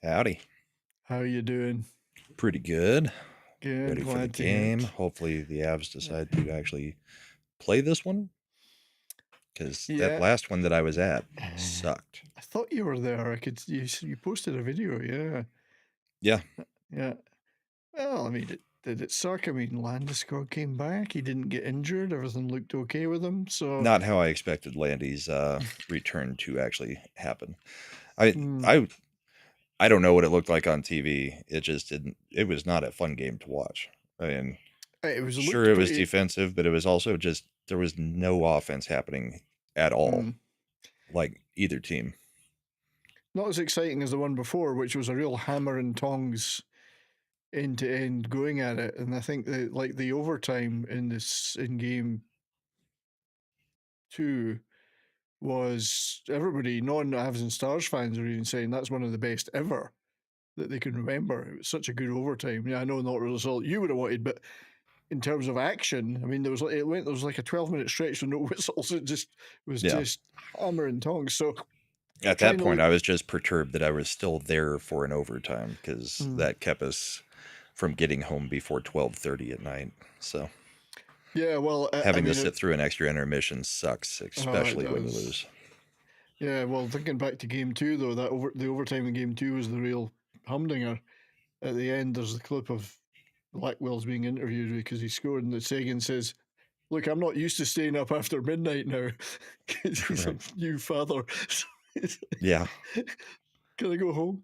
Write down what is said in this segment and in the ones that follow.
Howdy. How you doing? Pretty good. Good. Ready for the game. Hopefully the Avs decide to actually play this one. Because that last one that I was at sucked. I thought you were there. You posted a video, yeah. Yeah. Yeah. Well, I mean, did it suck? I mean, Landeskog came back. He didn't get injured. Everything looked okay with him. So not how I expected Landy's return to actually happen. I don't know what it looked like on TV. It just didn't. It was not a fun game to watch. I mean, it was defensive, but it was also just there was no offense happening at all, like either team. Not as exciting as the one before, which was a real hammer and tongs end to end going at it. And I think that like the overtime in game 2 was everybody, non-Avs and Stars fans, are even saying that's one of the best ever that they can remember. It was such a good overtime. Yeah, I know not the result you would have wanted, but in terms of action, I mean, there was like a 12-minute stretch with no whistles. It just was just hammer and tongs. So at that point, I was just perturbed that I was still there for an overtime because that kept us from getting home before 12:30 at night. So yeah, well, having to sit through an extra intermission sucks, especially when you lose. Yeah, well, thinking back to game 2 though, the overtime in game 2 was the real humdinger. At the end, there's the clip of Blackwell's being interviewed because he scored, and the Sagan says, "Look, I'm not used to staying up after midnight now because he's a new father." Yeah. Can I go home?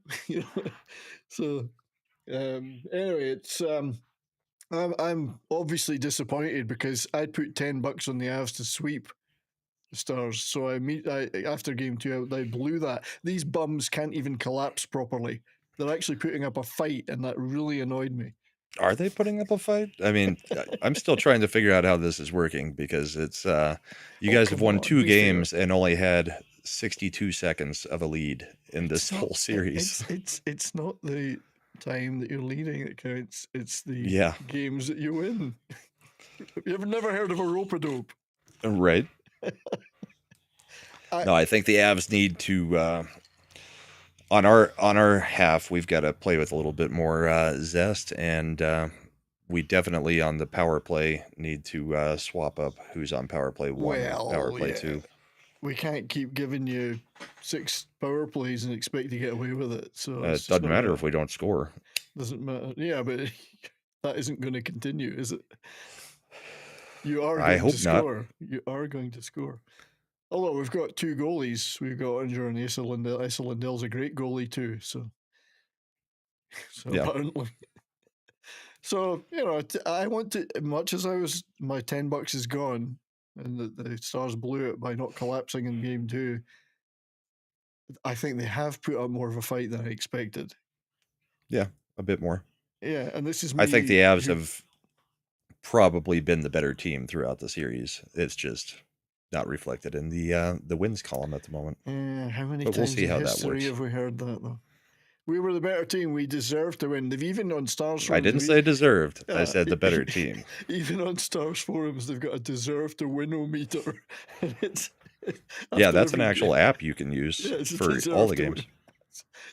So anyway, it's I'm obviously disappointed because I'd put $10 on the Avs to sweep the Stars. So after game 2, I blew that. These bums can't even collapse properly. They're actually putting up a fight, and that really annoyed me. Are they putting up a fight? I mean, I'm still trying to figure out how this is working because it's you guys have won 2 games and only had 62 seconds of a lead in this whole series. It's not the time that you're leading that counts. It's the games that you win. You've never heard of a rope-a-dope, right? No, I think the Avs need to. On our half, we've got to play with a little bit more zest, and we definitely on the power play need to swap up who's on power play 1 and power play 2. We can't keep giving you 6 power plays and expect to get away with it. So it doesn't matter if we don't score. Doesn't matter. Yeah, but that isn't going to continue, is it? You are going to score. Not. You are going to score. Although we've got 2 goalies. We've got Unger and Asa Lindell. Asa Lindell's a great goalie too. So apparently. So, I want to, much as my $10 is gone and the Stars blew it by not collapsing in game 2, I think they have put up more of a fight than I expected. Yeah, a bit more. Yeah, and this is I think the Avs have probably been the better team throughout the series. It's just not reflected in the wins column at the moment. How many times in history have we heard that though? We were the better team. We deserved to win. They've even on Stars forums. I didn't say deserved. I said the better team. Even on Stars forums, they've got a deserve to win-o-meter. Yeah, that's an actual app you can use for all the games.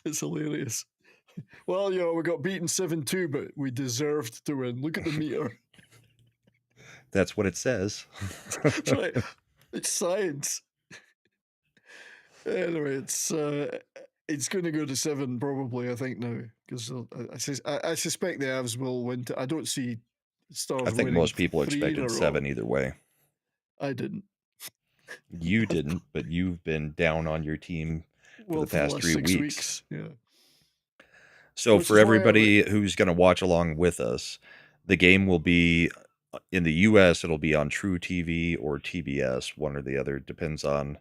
It's hilarious. Well, we got beaten 7-2, but we deserved to win. Look at the meter. That's what it says. That's right. It's science. Anyway, it's going to go to 7 probably, I think now, because I suspect the Avs will win. I don't see Stars I think winning most people 3 in a expected row. 7 either way. I didn't. You didn't, but you've been down on your team for Well, the for the past last 3 6 weeks. weeks, yeah. So Which for is why everybody who's gonna watch along with us, the game will be in the US, it'll be on Tru TV or TBS, one or the other, depends on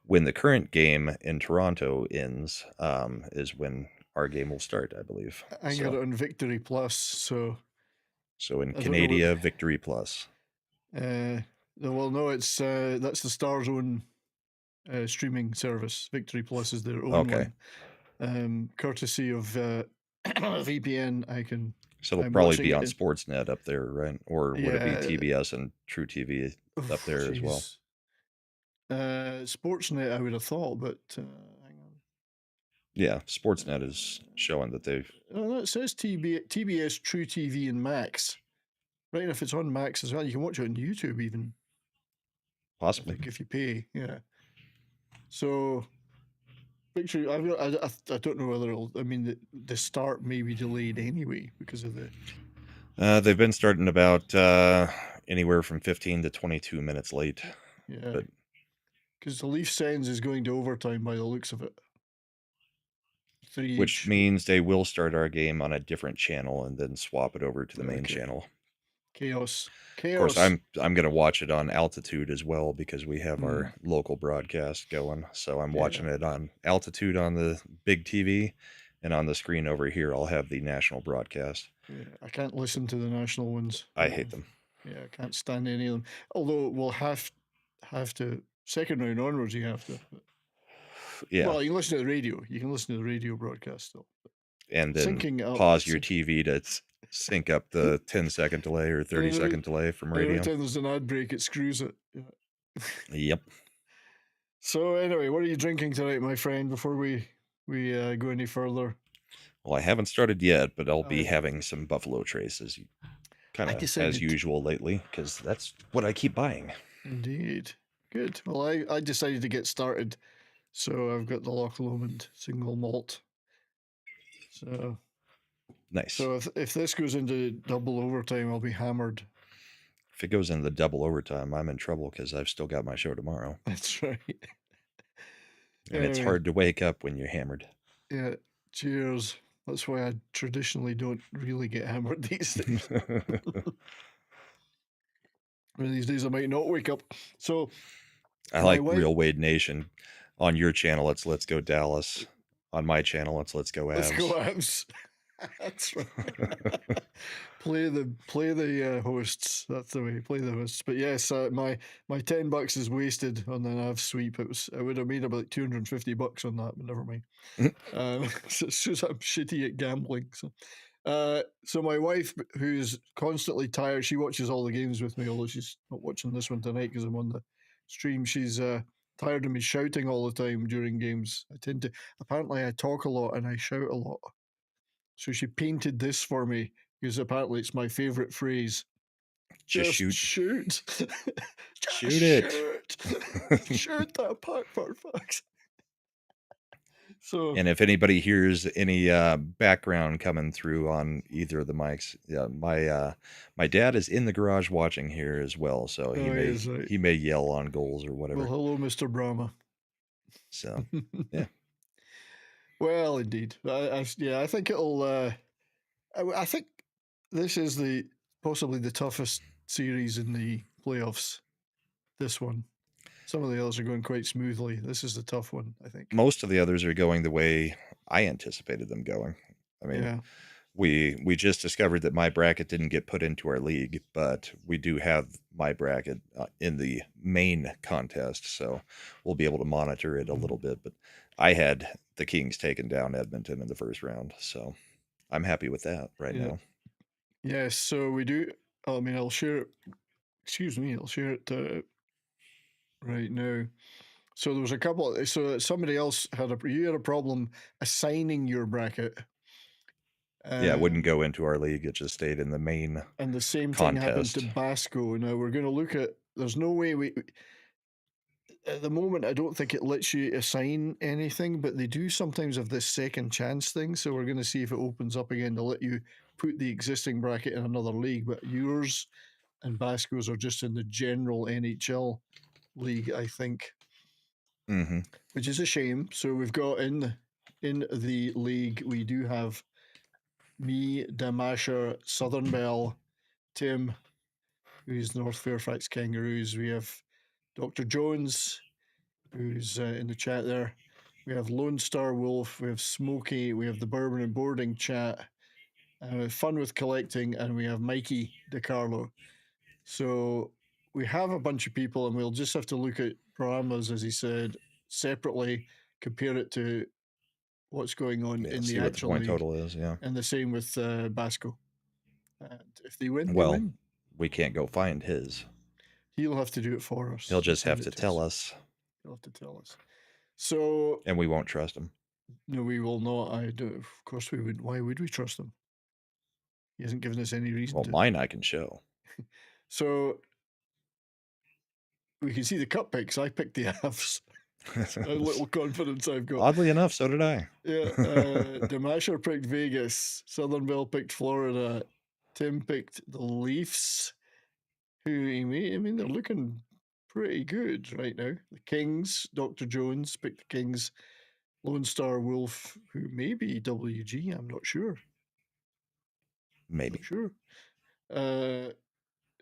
when the current game in Toronto ends, is when our game will start, I believe. I got it on Victory Plus, so So in I don't know what. Canada, Victory Plus. Well, no, it's that's the Star's own streaming service. Victory Plus is their own Okay. one. Courtesy of VPN, So it'll I'm probably watching be it on in. Sportsnet up there, right? Or would it be Yeah. TBS and True TV up there as well? Jeez. Sportsnet, I would have thought, but hang on. Yeah, Sportsnet is showing that they've. Oh, no, it says TBS, True TV, and Max. Right, and if it's on Max as well, you can watch it on YouTube even. Possibly. I think if you pay, yeah. So, picture. I don't know whether it'll. I mean, the start may be delayed anyway because of the. They've been starting about anywhere from 15 to 22 minutes late. Yeah. But because the Leaf Sens is going to overtime by the looks of it. 3 which each. means they will start our game on a different channel and then swap it over to the main Okay. channel. Chaos. Of course, I'm gonna watch it on altitude as well because we have our Hmm. local broadcast going. So I'm Yeah. watching it on altitude on the big TV, and on the screen over here I'll have the national broadcast. Yeah, I can't listen to the national ones. I hate them. Yeah, I can't stand any of them. Although we'll have to second round onwards. You have to. Yeah, Well, you can listen to the radio. You can listen to the radio broadcast still. and then Syncing up. pause your TV to sync up the 10-second delay or And 30-second delay from every radio. time there's an ad break, it screws it. Yeah. Yep. So anyway, what are you drinking tonight, my friend? Before we go any further. Well, I haven't started yet, but I'll be Alright. having some Buffalo Traces, kind I of as decided- usual lately, because that's what I keep buying. Indeed. Good. Well, I decided to get started, so I've got the Loch Lomond single malt. So Nice. So if this goes into double overtime, I'll be hammered. If it goes into the double overtime, I'm in trouble because I've still got my show tomorrow. That's right. And it's hard to wake up when you're hammered. Yeah. Cheers. That's why I traditionally don't really get hammered these days. Or these days I might not wake up. So I like Real Wade Nation. On your channel, it's Let's Go Dallas. On my channel, it's Let's Go Avs. Let's go Avs. That's right. play the hosts. That's the way. Play the hosts. But yes, my $10 is wasted on an Avs sweep. I would have made about $250 on that, but never mind. It's just I'm shitty at gambling. So my wife, who's constantly tired, she watches all the games with me, although she's not watching this one tonight because I'm on the stream. She's tired of me shouting all the time during games. Apparently I talk a lot and I shout a lot. So she painted this for me because apparently it's my favorite phrase. Just shoot. Shoot it. Shoot that puck, for fuck's. So, and if anybody hears any background coming through on either of the mics, my dad is in the garage watching here as well, so he may yell on goals or whatever. Well, hello, Mr. Brahma. So, yeah. Well, indeed, I think it'll. I think this is possibly the toughest series in the playoffs. This one. Some of the others are going quite smoothly. This is the tough one, I think. Most of the others are going the way I anticipated them going. I mean, yeah. we just discovered that my bracket didn't get put into our league, but we do have my bracket in the main contest, so we'll be able to monitor it a little bit. But I had the Kings taken down Edmonton in the first round, so I'm happy with that right now. Yes, so we do. I mean, I'll share it. Excuse me, I'll share it right now. So there was a couple. So somebody else had a problem assigning your bracket. Yeah, it wouldn't go into our league. It just stayed in the main and the same contest. thing happened to Basco. Now we're going to look at. There's no way at the moment, I don't think it lets you assign anything, but they do sometimes have this second chance thing. So we're going to see if it opens up again to let you put the existing bracket in another league, but yours and Basco's are just in the general NHL league, I think, which is a shame. So we've got in the league, we do have me, Damasher, Southern Belle, Tim, who's North Fairfax Kangaroos. We have Dr. Jones, who's in the chat there. We have Lone Star Wolf, we have Smokey, we have the Bourbon and Boarding chat, we have Fun with Collecting, and we have Mikey DeCarlo. So we have a bunch of people, and we'll just have to look at Brahmas, as he said, separately, compare it to what's going on in the actual point league. Total is, yeah. And the same with Basco. And if they win, they Well, win. we can't go find his. He'll have to do it for us. He'll just have to tell us. He'll have to tell us. So, and we won't trust him. No, we will not. I do. Of course, we would. Why would we trust him? He hasn't given us any reason. Well, mine I can show. So we can see the cup picks. I picked the Avs. A little confidence I've got. Oddly enough, so did I. Yeah. Damasher picked Vegas. Southern Belle picked Florida. Tim picked the Leafs, who I mean, they're looking pretty good right now. The Kings. Dr. Jones picked the Kings. Lone Star Wolf, who may be WG, I'm not sure. Maybe. Not sure.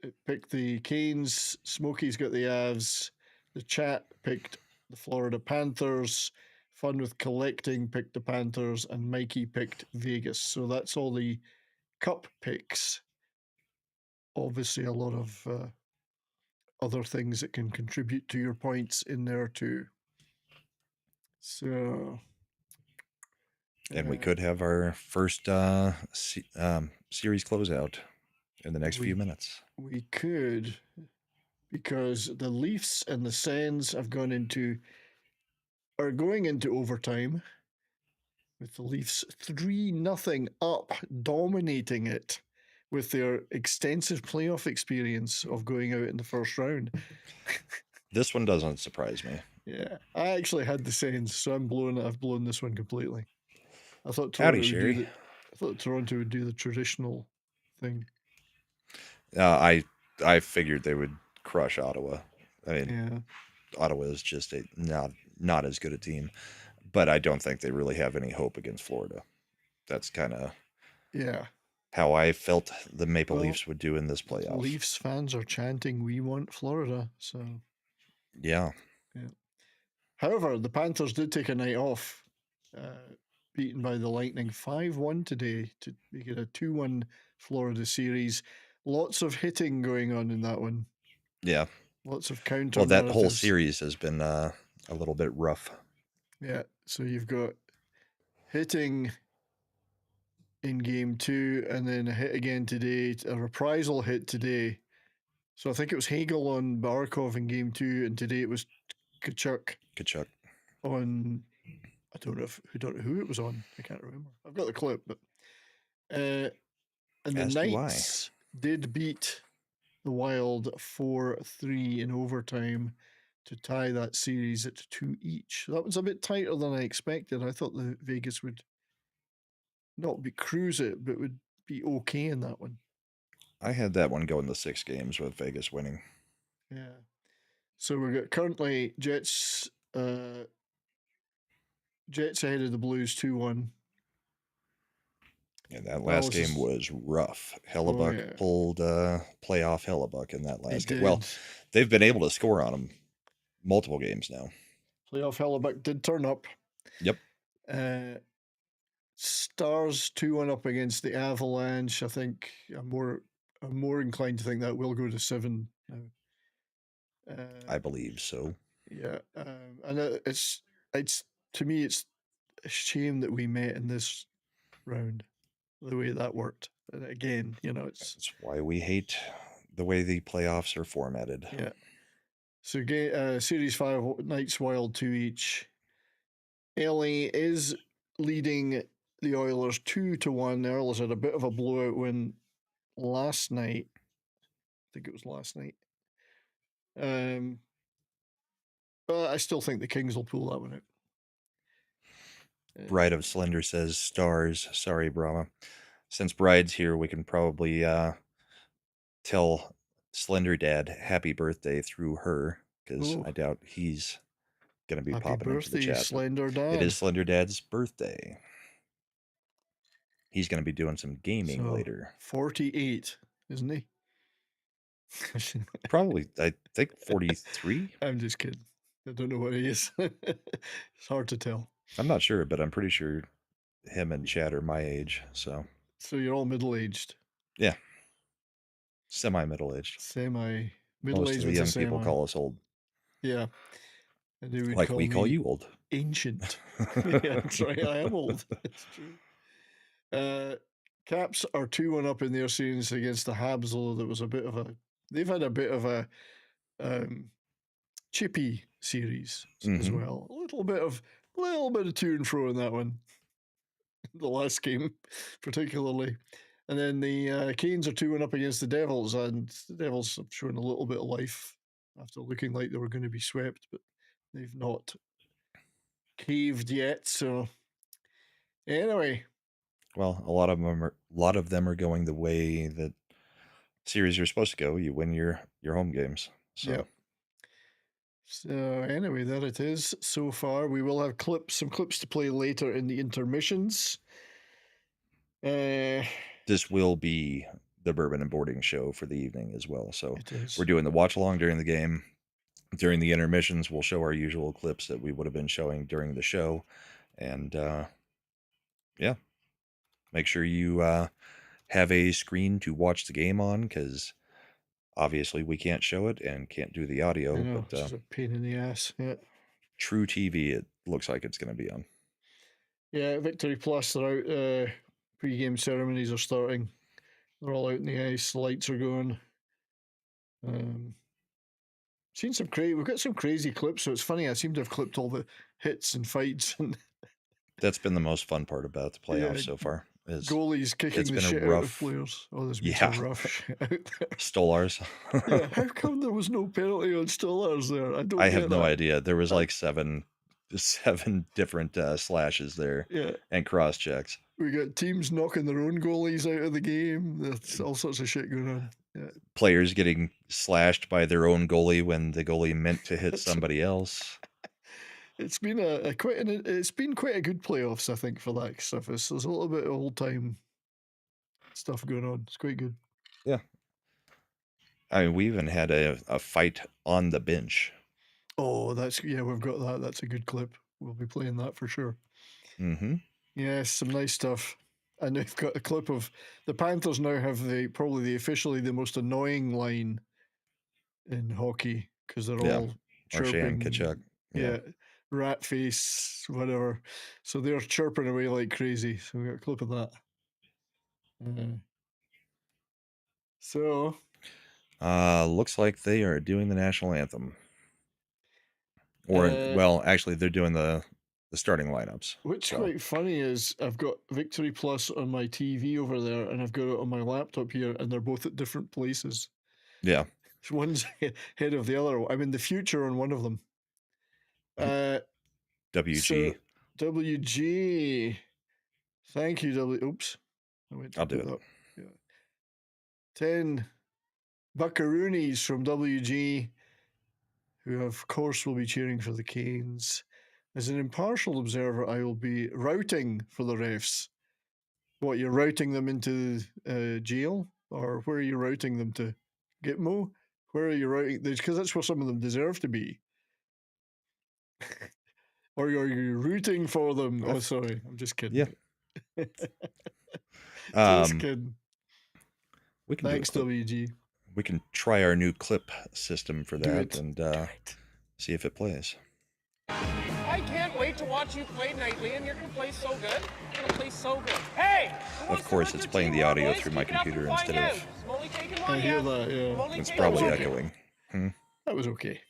It picked the Canes. Smokey's got the Avs. The chat picked the Florida Panthers. Fun with Collecting picked the Panthers. And Mikey picked Vegas. So that's all the cup picks. Obviously, a lot of other things that can contribute to your points in there too. So... And we could have our first series closeout in the next few minutes. We could, because the Leafs and the Sens are going into overtime, with the Leafs 3-0 up, dominating it with their extensive playoff experience of going out in the first round. This one doesn't surprise me. Yeah, I actually had the Sens, so I've blown this one completely. I thought Toronto would do the traditional thing. I figured they would crush Ottawa. I mean, Ottawa is just not as good a team, but I don't think they really have any hope against Florida. That's kind of how I felt the Maple Leafs would do in this playoff. Leafs fans are chanting, "We want Florida." So yeah. However, the Panthers did take a night off, beaten by the Lightning 5-1 today to make it a 2-1 Florida series. Lots of hitting going on in that one. Yeah. Lots of counter. Well, that whole series has been a little bit rough. Yeah. So you've got hitting in game 2 and then a hit again today, a reprisal hit today. So I think it was Hagel on Barkov in game 2, and today it was Kachuk on... I don't know who it was on. I can't remember. I've got the clip, but and the Knights did beat the Wild 4-3 in overtime to tie that series at 2 each. That was a bit tighter than I expected. I thought the Vegas would not be cruise it, but would be okay in that one. I had that one going the 6 games with Vegas winning. Yeah. So we've got currently Jets ahead of the Blues 2-1. And that last game was rough. Hellebuck pulled playoff Hellebuck in that last game. Well, they've been able to score on them multiple games now. Playoff Hellebuck did turn up. Yep. Stars 2-1 up against the Avalanche. I think I'm more inclined to think that will go to 7 now. I believe so. Yeah, and it's to me it's a shame that we met in this round, the way that worked. And again, that's why we hate the way the playoffs are formatted. Yeah. So Series 5, Knights Wild 2 each. LA is leading the Oilers 2-1. The Oilers had a bit of a blowout win last night. I think it was last night. But I still think the Kings will pull that one out. Bride of Slender says Stars. Sorry, Brahma. since Bride's here, we can probably tell Slender Dad happy birthday through her, because Oh, I doubt he's going to be happy popping into the birthday, chat. But Slender it Dad. is Slender Dad's birthday. He's going to be doing some gaming So, later. 48, isn't he? Probably, I think 43. I'm just kidding. I don't know what he is. It's hard to tell. I'm not sure, but I'm pretty sure him and Chad are my age. So you're all middle-aged. Yeah. Semi-middle-aged. Middle-aged Most of the with a young people semi. call us old. Yeah. And they would Like call we call me you old. ancient. Yeah, that's right. I am old. It's true. Caps are 2-1 up in their series against the Habs, although there was they've had a bit of a chippy series as well. A little bit of to and fro in that one. The last game, particularly. And then the Canes are 2-1 up against the Devils, and the Devils have shown a little bit of life after looking like they were going to be swept, but they've not caved yet. So anyway, well, a lot of them are going the way that series are supposed to go. You win your home games. So yeah. So anyway, there it is so far. We will have some clips to play later in the intermissions. This will be the Bourbon and Boarding show for the evening as well. So it is. We're doing the watch along during the game. During the intermissions, we'll show our usual clips that we would have been showing during the show. And yeah, make sure you have a screen to watch the game on, because obviously we can't show it and can't do the audio. I know, but it's just a pain in the ass. Yeah. Tru TV, it looks like it's going to be on. Yeah, Victory Plus, they're out. Pre-game ceremonies are starting. They're all out in the ice. The lights are going. We've got some crazy clips, so it's funny. I seem to have clipped all the hits and fights and That's been the most fun part about the playoffs so far. Goalies kicking the shit out of players. Oh, there's been some rough shit out there. Stolarz. Yeah, how come there was no penalty on Stolarz there? I have no idea. There was like seven different slashes there. Yeah. And cross checks. We got teams knocking their own goalies out of the game. That's all sorts of shit going on. Yeah. Players getting slashed by their own goalie when the goalie meant to hit somebody else. It's been quite a good playoffs, I think, for that stuff. There's a little bit of old time stuff going on. It's quite good. Yeah. I mean, we even had a fight on the bench. Oh, we've got that. That's a good clip. We'll be playing that for sure. Mm-hmm. Yes, some nice stuff. And we've got a clip of the Panthers now have probably officially the most annoying line in hockey, because they're all chirping. Kachuk. Yeah. Rat face, whatever. So they're chirping away like crazy. So we got a clip of that. So looks like they are doing the national anthem. Or actually they're doing the starting lineups. What's quite funny is I've got Victory Plus on my TV over there, and I've got it on my laptop here, and they're both at different places. Yeah. One's ahead of the other. I'm in the future on one of them. WG. So, WG. Thank you, Oops. I'll do it. Yeah. 10 buckaroonies from WG, who of course will be cheering for the Canes. As an impartial observer, I will be routing for the refs. What, you're routing them into jail? Or where are you routing them to? Gitmo? Where are you routing? Because that's where some of them deserve to be. Or are you rooting for them? Oh, sorry. I'm just kidding. Yeah. Just kidding. We can Thanks, WG. We can try our new clip system for that and see if it plays. I can't wait to watch you play nightly, and you're going to play so good. You're going to play so good. Hey! Of course, it's playing the audio through my computer instead of... I hear that, yeah. It's probably echoing. That was okay.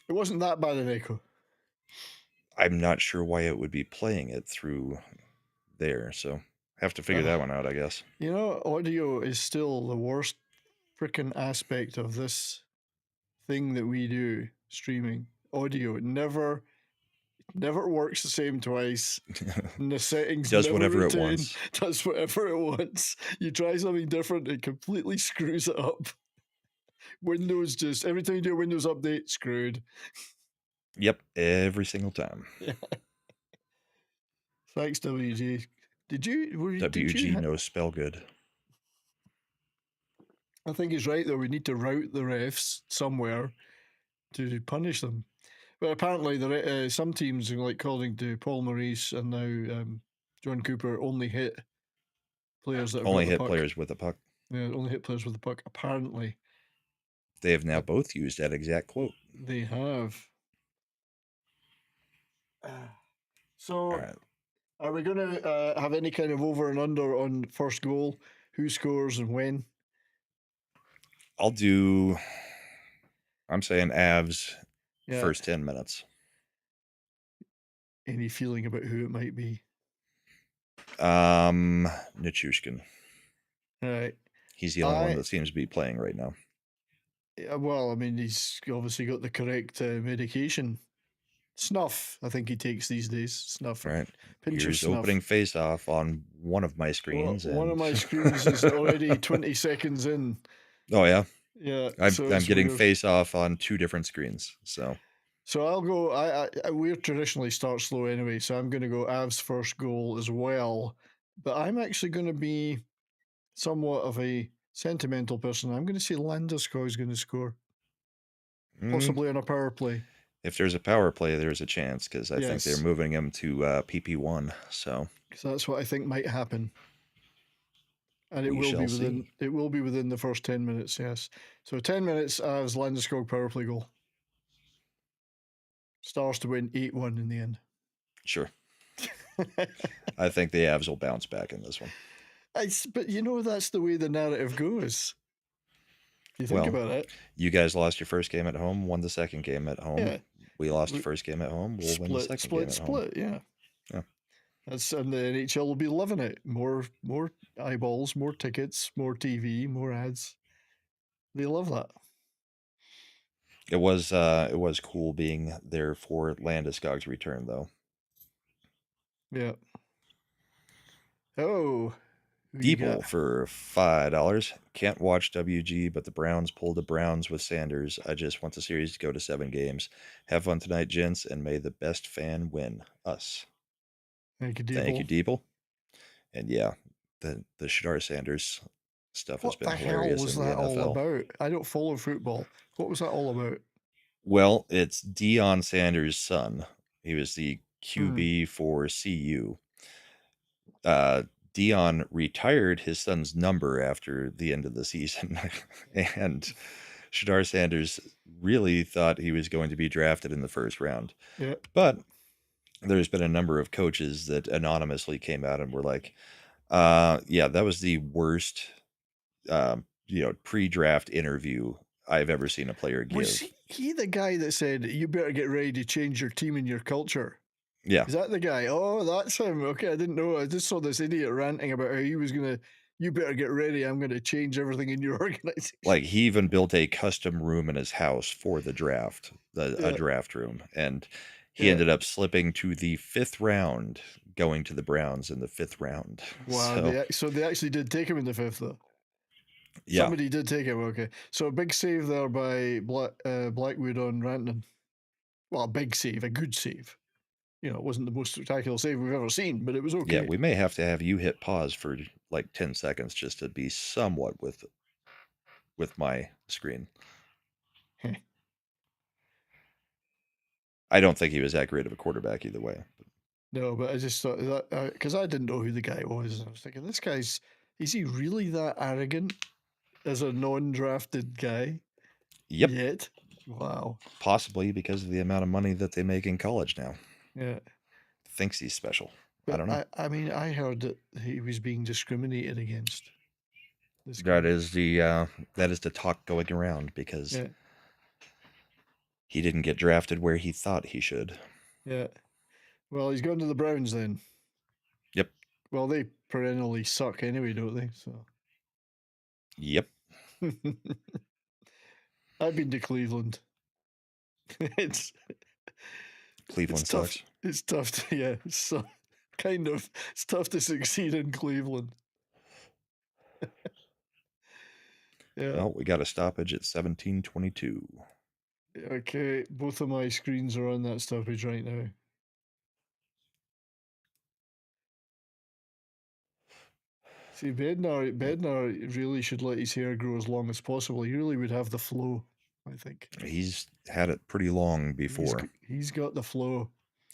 It wasn't that bad an echo. I'm not sure why it would be playing it through there, so have to figure that one out, I guess. You know, audio is still the worst freaking aspect of this thing that we do, streaming. Audio, it never never works the same twice. And the settings Does never whatever it retain, wants. does whatever it wants. You try something different, it completely screws it up. Windows just, every time you do a Windows update, screwed. Yep, every single time. Yeah. Thanks, WG. Did you no spell good. I think he's right, though. We need to route the refs somewhere to punish them. But apparently, some teams, like according to Paul Maurice and now John Cooper, only hit players that have Only got the hit puck. players with the puck. Yeah, only hit players with the puck. Apparently, they have now both used that exact quote. They have. So, right. Are we going to have any kind of over and under on first goal? Who scores and when? I'm saying Avs first 10 minutes. Any feeling about who it might be? Nichushkin. All right. He's the only one that seems to be playing right now. Yeah, well, I mean, he's obviously got the correct medication. Snuff, I think he takes these days. Snuff. Right. Pinch Here's opening face-off on one of my screens. One of my screens is already 20 seconds in. Oh, yeah? Yeah. I'm getting face-off on two different screens, so... So I'll go. We traditionally start slow anyway, so I'm going to go Avs first goal as well. But I'm actually going to be somewhat of a sentimental person. I'm going to say Landeskog is going to score, possibly on a power play. If there's a power play, there's a chance because I think they're moving him to PP1. So that's what I think might happen, and it will be within the first 10 minutes. Yes, so 10 minutes as Landeskog power play goal. Stars to win 8-1 in the end. Sure. I think the Avs will bounce back in this one. But that's the way the narrative goes. You think about it. You guys lost your first game at home, won the second game at home. Yeah. We lost the first game at home. We'll win the second game at home. Yeah. And the NHL will be loving it. More eyeballs, more tickets, more TV, more ads. They love that. It was cool being there for Landeskog's return, though. Yeah. Oh. Deeple for $5. Can't watch WG, but the Browns pulled the Browns with Sanders. I just want the series to go to 7 games. Have fun tonight, gents, and may the best fan win. Us. Thank you, Deeple. Thank you, Deeple. And yeah, the Shadar Sanders stuff has been hilarious. What the hell was that all about? I don't follow football. What was that all about? Well, it's Deion Sanders' son. He was the QB for CU. Deion retired his son's number after the end of the season, and Shadar Sanders really thought he was going to be drafted in the first round. Yeah. But there's been a number of coaches that anonymously came out and were like, yeah, that was the worst, pre-draft interview I've ever seen a player give. Was he the guy that said, you better get ready to change your team and your culture? Yeah. Is that the guy? Oh, that's him. Okay, I didn't know. I just saw this idiot ranting about how he was going to, you better get ready. I'm going to change everything in your organization. Like he even built a custom room in his house for the draft, a draft room. And he ended up slipping to the 5th round, going to the Browns in the 5th round. Wow. So they actually did take him in the 5th, though. Yeah. Somebody did take him. Okay. So a big save there by Blackwood on Rantanen. Well, a big save, a good save. It wasn't the most spectacular save we've ever seen, but it was okay. Yeah, we may have to have you hit pause for like 10 seconds just to be somewhat with my screen. I don't think he was that great of a quarterback either way. No, but I just thought that, because I didn't know who the guy was. I was thinking, is he really that arrogant as a non-drafted guy? Yep. Yet? Wow. Possibly because of the amount of money that they make in college now. Yeah. Thinks he's special. But I don't know. I heard that he was being discriminated against. That is the talk going around because he didn't get drafted where he thought he should. Yeah. Well, he's gone to the Browns then. Yep. Well, they perennially suck anyway, don't they? So. Yep. I've been to Cleveland. Cleveland sucks. It's tough to, yeah, it's tough to succeed in Cleveland. Yeah. Well, we got a stoppage at 17:22. Okay, both of my screens are on that stoppage right now. See, Bednar really should let his hair grow as long as possible. He really would have the flow, I think. He's had it pretty long before. He's got the flow.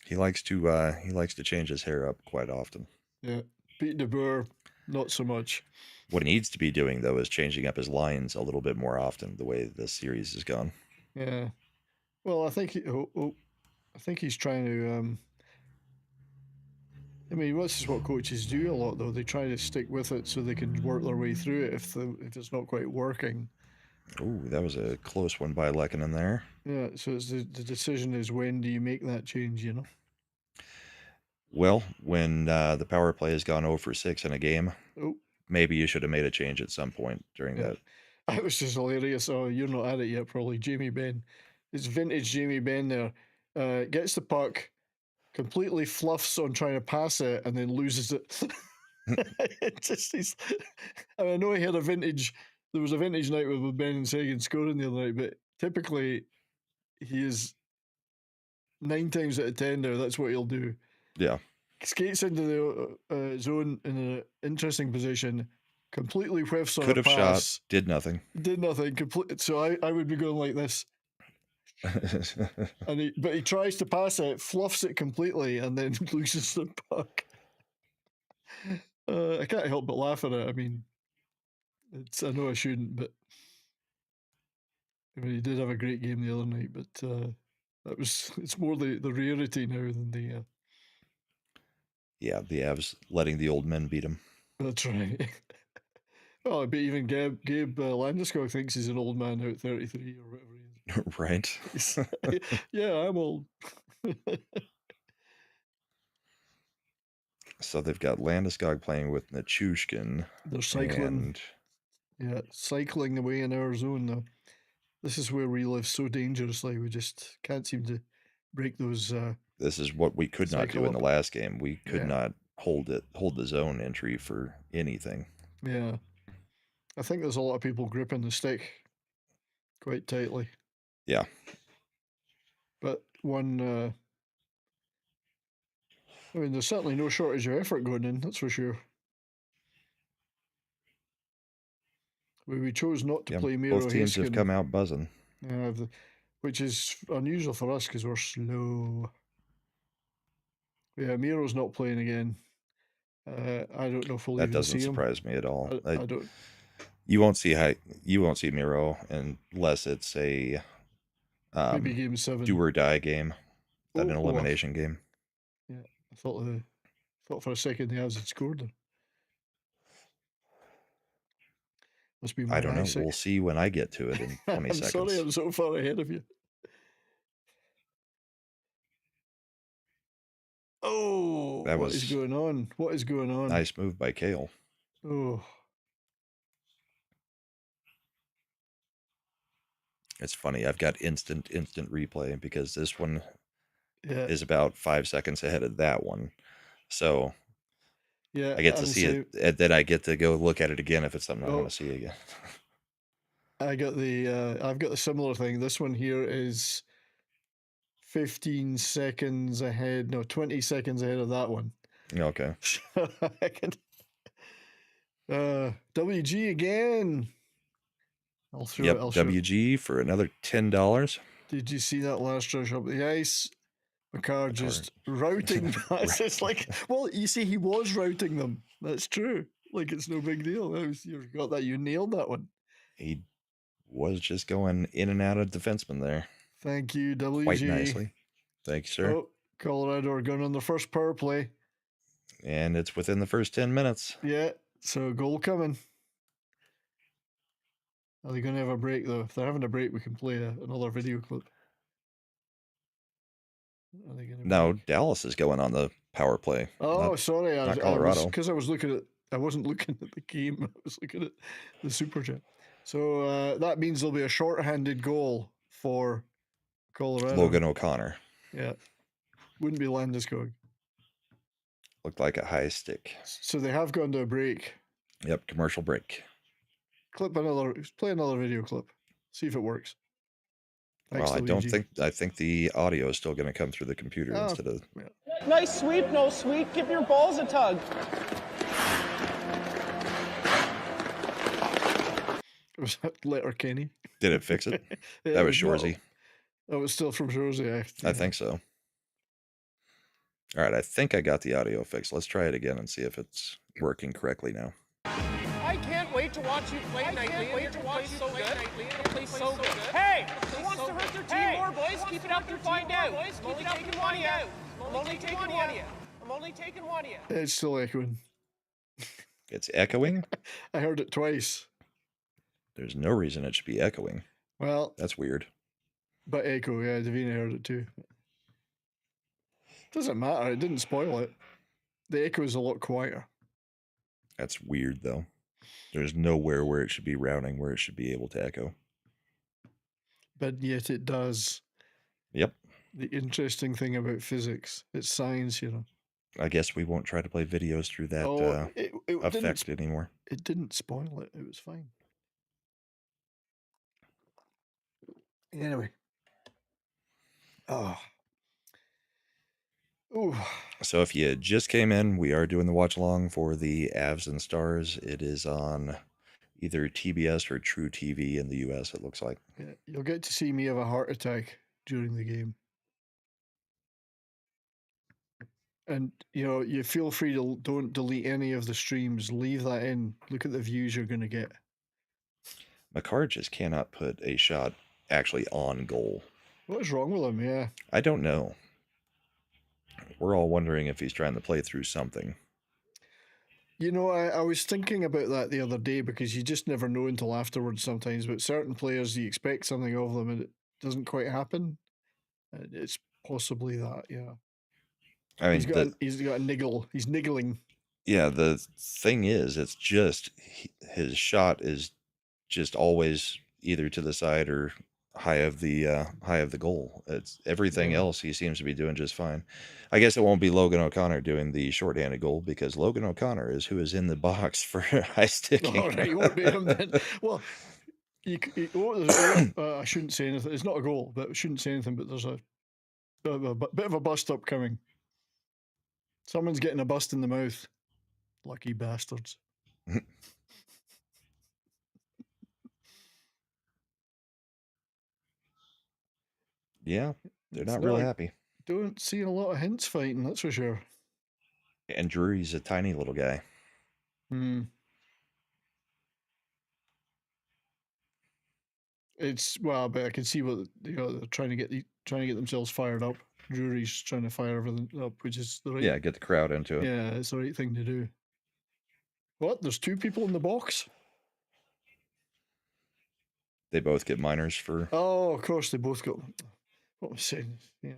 He likes to change his hair up quite often. Yeah, Pete DeBoer, not so much. What he needs to be doing though is changing up his lines a little bit more often. The way this series has gone. Yeah, well, I think he's trying to. I mean, this is what coaches do a lot, though. They try to stick with it so they can work their way through it if it's not quite working. Oh, that was a close one by Lekanen there. Yeah, so it's the decision is when do you make that change, you know? Well, when the power play has gone 0 for 6 in a game, maybe you should have made a change at some point during that. It was just hilarious. Oh, you're not at it yet, probably. Jamie Benn. It's vintage Jamie Benn there. Gets the puck, completely fluffs on trying to pass it, and then loses it. I know he had there was a vintage night with Ben and Sagan scoring the other night, but typically he is 9 times out of 10 now, that's what he'll do. Yeah. Skates into the zone in an interesting position, completely whiffs on Could a have pass. Shot, did nothing. So I would be going like this. But he tries to pass it, fluffs it completely, and then loses the puck. I can't help but laugh at it. I mean, I know I shouldn't, but I mean, he did have a great game the other night. But it's more the rarity now than the. Yeah, the Avs letting the old men beat him. That's right. Oh, but even Gabe Landeskog thinks he's an old man out 33 or whatever he is. Right. Yeah, I'm old. So they've got Landeskog playing with Nichushkin. They're cycling. Cycling away in our zone now. This is where we live so dangerously. We just can't seem to break those. This is what we could not do in the last game. We could not hold the zone entry for anything. Yeah. I think there's a lot of people gripping the stick quite tightly. Yeah. But I mean, there's certainly no shortage of effort going in, that's for sure. We chose not to play Miro. Both teams have come out buzzing. Yeah, which is unusual for us because we're slow. Yeah, Miro's not playing again. I don't know if we'll even see him. That doesn't surprise me at all. I don't. You won't see Miro unless it's a maybe game 7 do or die game, an elimination game. Yeah, I thought for a second the Avs had scored there. Must be my I don't know. eyesight. We'll see when I get to it in 20 seconds. I'm sorry, I'm so far ahead of you. Oh, what is going on? What is going on? Nice move by Kale. Oh. It's funny. I've got instant replay because this one is about 5 seconds ahead of that one. So I get to see it, and then I get to go look at it again if it's something I want to see again. I've got the similar thing. This one here is 15 seconds ahead. No, 20 seconds ahead of that one. Okay. WG again. WG for another $10. Did you see that last rush up the ice? McCarr just routing pass. It's like, well, you see, he was routing them. That's true. Like, it's no big deal. You got that. You nailed that one. He was just going in and out of defenseman there. Thank you, WG. Quite nicely. Thank you, sir. Oh, Colorado are going on the first power play. And it's within the first 10 minutes. Yeah, so goal coming. Are they going to have a break, though? If they're having a break, we can play another video clip. No, Dallas is going on the power play. Oh, sorry. Not Colorado. Because I wasn't looking at the game. I was looking at the super chat. So that means there'll be a short-handed goal for Colorado. Logan O'Connor. Yeah. Wouldn't be Landeskog. Looked like a high stick. So they have gone to a break. Yep, commercial break. Play another video clip. See if it works. Thanks, Well, WG. I think the audio is still going to come through the computer instead of. Yeah. Nice sweep, no sweep. Give your balls a tug. Was that Letter Kenny? Did it fix it? Yeah, That was Shorzy. That was still from Shorzy. I think so. All right, I think I got the audio fixed. Let's try it again and see if it's working correctly now. I can't wait to watch you play nightly. I can't wait to watch you so good. You're gonna play so good. Hey, who wants to hurt their team more, boys? Keep it up and find out. I'm only taking one of you. I'm only taking one of you. I'm only taking one of you. It's still echoing. It's echoing? I heard it twice. There's no reason it should be echoing. Well, that's weird. But echo, yeah, Davina heard it too. Doesn't matter. It didn't spoil it. The echo is a lot quieter. That's weird, though. There's nowhere where it should be routing where it should be able to echo. But yet it does. Yep. The interesting thing about physics, it's science, you know. I guess we won't try to play videos through that it effect anymore. It didn't spoil it. It was fine. Anyway. Oh. Ooh. So if you just came in, we are doing the watch along for the Avs and Stars. It is on either TBS or Tru TV in the US, it looks like. Yeah, you'll get to see me have a heart attack during the game. And, you know, you feel free to don't delete any of the streams. Leave that in. Look at the views you're going to get. McCarr just cannot put a shot actually on goal. What is wrong with him? Yeah. I don't know. We're all wondering if he's trying to play through something. You know, I was thinking about that the other day because you just never know until afterwards sometimes. But certain players, you expect something of them and it doesn't quite happen. It's possibly that, yeah. I mean, he's got a niggle. He's niggling. Yeah, the thing is, it's just his shot is just always either to the side or high of the goal. It's everything else he seems to be doing just fine. I guess it won't be Logan O'Connor doing the shorthanded goal because Logan O'Connor is who is in the box for high sticking. All right, it won't be him then. Well, I shouldn't say anything. It's not a goal, but I shouldn't say anything. But there's a bit of a bust up coming. Someone's getting a bust in the mouth. Lucky bastards. Yeah, they're not real happy. Don't see a lot of hints fighting, that's for sure. And Drury's a tiny little guy. But I can see what they're trying to get themselves fired up. Drury's trying to fire everything up, which is the right. Yeah, get the crowd into it. Yeah, it's the right thing to do. What? There's two people in the box? They both get minors for. Oh, of course, they both got. What was I saying? Yeah.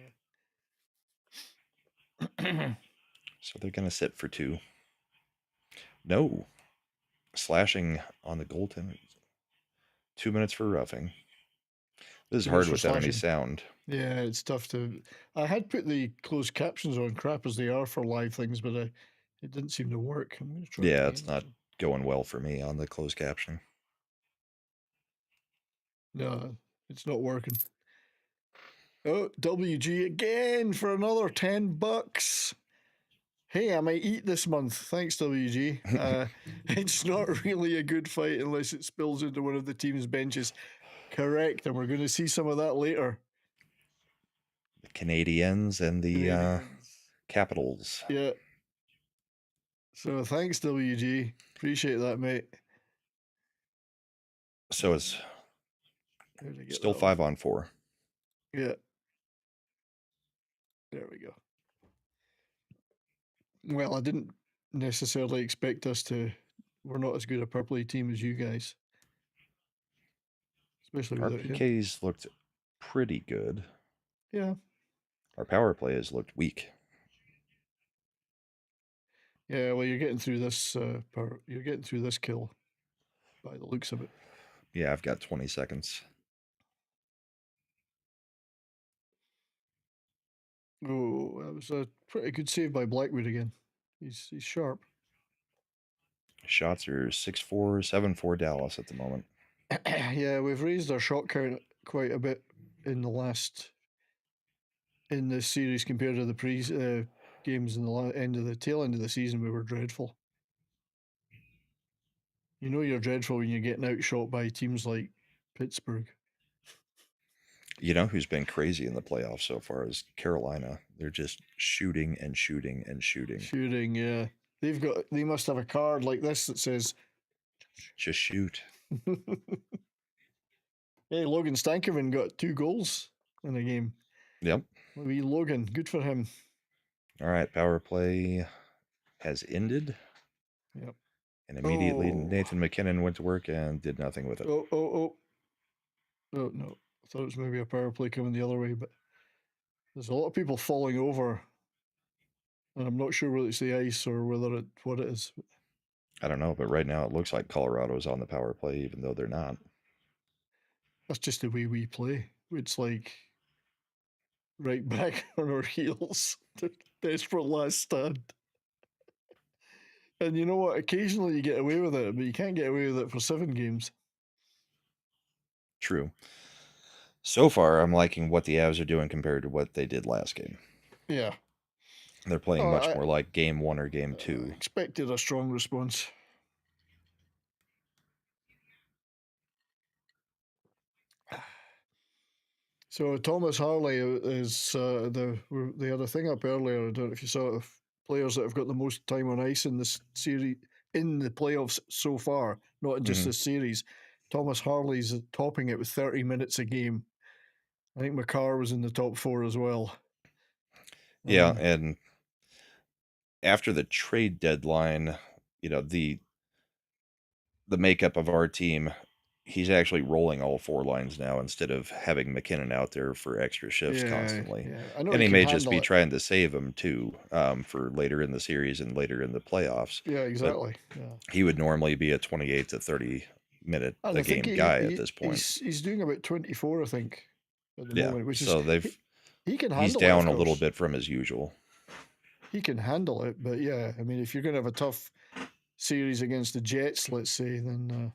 So they're going to sit for 2. No. Slashing on the goaltender. 2 minutes for roughing. This is hard without any sound. Yeah, it's tough to. I had put the closed captions on, crap as they are for live things, but it didn't seem to work. I'm going to try. Yeah, it's not going well for me on the closed captioning. No, it's not working. Oh, WG again for another $10. Hey, I might eat this month. Thanks, WG. It's not really a good fight unless it spills into one of the team's benches. Correct, and we're going to see some of that later. The Canadiens and the Capitals. Yeah. So thanks, WG. Appreciate that, mate. So it's still 5-on-4. Yeah. There we go. Well, I didn't necessarily expect us to. We're not as good a purpley team as you guys. Especially our PKs looked pretty good. Yeah. Our power play has looked weak. Yeah, well, you're getting through this. You're getting through this kill, by the looks of it. Yeah, I've got 20 seconds. Oh, that was a pretty good save by Blackwood again. He's sharp. Shots are 6-4, 7-4 Dallas at the moment. Yeah, we've raised our shot count quite a bit in this series compared to the games in the tail end of the season. We were dreadful. You know you're dreadful when you're getting outshot by teams like Pittsburgh. You know who's been crazy in the playoffs so far is Carolina. They're just shooting and shooting and shooting. Shooting, yeah. They must have a card like this that says just shoot. Hey, Logan Stankoven got 2 goals in a game. Yep. Wee Logan, good for him. All right, power play has ended. Yep. And immediately Nathan McKinnon went to work and did nothing with it. Oh, no. I thought it was maybe a power play coming the other way, but there's a lot of people falling over. And I'm not sure whether it's the ice or what it is. I don't know, but right now it looks like Colorado's on the power play, even though they're not. That's just the way we play. It's like right back on our heels. Desperate last stand. And you know what? Occasionally you get away with it, but you can't get away with it for 7 games. True. So far, I'm liking what the Avs are doing compared to what they did last game. Yeah. They're playing much more like game 1 or game 2. Expected a strong response. So Thomas Harley is they had a thing up earlier. I don't know if you saw it, players that have got the most time on ice in this series in the playoffs so far, not in just this series. Thomas Harley's topping it with 30 minutes a game. I think Makar was in the top 4 as well. Yeah, and after the trade deadline, you know, the makeup of our team, he's actually rolling all 4 lines now instead of having McKinnon out there for extra shifts constantly. Yeah. I know and he may just be trying to save him too, for later in the series and later in the playoffs. Yeah, exactly. He would normally be a 28 to 30 minute a game guy at this point. He's doing about 24, I think, at the moment. Which so is he can handle. He's down a little bit from his usual. He can handle it, but yeah, I mean, if you're going to have a tough series against the Jets, let's say, then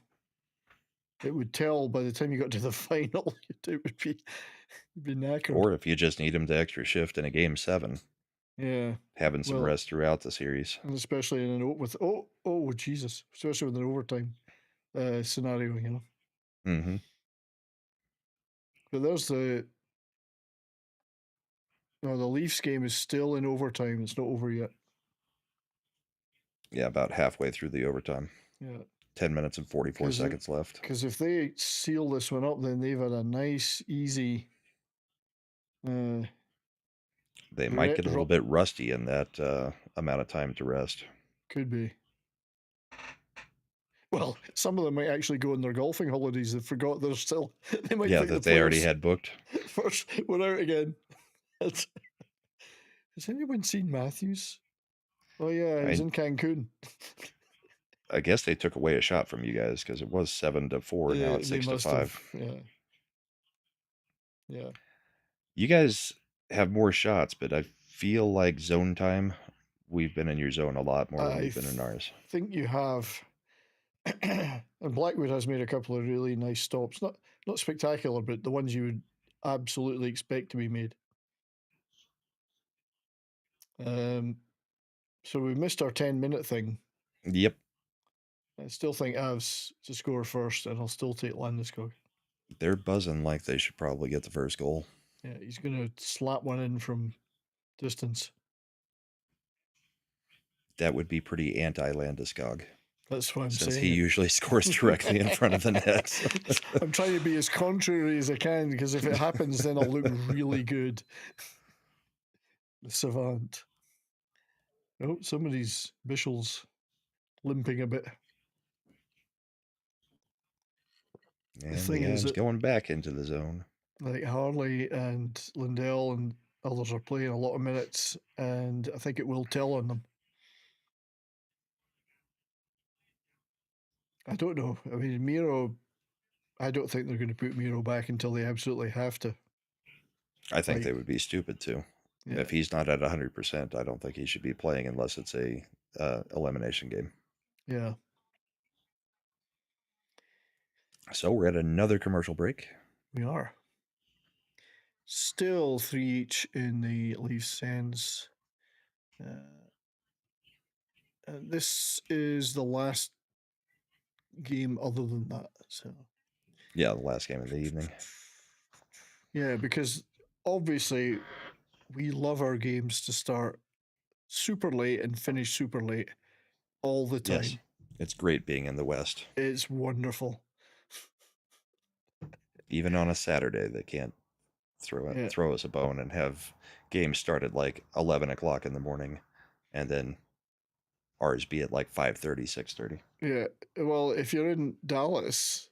it would tell by the time you got to the final. It would be knackered. Or if you just need him to extra shift in a game 7. Yeah, having some rest throughout the series, and especially in Jesus, especially with an overtime scenario, you know. Mm-hmm. But there's the Leafs game is still in overtime. It's not over yet. Yeah, about halfway through the overtime. Yeah. 10 minutes and 44 seconds left. Because if they seal this one up, then they've had a nice, easy... they might get a little bit rusty in that amount of time to rest. Could be. Well, some of them might actually go on their golfing holidays. They forgot they're still... They might think that they already had booked. First, we're out again. Has anyone seen Matthews? Oh, yeah, he's in Cancun. I guess they took away a shot from you guys because it was 7-4. Now it's 6-5. Yeah. You guys have more shots, but I feel like zone time, we've been in your zone a lot more than we've been in ours. I think you have. And Blackwood has made a couple of really nice stops. Not spectacular, but the ones you would absolutely expect to be made. So we missed our 10-minute thing. Yep. I still think Avs to score first, and I'll still take Landeskog. They're buzzing like they should probably get the first goal. Yeah, he's going to slap one in from distance. That would be pretty anti-Landeskog. That's what I'm saying. Since he usually scores directly in front of the net. I'm trying to be as contrary as I can, because if it happens, then I'll look really good. The savant. Oh, somebody's Bichel's limping a bit. And the thing is going back into the zone. Like Harley and Lindell and others are playing a lot of minutes, and I think it will tell on them. I don't know. I mean, Miro, I don't think they're going to put Miro back until they absolutely have to. I think they would be stupid too. Yeah. If he's not at 100%, I don't think he should be playing unless it's a elimination game. Yeah. So we're at another commercial break. We are. Still 3 each in the Leafs Sens. This is the last game other than that. So yeah, the last game of the evening. Yeah, because obviously we love our games to start super late and finish super late all the time. Yes, it's great being in the West. It's wonderful. Even on a Saturday, they can't throw us a bone and have games start at like 11 o'clock in the morning, and then ours be at like 5:30, 6:30. Yeah, well, if you're in Dallas,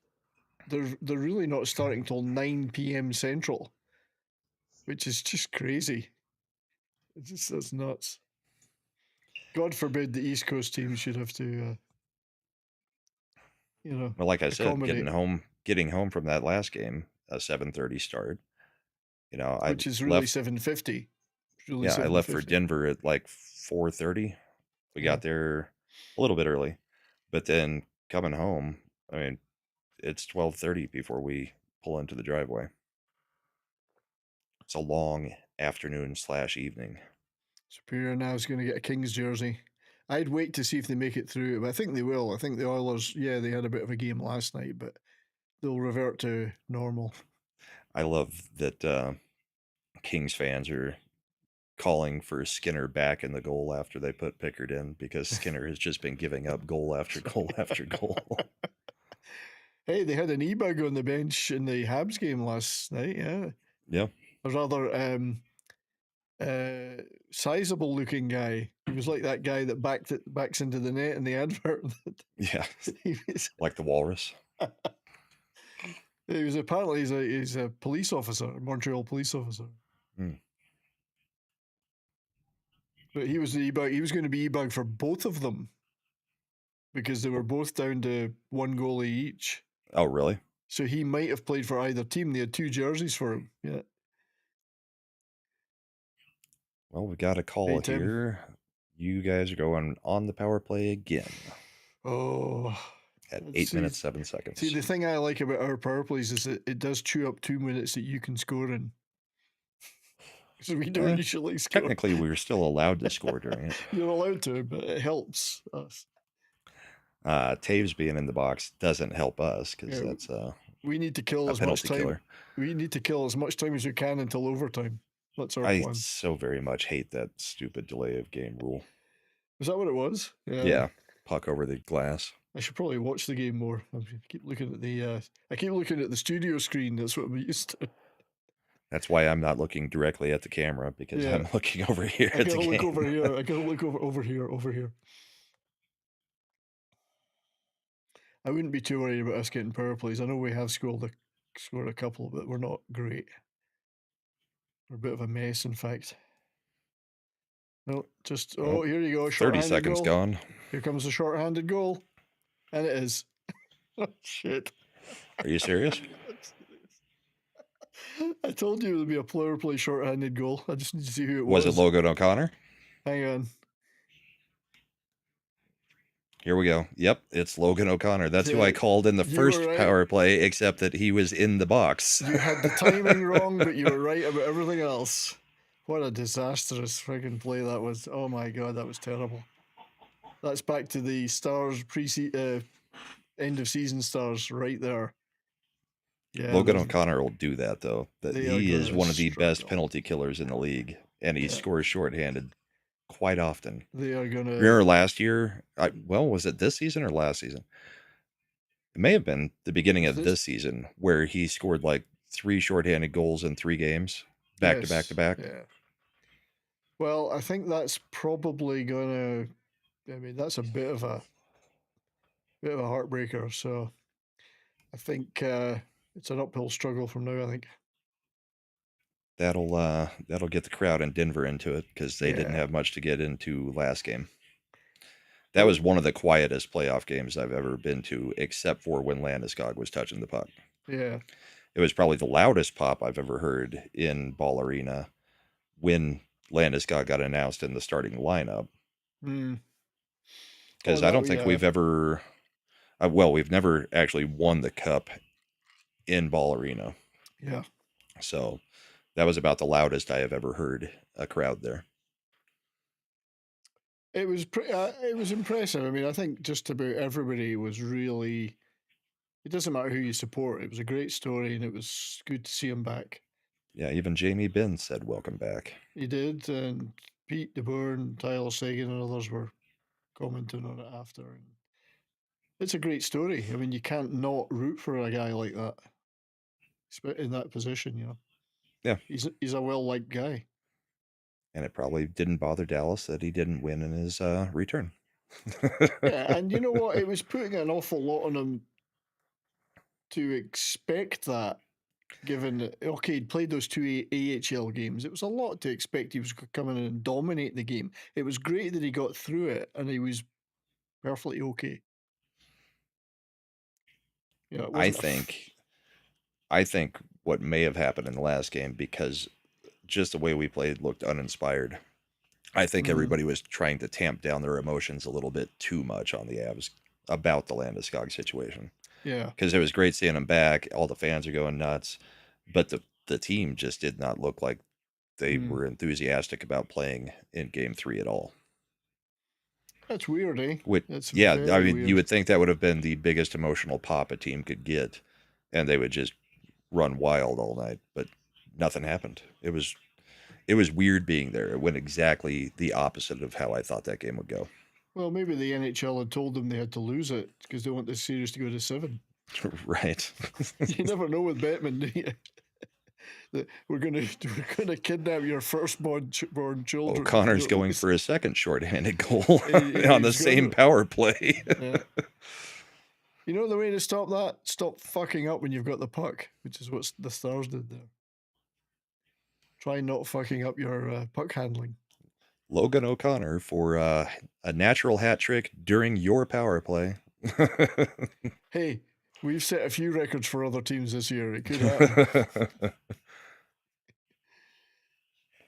they're really not starting till 9 p.m. Central, which is just crazy. That's nuts. God forbid the East Coast team should have to, Well, like I said, getting home from that last game, a 7:30 start. Which is really 7:50. Really, I left for Denver at like 4:30. We got there a little bit early, but then coming home, I mean, it's 12:30 before we pull into the driveway. It's a long afternoon/evening. Superior now is going to get a Kings jersey. I'd wait to see if they make it through, but I think they will. I think the Oilers, they had a bit of a game last night, but they'll revert to normal. I love that Kings fans are calling for Skinner back in the goal after they put Pickard in, because Skinner has just been giving up goal after goal after goal. Hey, they had an E-bug on the bench in the Habs game last night, yeah. Yeah. A rather sizable looking guy. He was like that guy that backs into the net in the advert. Yeah. Like the walrus. He was apparently he's a police officer, a Montreal police officer. But he was the E-bug. He was going to be E-bug for both of them because they were both down to one goalie each. Oh, really? So he might have played for either team. They had 2 jerseys for him. Yeah. Well, we got a call here. You guys are going on the power play again. Oh. At 8 minutes, 7 seconds. See, the thing I like about our power plays is that it does chew up 2 minutes that you can score in. So we don't usually score. Technically, we were still allowed to score during it. You're allowed to, but it helps us. Taves being in the box doesn't help us because that's we need to kill as much time. Killer. We need to kill as much time as we can until overtime. That's our plan. I so very much hate that stupid delay of game rule. Is that what it was? Yeah. Puck over the glass. I should probably watch the game more. I keep looking at the studio screen. That's what I'm used to. That's why I'm not looking directly at the camera, because I'm looking over here at the game. I gotta look over here. I gotta look over here. I wouldn't be too worried about us getting power plays. I know we have scored a couple, but we're not great. We're a bit of a mess, in fact. No, just here you go. 30 seconds goal. Gone. Here comes the short-handed goal, and it is. Oh, shit. Are you serious? I told you it would be a power play short-handed goal. I just need to see who it was. Was it Logan O'Connor? Hang on. Here we go. Yep, it's Logan O'Connor. That's who I called in the first power play, except that he was in the box. You had the timing wrong, but you were right about everything else. What a disastrous friggin' play that was. Oh my God, that was terrible. That's back to the Stars end of season Stars right there. Yeah, Logan O'Connor will do that, though. He is one of the best penalty killers in the league, and he scores shorthanded quite often. They are going to... Remember last year? Was it this season or last season? It may have been the beginning of this season, where he scored like 3 shorthanded goals in 3 games, back to back to back. Yeah. Well, I think that's probably going to... I mean, that's a bit of a heartbreaker, so I think it's an uphill struggle from now, I think. That'll get the crowd in Denver into it, because they didn't have much to get into last game. That was one of the quietest playoff games I've ever been to, except for when Landeskog was touching the puck. Yeah. It was probably the loudest pop I've ever heard in Ball Arena when Landeskog got announced in the starting lineup. Because I don't think we've ever, we've never actually won the cup in Ball Arena. Yeah. So that was about the loudest I have ever heard a crowd there. It was it was impressive. I mean, I think just about everybody was really. It doesn't matter who you support. It was a great story, and it was good to see him back. Yeah, even Jamie Benn said welcome back. He did, and Pete DeBoer, Tyler Sagan, and others were commenting on it after. And it's a great story. I mean, you can't not root for a guy like that in that position. You know. Yeah, he's a well-liked guy. And it probably didn't bother Dallas that he didn't win in his return. Yeah, and you know what? It was putting an awful lot on him to expect that, given that, okay, he'd played those two AHL games. It was a lot to expect he was going to come in and dominate the game. It was great that he got through it, and he was perfectly okay. Yeah, I think what may have happened in the last game, because just the way we played looked uninspired. I think everybody was trying to tamp down their emotions a little bit too much on the Avs about the Landeskog situation. Yeah. Because it was great seeing him back. All the fans are going nuts. But the team just did not look like they were enthusiastic about playing in Game 3 at all. That's weird, eh? I mean, weird. You would think that would have been the biggest emotional pop a team could get, and they would just run wild all night. But nothing happened. It was weird being there. It went exactly the opposite of how I thought that game would go. Well, maybe the NHL had told them they had to lose it because they want the series to go to 7. Right. You never know with Bettman, do you? We're gonna kidnap your firstborn children. O'Connor's going for a second shorthanded goal on the same power play. Yeah. You know the way to stop that? Stop fucking up when you've got the puck, which is what the Stars did there. Try not fucking up your puck handling. Logan O'Connor for a natural hat trick during your power play. Hey, we've set a few records for other teams this year. It could happen.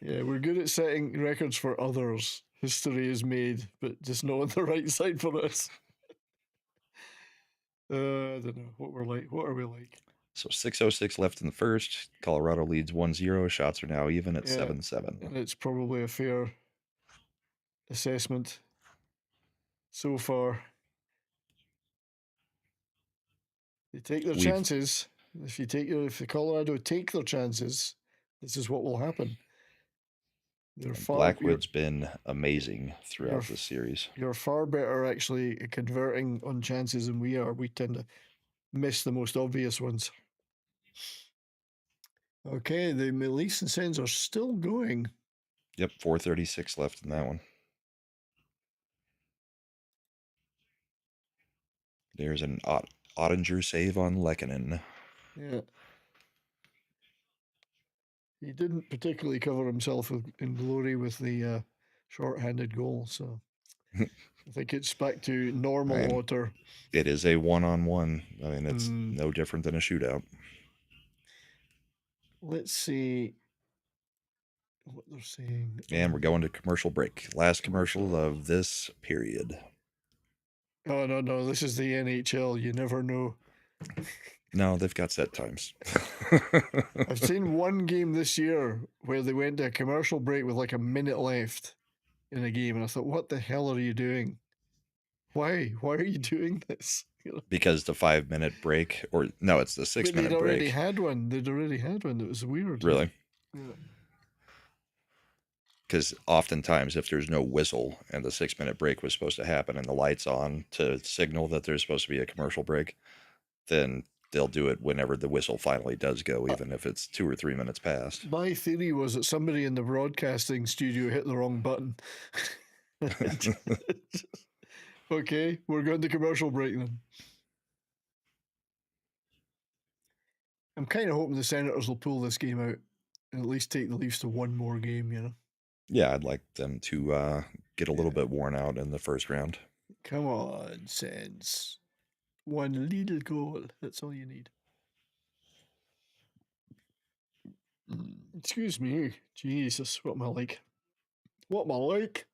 Yeah, we're good at setting records for others. History is made, but just not on the right side for us. I don't know what we're like. What are we like? So 6:06 left in the first. Colorado leads 1-0. Shots are now even at 7-7. And it's probably a fair assessment so far. They take their chances. If the Colorado take their chances, this is what will happen. Blackwood's been amazing throughout this series. You're far better actually at converting on chances than we are. We tend to miss the most obvious ones. Okay, the Melise and Sens are still going. Yep, 4:36 left in that one. There's an Ottinger save on Lehkonen. Yeah. He didn't particularly cover himself in glory with the short-handed goal, so I think it's back to normal water. It is a one-on-one. I mean, it's no different than a shootout. Let's see what they're saying. And we're going to commercial break. Last commercial of this period. Oh, no. This is the NHL. You never know. No, they've got set times. I've seen one game this year where they went to a commercial break with like a minute left in a game, and I thought, what the hell are you doing? Why are you doing this? Because the 5-minute break, or no, it's the 6-minute break. They'd already had one. It was weird. Really? Yeah. Because oftentimes, if there's no whistle and the 6-minute break was supposed to happen and the light's on to signal that there's supposed to be a commercial break, then they'll do it whenever the whistle finally does go, even if it's 2 or 3 minutes past. My theory was that somebody in the broadcasting studio hit the wrong button. Okay, we're going to commercial break then. I'm kind of hoping the Senators will pull this game out and at least take the Leafs to one more game, you know? Yeah, I'd like them to get a little bit worn out in the first round. Come on, Sens. One little goal. That's all you need. Excuse me. Jesus, what am I like? What am I like?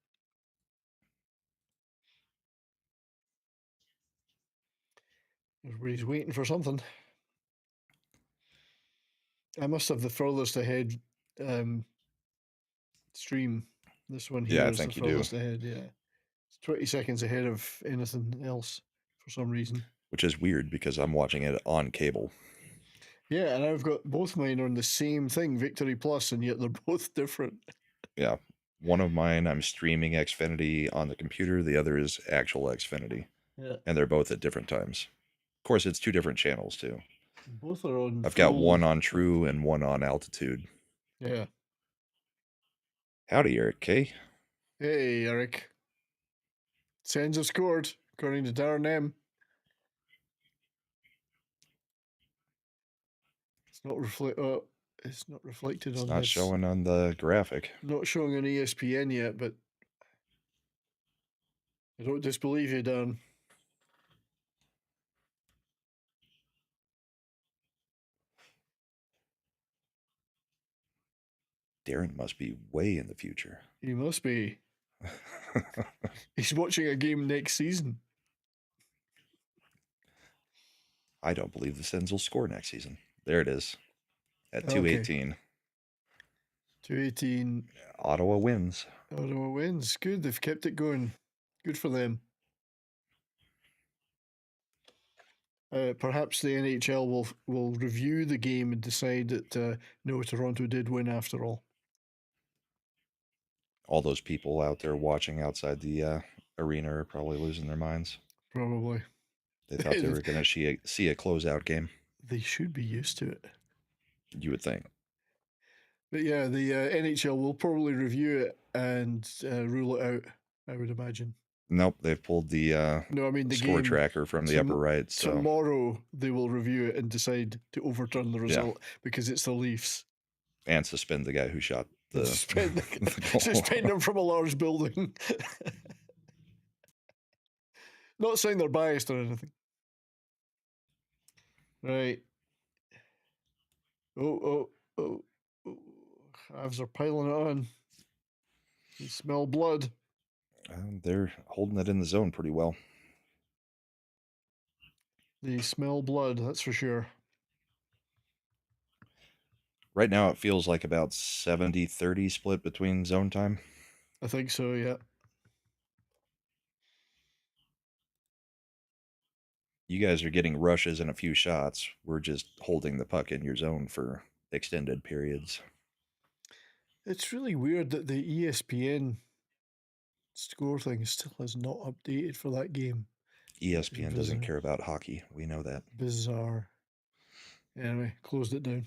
Everybody's waiting for something. I must have the furthest ahead stream. This one here is the furthest ahead, yeah. It's 20 seconds ahead of anything else for some reason. Which is weird because I'm watching it on cable. Yeah, and I've got both mine on the same thing, Victory Plus, and yet they're both different. Yeah. One of mine, I'm streaming Xfinity on the computer. The other is actual Xfinity. Yeah. And they're both at different times. Of course, it's 2 different channels, too. Both are on. I've got one on True and one on Altitude. Yeah. Howdy, Eric K. Hey, Eric. Sens have scored, according to Darren M. It's not it's not reflected on this. It's not showing on the graphic. Not showing on ESPN yet, but I don't disbelieve you, Darren. Darren must be way in the future. He must be. He's watching a game next season. I don't believe the Sens will score next season. There it is. At 2:18. 2:18. Ottawa wins. Ottawa wins. Good. They've kept it going. Good for them. Perhaps the NHL will review the game and decide that no, Toronto did win after all. All those people out there watching outside the arena are probably losing their minds. Probably. They thought they were going to see a closeout game. They should be used to it. You would think. But yeah, the NHL will probably review it and rule it out, I would imagine. Nope, they've pulled the the score game tracker from the upper right. So tomorrow they will review it and decide to overturn the result because it's the Leafs. And suspend the guy who shot the suspend him from a large building. Not saying they're biased or anything. Right. Oh. Avs are piling it on. You smell blood. They're holding it in the zone pretty well. They smell blood, that's for sure. Right now it feels like about 70-30 split between zone time. I think so, yeah. You guys are getting rushes and a few shots. We're just holding the puck in your zone for extended periods. It's really weird that the ESPN score thing still has not updated for that game. ESPN doesn't care about hockey. We know that. Bizarre. Anyway, closed it down.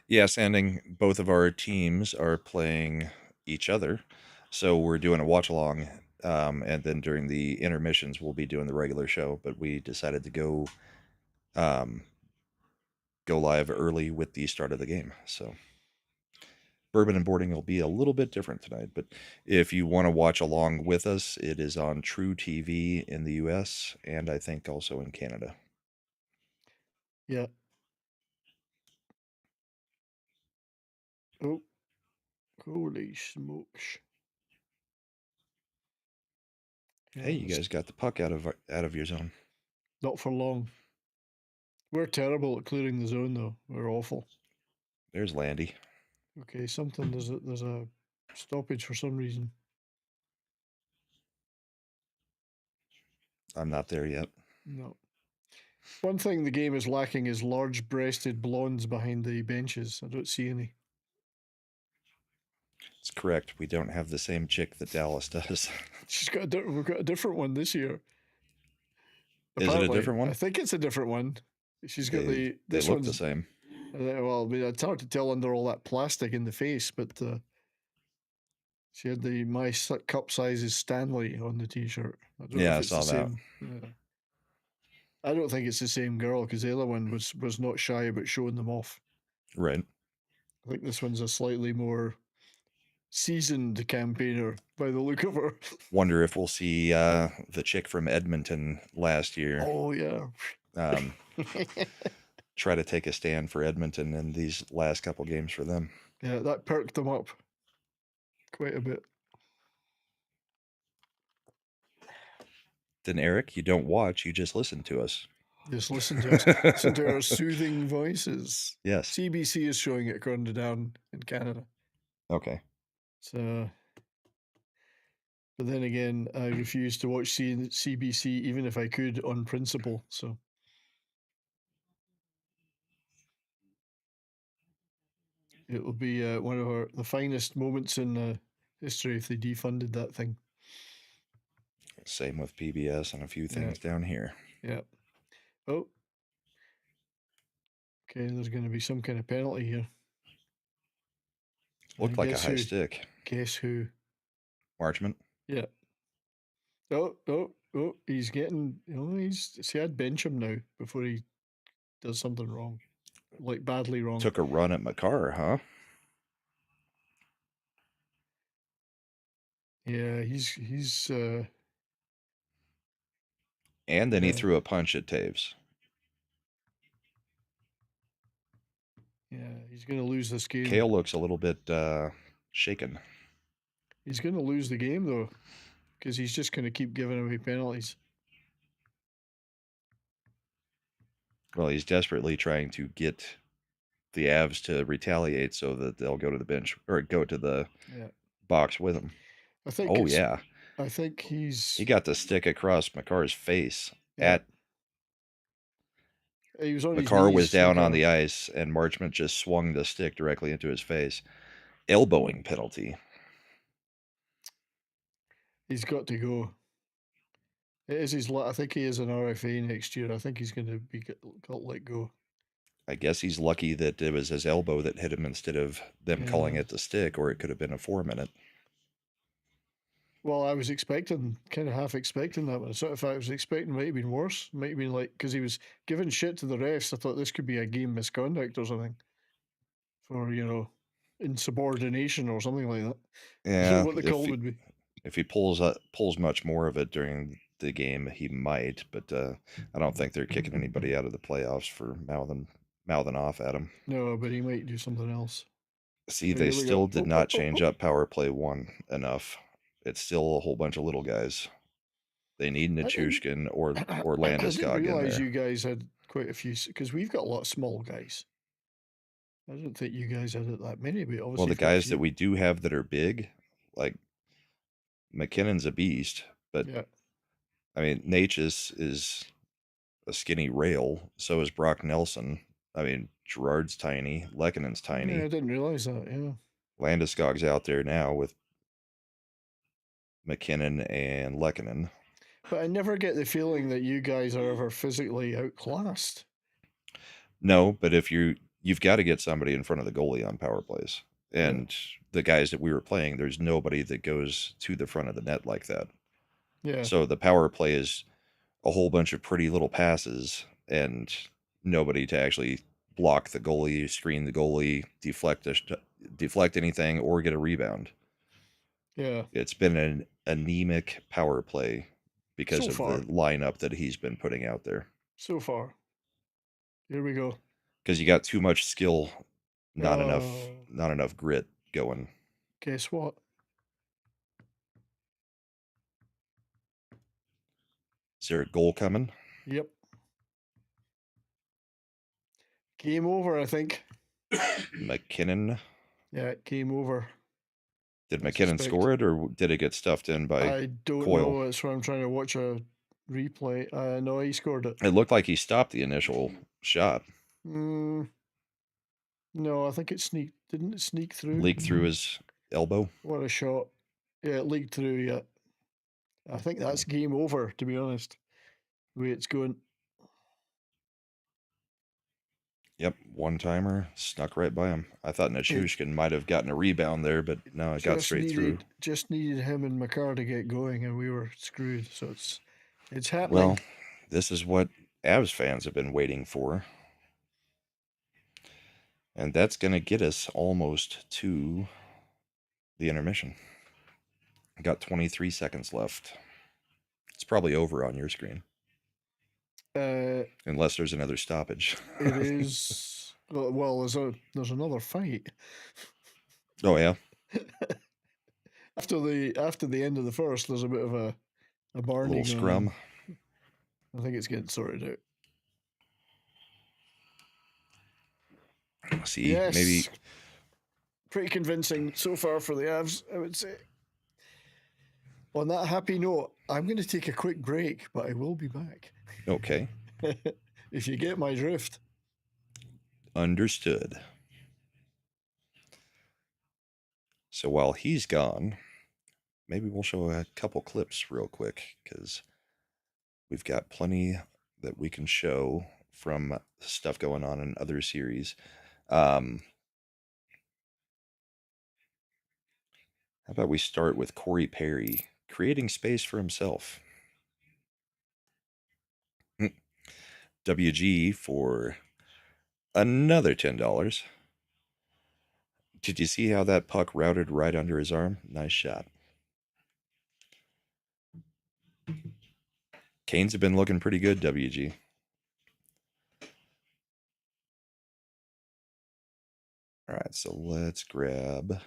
Yes, and both of our teams are playing each other. So we're doing a watch along. And then during the intermissions, we'll be doing the regular show. But we decided to go live early with the start of the game. So Bourbon and Boarding will be a little bit different tonight. But if you want to watch along with us, it is on Tru TV in the US and I think also in Canada. Yeah. Oh, holy smokes. Yeah, hey, you guys got the puck out of your zone. Not for long. We're terrible at clearing the zone, though. We're awful. There's Landy. Okay, there's a stoppage for some reason. I'm not there yet. No. One thing the game is lacking is large-breasted blondes behind the benches. I don't see any. It's correct. We don't have the same chick that Dallas does. We've got a different one this year. Apparently, is it a different one? I think it's a different one. She's got they look the same. Well, it's hard to tell under all that plastic in the face, but she had my cup size is Stanley on the t-shirt. I saw that. Yeah. I don't think it's the same girl because the other one was not shy about showing them off. Right. I think this one's a slightly more seasoned campaigner by the look of her. Wonder if we'll see the chick from Edmonton last year. Oh, yeah. Try to take a stand for Edmonton in these last couple games for them. Yeah, that perked them up quite a bit. Then Eric, you don't watch, you just listen to us. Just listen to us. Listen to our soothing voices. Yes. CBC is showing it according to Dan in Canada. Okay. So, but then again, I refuse to watch CBC even if I could on principle. So, it will be one of the finest moments in history if they defunded that thing. Same with PBS and a few things down here. Yeah. Oh. Okay, there's going to be some kind of penalty here. Looked like a high stick. Guess who? Marchment? Yeah. Oh, he's getting, see, I'd bench him now before he does something wrong. Like badly wrong. Took a run at McCarr, huh? Yeah, he's and then he threw a punch at Taves. Yeah, he's going to lose this game. Kale looks a little bit shaken. He's going to lose the game, though, because he's just going to keep giving away penalties. Well, he's desperately trying to get the Avs to retaliate so that they'll go to the bench or go to the box with him. I think. Oh, yeah. I think he got the stick across McCarr's face he was on McCarr his knees, was down on the ice, and Marchment just swung the stick directly into his face. Elbowing penalty. He's got to go. It is his. I think he is an RFA next year. I think he's going to be got let go. I guess he's lucky that it was his elbow that hit him instead of them calling it the stick, or it could have been a 4-minute. Well, I was kind of half expecting that one. So if I was expecting, might have been worse. Might have been like, because he was giving shit to the refs. I thought this could be a game misconduct or something. For, insubordination or something like that. Yeah. What the call would be. If he pulls much more of it during the game, he might. But I don't think they're kicking anybody out of the playoffs for mouthing off at him. No, but he might do something else. See, they still did not change up power play 1 enough. It's still a whole bunch of little guys. They need Nichushkin or Landeskog in there. I didn't realize you guys had quite a few, because we've got a lot of small guys. I don't think you guys had it that many, but obviously. Well, the guys that we do have that are big, like McKinnon's a beast, but I mean, Natchez is a skinny rail. So is Brock Nelson. I mean, Gerard's tiny. Lekkonen's tiny. Yeah, I didn't realize that. Yeah. Landeskog's out there now with McKinnon and Lekkonen. But I never get the feeling that you guys are ever physically outclassed. No, but if you've got to get somebody in front of the goalie on power plays. And the guys that we were playing, there's nobody that goes to the front of the net like that. Yeah. So the power play is a whole bunch of pretty little passes and nobody to actually block the goalie, screen the goalie, deflect anything, or get a rebound. Yeah. It's been an anemic power play because of the lineup that he's been putting out there. So far. Here we go. Because you got too much skill, not enough grit going. Guess what? Is there a goal coming? Yep. Game over, I think. McKinnon. Yeah, game over. Did McKinnon score it, or did it get stuffed in by I don't know. That's why I'm trying to watch a replay. No, he scored it. It looked like he stopped the initial shot. No, I think it sneaked. Didn't it sneak through? Leaked through his elbow. What a shot. Yeah, it leaked through, yeah. I think that's game over, to be honest. The way it's going. Yep, one-timer, snuck right by him. I thought Nichushkin might have gotten a rebound there, but no, it got straight through. Just needed him and McCarr to get going, and we were screwed. So it's happening. Well, this is what Avs fans have been waiting for. And that's going to get us almost to the intermission. Got 23 seconds left. It's probably over on your screen. Unless there's another stoppage. It is. Well, there's another fight. Oh yeah. After the end of the first, there's a bit of a barney. A little scrum. I think it's getting sorted out. See, Yes. maybe Pretty convincing so far for the Avs, I would say. On that happy note, I'm going to take a quick break, but I will be back. Okay. If you get my drift. Understood. So while he's gone, maybe we'll show a couple clips real quick, because we've got plenty that we can show from stuff going on in other series. How about we start with Corey Perry creating space for himself? WG for another $10. Did you see how that puck routed right under his arm? Nice shot. Canes have been looking pretty good, WG. All right, so let's grab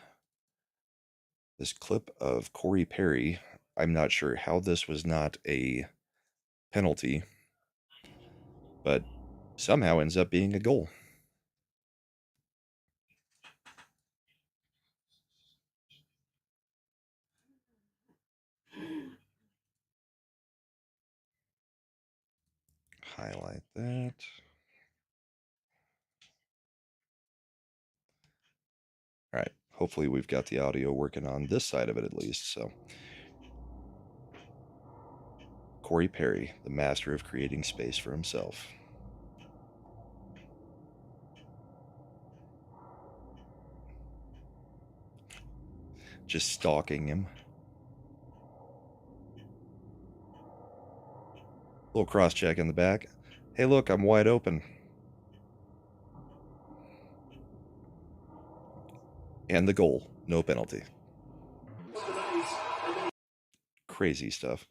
this clip of Corey Perry. I'm not sure how this was not a penalty, but somehow ends up being a goal. Highlight that. All right, hopefully we've got the audio working on this side of it at least. So, Corey Perry, the master of creating space for himself. Just stalking him. Little cross check in the back. Hey, look, I'm wide open. And the goal. No penalty. Crazy stuff.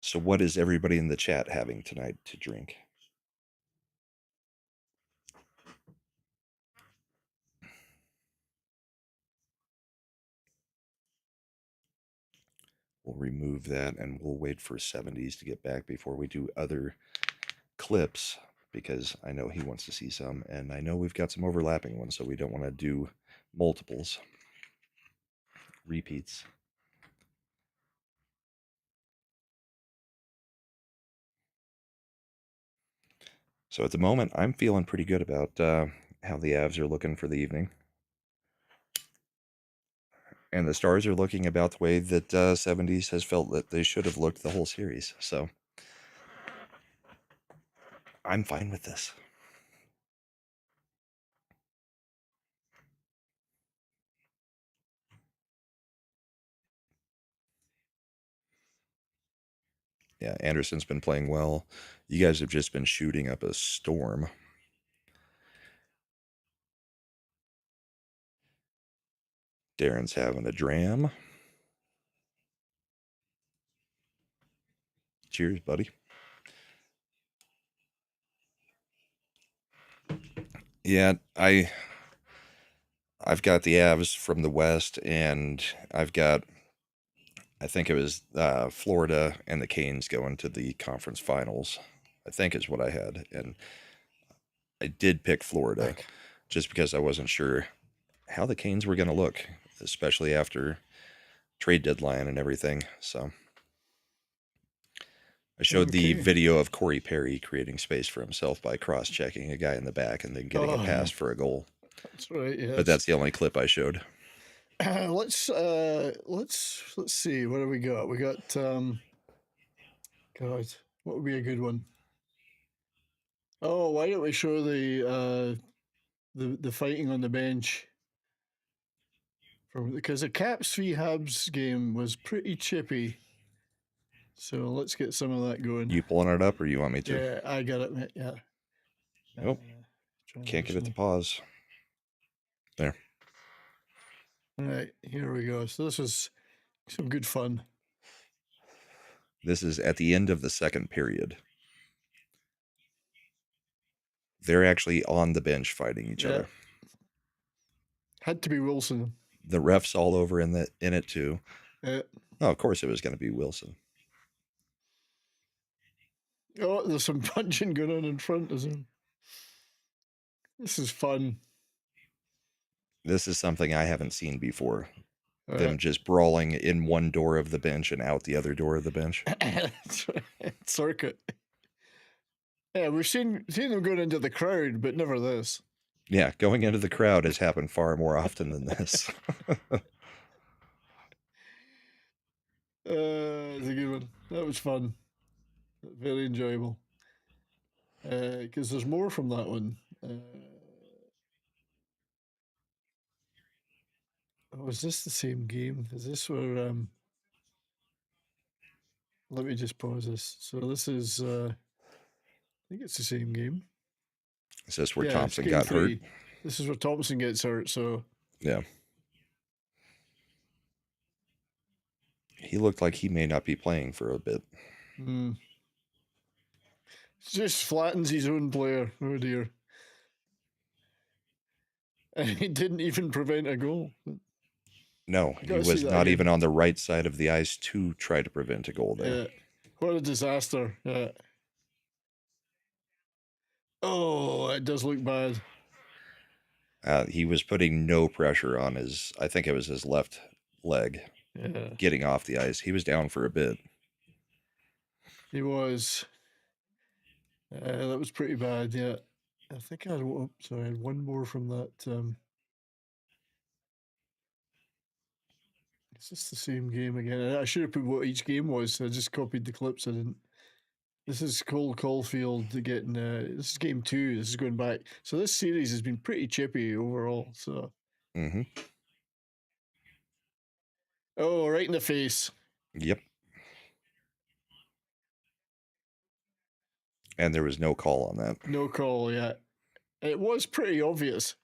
So what is everybody in the chat having tonight to drink? We'll remove that and we'll wait for 70s to get back before we do other clips, because I know he wants to see some, and I know we've got some overlapping ones, so we don't want to do multiples. Repeats. So at the moment, I'm feeling pretty good about how the Avs are looking for the evening. And the Stars are looking about the way that 70s has felt that they should have looked the whole series. So I'm fine with this. Yeah, Anderson's been playing well. You guys have just been shooting up a storm. Darren's having a dram. Cheers, buddy. Yeah, I've got the Avs from the West, and I've got, I think it was Florida and the Canes going to the conference finals, I think is what I had. And I did pick Florida just because I wasn't sure how the Canes were going to look, especially after trade deadline and everything. So I showed the video of Corey Perry creating space for himself by cross-checking a guy in the back and then getting a pass for a goal. That's right, yes. But that's the only clip I showed. Let's see. What do we got? We got God, what would be a good one? Oh, why don't we show the fighting on the bench? Because the Caps v Habs game was pretty chippy. So let's get some of that going. You pulling it up, or you want me to? Yeah, I got it. Yeah. Nope. Can't get it to pause. There. All right, here we go. So this is some good fun. This is at the end of the second period. They're actually on the bench fighting each other. Had to be Wilson. The ref's all over in it too. Oh, of course it was going to be Wilson. Oh, there's some punching going on in front of him. This is fun. This is something I haven't seen before. Them just brawling in one door of the bench and out the other door of the bench. Circuit. Yeah, we've seen them going into the crowd, but never this. Yeah, going into the crowd has happened far more often than this. It's a good one. That was fun. Very enjoyable. Because there's more from that one. Was this the same game? Is this where... Let me just pause this. So this is... I think it's the same game. Is this where Thompson got hurt? This is where Thompson gets hurt, so... Yeah. He looked like he may not be playing for a bit. Just flattens his own player. Oh, dear. And he didn't even prevent a goal. No, he was not even on the right side of the ice to try to prevent a goal there. Yeah. What a disaster. Yeah. Oh, it does look bad. He was putting no pressure on his, I think it was his left leg, getting off the ice. He was down for a bit. He was. That was pretty bad, yeah. I think I had one more from that. Is this the same game again? I should have put what each game was. I just copied the clips. I didn't. This is Cole Caulfield getting. This is game 2. This is going back. So this series has been pretty chippy overall. So. Oh, right in the face. Yep. And there was no call on that. No call, yeah. It was pretty obvious.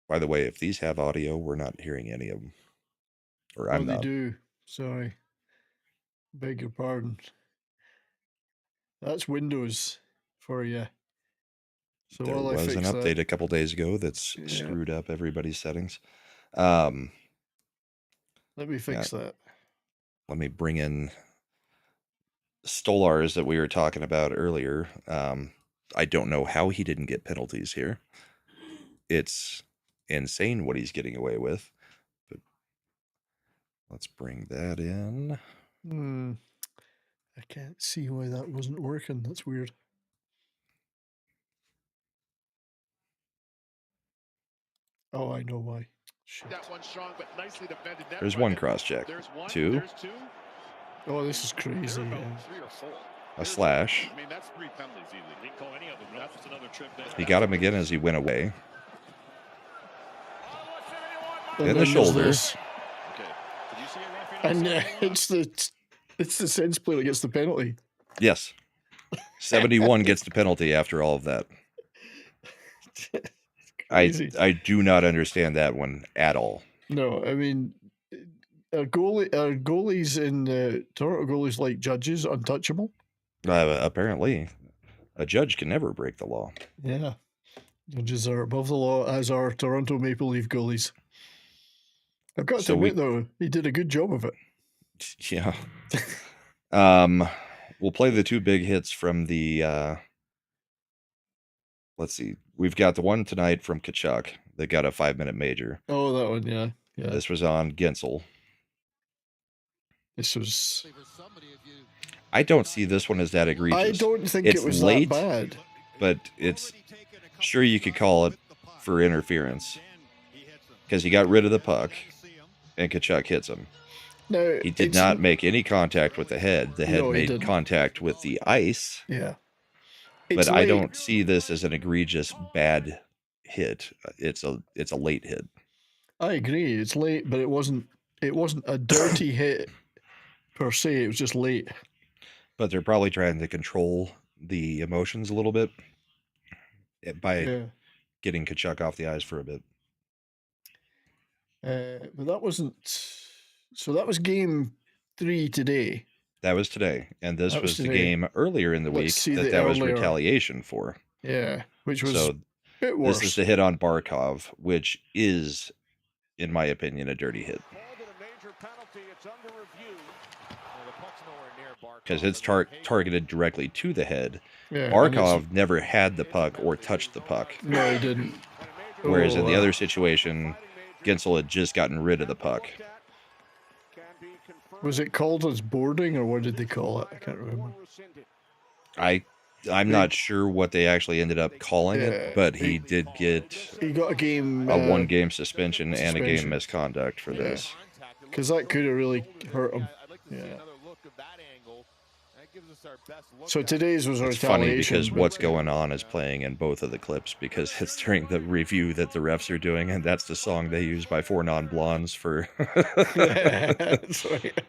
By the way, if these have audio, we're not hearing any of them. Or I'm not. They do. Sorry. Beg your pardon. That's Windows for you. So there was an update a couple days ago that's screwed up everybody's settings. Let me fix that. Let me bring in Stolars that we were talking about earlier. I don't know how he didn't get penalties here. It's insane what he's getting away with. But let's bring that in. I can't see why that wasn't working. That's weird. Oh, I know why. Shit. There's one cross check. Two. Oh, this is crazy. A slash. He got him again as he went away. In the shoulder. And it's the Sens player that gets the penalty. Yes. 71 gets the penalty after all of that. I do not understand that one at all. No, I mean, goalies in Toronto goalies like judges untouchable. Apparently, a judge can never break the law. Yeah, judges are above the law, as are Toronto Maple Leaf goalies. I've got to admit, though, he did a good job of it. Yeah. We'll play the 2 big hits from the. Let's see. We've got the one tonight from Tkachuk that got a 5-minute major. Oh, that one, yeah. This was on Gensel. This was. I don't see this one as that egregious. I don't think it was late, that bad. But it's sure you could call it for interference because he got rid of the puck and Tkachuk hits him. No, he did not make any contact with the head. The head made contact with the ice. Yeah. But I don't see this as an egregious bad hit. It's a late hit. I agree. It's late, but it wasn't a dirty hit per se. It was just late. But they're probably trying to control the emotions a little bit by getting Tkachuk off the ice for a bit. But that wasn't. So that was game 3 today. That was today, and this That was was the today. game earlier in the Let's week see that the that was earlier. retaliation for. Yeah, which was So a bit worse. this is the hit on Barkov, which is, in my opinion, a dirty hit. Because it's targeted directly to the head. Yeah, Barkov never had the puck or touched the puck. No, he didn't. Whereas in the other situation, Gensel had just gotten rid of the puck. Was it called as boarding, or what did they call it? I can't remember. I'm not sure what they actually ended up calling it, but he did get... He got a one-game suspension and a game misconduct for this. Because that could have really hurt him. Yeah. So today's was It's funny because what's going on is playing in both of the clips, because it's during the review that the refs are doing, and that's the song they use by Four Non-Blondes for... Yeah, that's right.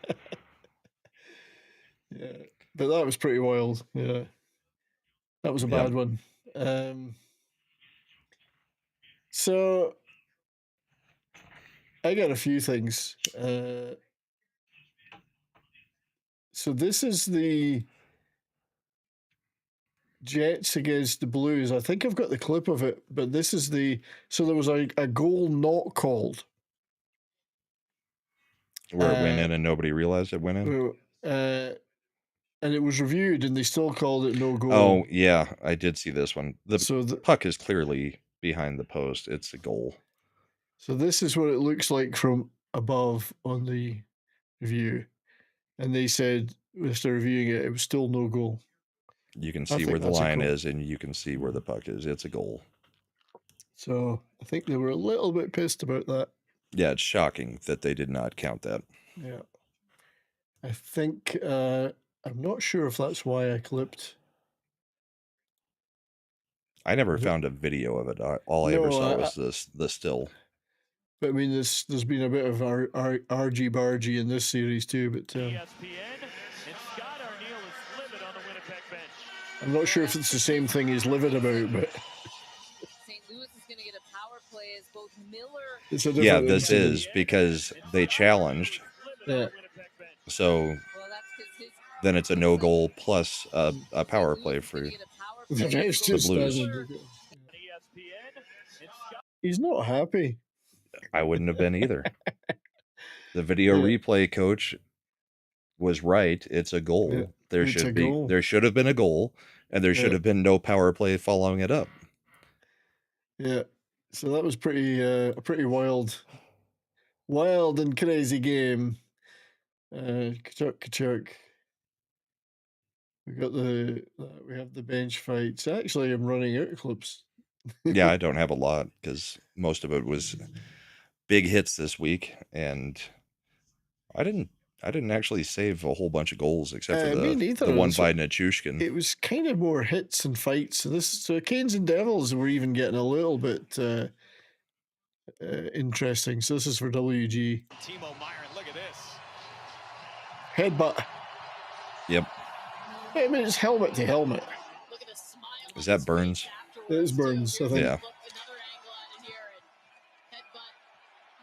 Yeah, but that was pretty wild. Yeah, that was a bad one. So I got a few things. So this is the Jets against the Blues. I think I've got the clip of it, but this is so there was a goal not called. Where it went in and nobody realized it went in? And it was reviewed and they still called it no goal. Oh, yeah, I did see this one. The puck is clearly behind the post. It's a goal. So this is what it looks like from above on the review. And they said, after reviewing it, it was still no goal. You can see where the line is, and you can see where the puck is. It's a goal. So I think they were a little bit pissed about that. Yeah, it's shocking that they did not count that. Yeah. I think, I'm not sure if that's why I clipped. I never found a video of it. All I ever saw was the still. But I mean, there's been a bit of argy-bargy in this series too, but I'm not sure if it's the same thing he's livid about, but St. Louis is going to get a power play as both Miller. Yeah, this is because they challenged. Yeah. So then it's a no goal plus a power play for the Blues. He's not happy. I wouldn't have been either. The video replay coach was right. It's a goal. Yeah, there should have been a goal, and there should have been no power play following it up. Yeah. So that was a pretty wild and crazy game. Kachuk. We have the bench fights. Actually, I'm running out of clips. Yeah, I don't have a lot because most of it was big hits this week, and I didn't actually save a whole bunch of goals except for the one by Nichushkin. It was kind of more hits and fights. So Canes and Devils were even getting a little bit interesting. So this is for WG. Timo Meyer, look at this. Headbutt. Yep. I mean, it's helmet to helmet. Is that Burns? It is Burns, I think. Yeah.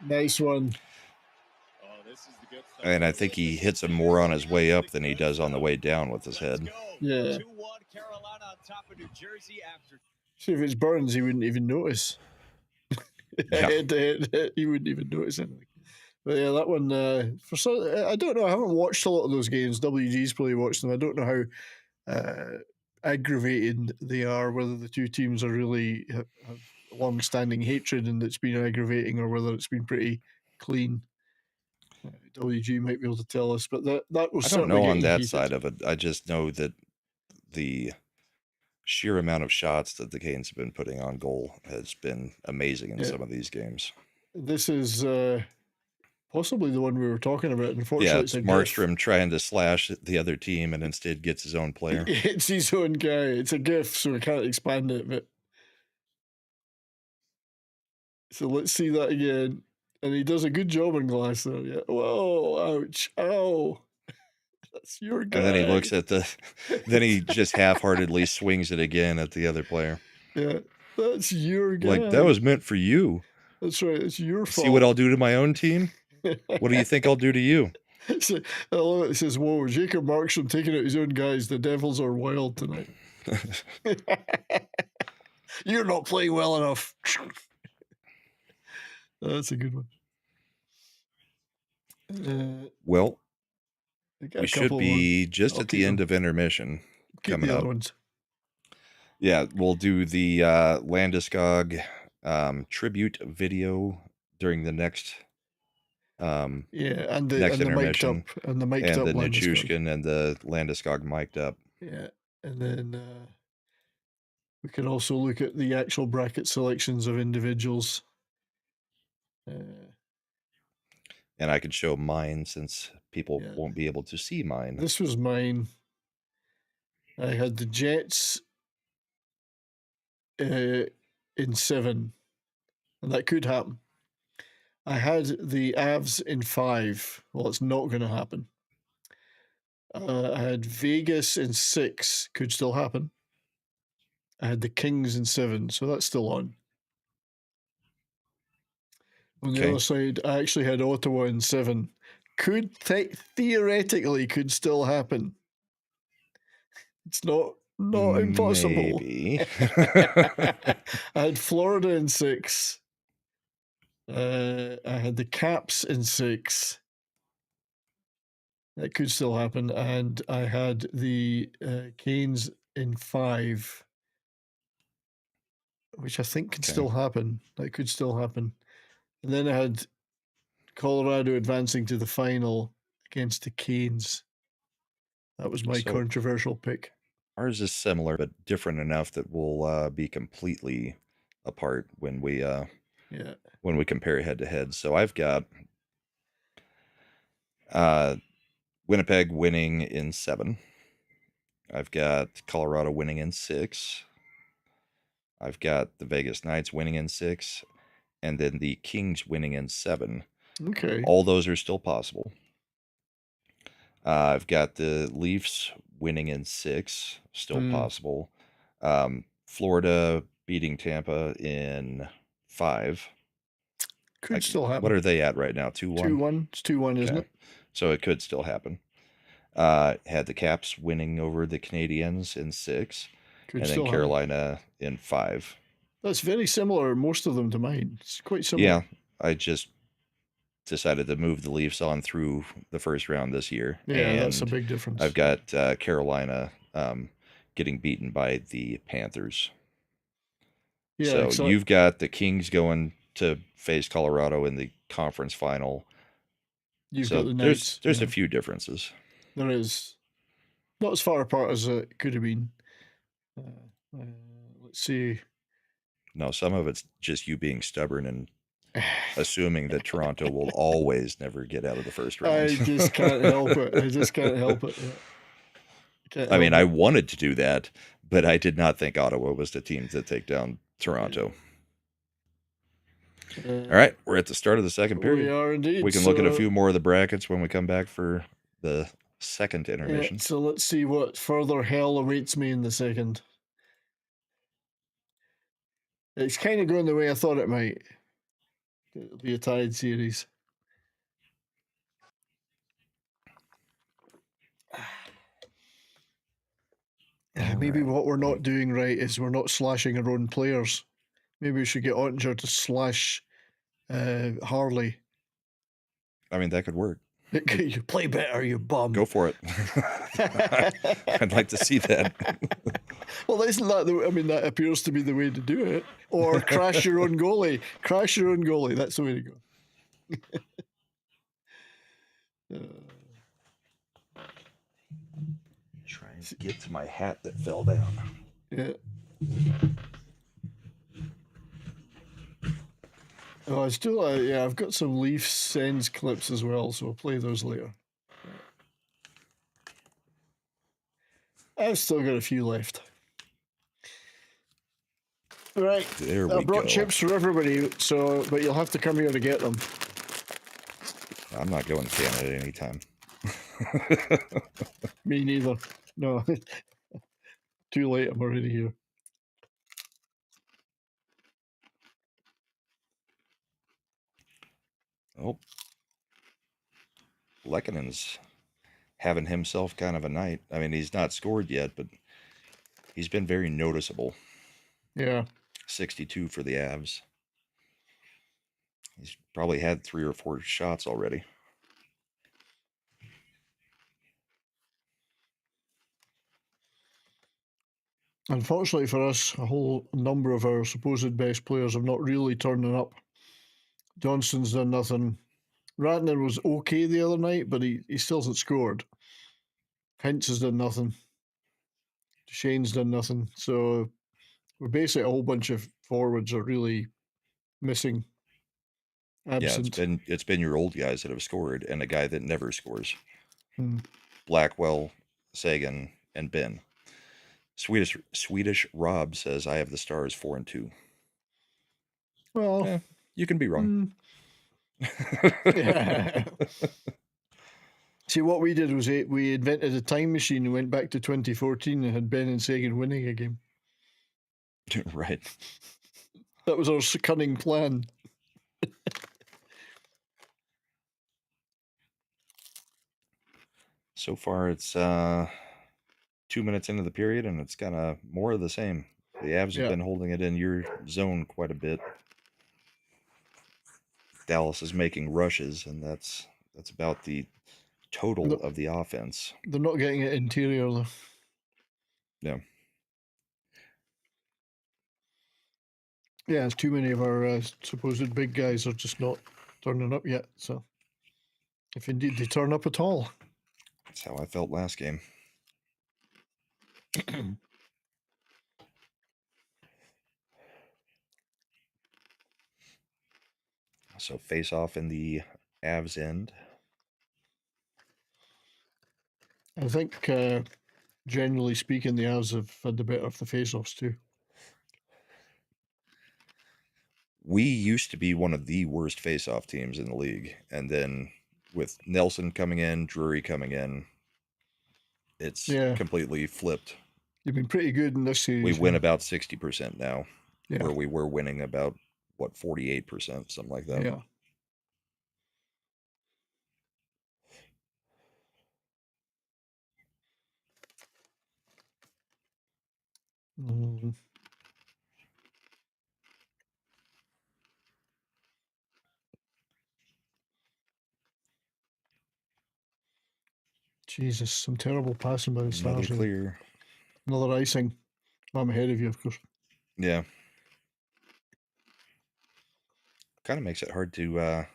Nice one. And I think he hits him more on his way up than he does on the way down with his head. Yeah. See, if it's Burns, he wouldn't even notice. Head to head, he wouldn't even notice anything. But yeah, that one, I don't know. I haven't watched a lot of those games. WG's probably watched them. I don't know how aggravating they are, whether the two teams are really have long-standing hatred and it's been aggravating, or whether it's been pretty clean. WG might be able to tell us, but that was. I don't know on that side of it. I just know that the sheer amount of shots that the Canes have been putting on goal has been amazing in some of these games. This is possibly the one we were talking about. Unfortunately, it's Markstrom trying to slash the other team and instead gets his own player. It's his own guy. It's a GIF, so we can't expand it. But so let's see that again. And he does a good job on glass, though. Yeah. Whoa! Ouch! Ow! That's your guy. And then he looks at then he just half-heartedly swings it again at the other player. Yeah, that's your guy. Like, that was meant for you. That's right. It's your fault. See what I'll do to my own team? What do you think I'll do to you? So, I love it. It says, "Whoa, Jacob Markstrom taking out his own guys. The Devils are wild tonight." You're not playing well enough. That's a good one. Well, I we should be just I'll at the end of intermission coming up. Ones. Yeah, we'll do the Landeskog tribute video during the next and the next and intermission, the mic'd up the Landeskog. Nichushkin and the Landeskog mic'd up. Yeah, and then we can also look at the actual bracket selections of individuals. And I can show mine since people won't be able to see mine. This was mine. I had the Jets in 7, and that could happen. I had the Avs in 5. Well, it's not going to happen. I had Vegas in 6. Could still happen. I had the Kings in 7, so that's still on. On the other side, I actually had Ottawa in 7. Could theoretically could still happen. It's not impossible. Maybe. I had Florida in 6. I had the Caps in 6. That could still happen. And I had the Canes in 5, which I think can still happen. That could still happen. And then I had Colorado advancing to the final against the Canes. That was my controversial pick. Ours is similar, but different enough that we'll be completely apart when we compare head to head. So I've got Winnipeg winning in 7. I've got Colorado winning in 6. I've got the Vegas Knights winning in 6, and then the Kings winning in 7. Okay. All those are still possible. I've got the Leafs winning in 6, still possible. Florida beating Tampa in 5. Could still happen. What are they at right now? 2-1? 2-1. It's 2-1, isn't it? So it could still happen. Had the Caps winning over the Canadiens in 6. And then Carolina in 5. That's very similar, most of them, to mine. It's quite similar. Yeah, I just decided to move the Leafs on through the first round this year. Yeah, and that's a big difference. I've got Carolina getting beaten by the Panthers. Yeah, so you've got the Kings going to face Colorado in the conference final. You've got the Knights. There's a few differences. There is. Not as far apart as it could have been. Let's see. No, some of it's just you being stubborn and assuming that Toronto will always never get out of the first round. I just can't help it. I mean, I wanted to do that, but I did not think Ottawa was the team to take down Toronto. All right, we're at the start of the second period. We are indeed. We can look at a few more of the brackets when we come back for the second intermission. So let's see what further hell awaits me in the second. It's kind of going the way I thought it might. It'll be a tied series. Maybe what we're not doing right is we're not slashing our own players. Maybe we should get Ottinger to slash Harley. I mean, that could work. You play better, you bum. Go for it. I'd like to see that. Well, isn't that that appears to be the way to do it. Or crash your own goalie. Crash your own goalie. That's the way to go. Try and get to my hat that fell down. Yeah. Oh, I still, I've got some Leafs Sens clips as well, so I'll play those later. I've still got a few left. Right. There we go. I brought chips for everybody, but you'll have to come here to get them. I'm not going to Canada anytime. Me neither. No. Too late, I'm already here. Oh. Lekkonen's having himself kind of a night. I mean, he's not scored yet, but he's been very noticeable. Yeah. 62 for the Avs. He's probably had 3 or 4 shots already. Unfortunately for us, a whole number of our supposed best players have not really turning up. Johnson's done nothing. Ratner was okay the other night, but he still hasn't scored. Hintz has done nothing. Shane's done nothing. So we're basically a whole bunch of forwards are really missing. Absent. Yeah, it's been your old guys that have scored and a guy that never scores. Hmm. Blackwell, Sagan, and Ben. Swedish Rob says I have the Stars 4-2. Well, you can be wrong. Yeah. See, what we did was we invented a time machine and went back to 2014 and had Ben and Sagan winning a game. Right. That was our cunning plan. So far, it's 2 minutes into the period, and it's kind of more of the same. The Avs have been holding it in your zone quite a bit. Dallas is making rushes, and that's about the total of the offense. They're not getting it interior, though. Yeah. Yeah, too many of our supposed big guys are just not turning up yet. So, if indeed they turn up at all. That's how I felt last game. So face off in the Avs end. I think, generally speaking, the Avs have had the better of the face-offs too. We used to be one of the worst face-off teams in the league, and then with Nelson coming in, Drury coming in, it's completely flipped. You've been pretty good in this series. We win about 60% now, Yeah. where we were winning about, 48%, something like that. Yeah. Mm. Jesus, some terrible passing by the Stars. Another clear. Another icing. I'm ahead of you, of course. Yeah. Kind of makes it hard to